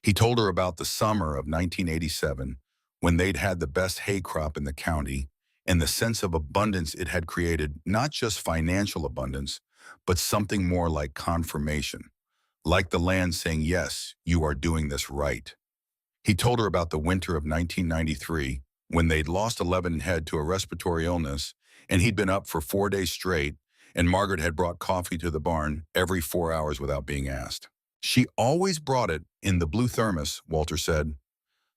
S1: He told her about the summer of 1987, when they'd had the best hay crop in the county, and the sense of abundance it had created, not just financial abundance, but something more like confirmation, like the land saying, "Yes, you are doing this right." He told her about the winter of 1993, when they'd lost 11 head to a respiratory illness, and he'd been up for 4 days straight, and Margaret had brought coffee to the barn every 4 hours without being asked. She always brought it in the blue thermos, Walter said,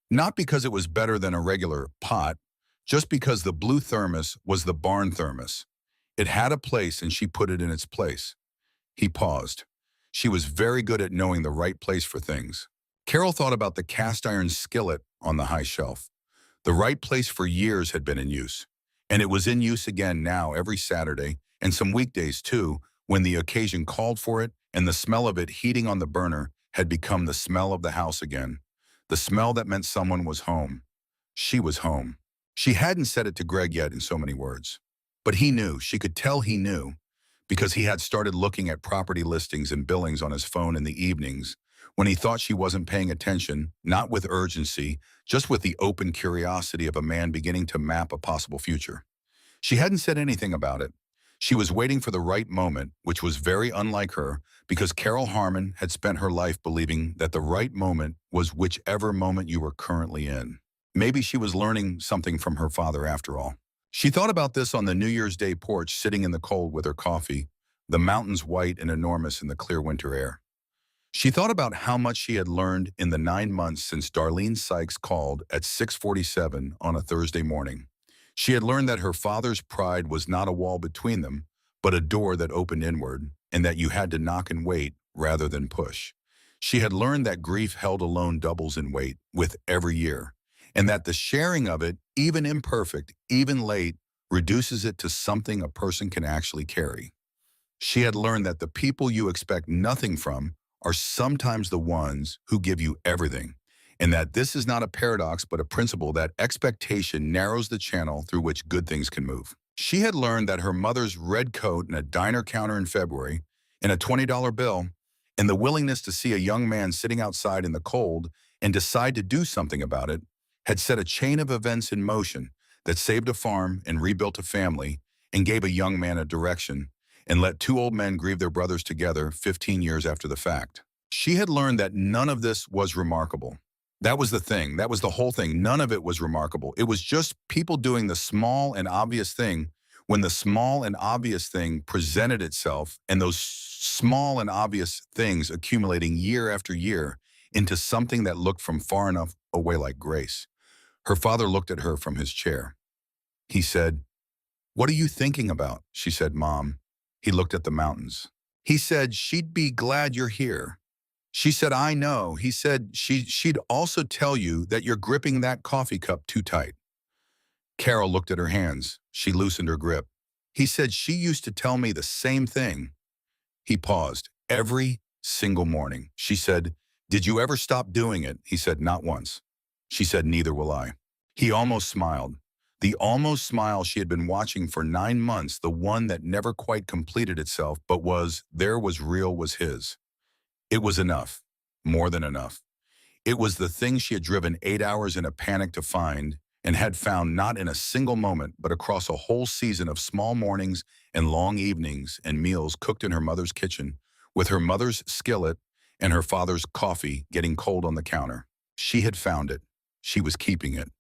S1: not because it was better than a regular pot, just because the blue thermos was the barn thermos. It had a place and she put it in its place. He paused. She was very good at knowing the right place for things. Carol thought about the cast iron skillet on the high shelf. The right place for years had been in use, and it was in use again now every Saturday, and some weekdays too, when the occasion called for it, and the smell of it heating on the burner had become the smell of the house again. The smell that meant someone was home. She was home. She hadn't said it to Greg yet in so many words. But he knew, she could tell he knew, because he had started looking at property listings and billings on his phone in the evenings, when he thought she wasn't paying attention, not with urgency, just with the open curiosity of a man beginning to map a possible future. She hadn't said anything about it. She was waiting for the right moment, which was very unlike her, because Carol Harmon had spent her life believing that the right moment was whichever moment you were currently in. Maybe she was learning something from her father after all. She thought about this on the New Year's Day porch, sitting in the cold with her coffee, the mountains white and enormous in the clear winter air. She thought about how much she had learned in the 9 months since Darlene Sykes called at 6:47 on a Thursday morning. She had learned that her father's pride was not a wall between them, but a door that opened inward, and that you had to knock and wait rather than push. She had learned that grief held alone doubles in weight with every year, and that the sharing of it, even imperfect, even late, reduces it to something a person can actually carry. She had learned that the people you expect nothing from are sometimes the ones who give you everything, and that this is not a paradox but a principle, that expectation narrows the channel through which good things can move. She had learned that her mother's red coat and a diner counter in February, and a $20 bill, and the willingness to see a young man sitting outside in the cold and decide to do something about it, had set a chain of events in motion that saved a farm and rebuilt a family and gave a young man a direction, and let two old men grieve their brothers together 15 years after the fact. She had learned that none of this was remarkable. That was the thing. That was the whole thing. None of it was remarkable. It was just people doing the small and obvious thing when the small and obvious thing presented itself, and those small and obvious things accumulating year after year into something that looked from far enough away like grace. Her father looked at her from his chair. He said, "What are you thinking about?" She said, "Mom." He looked at the mountains. He said, "She'd be glad you're here." She said, "I know." He said, she'd also tell you that you're gripping that coffee cup too tight." Carol looked at her hands. She loosened her grip. He said, "She used to tell me the same thing." He paused. "Every single morning." She said, "Did you ever stop doing it?" He said, "Not once." She said, "Neither will I." He almost smiled. The almost smile she had been watching for 9 months, the one that never quite completed itself, but was real, was his. It was enough. More than enough. It was the thing she had driven 8 hours in a panic to find, and had found not in a single moment, but across a whole season of small mornings and long evenings and meals cooked in her mother's kitchen, with her mother's skillet and her father's coffee getting cold on the counter. She had found it. She was keeping it.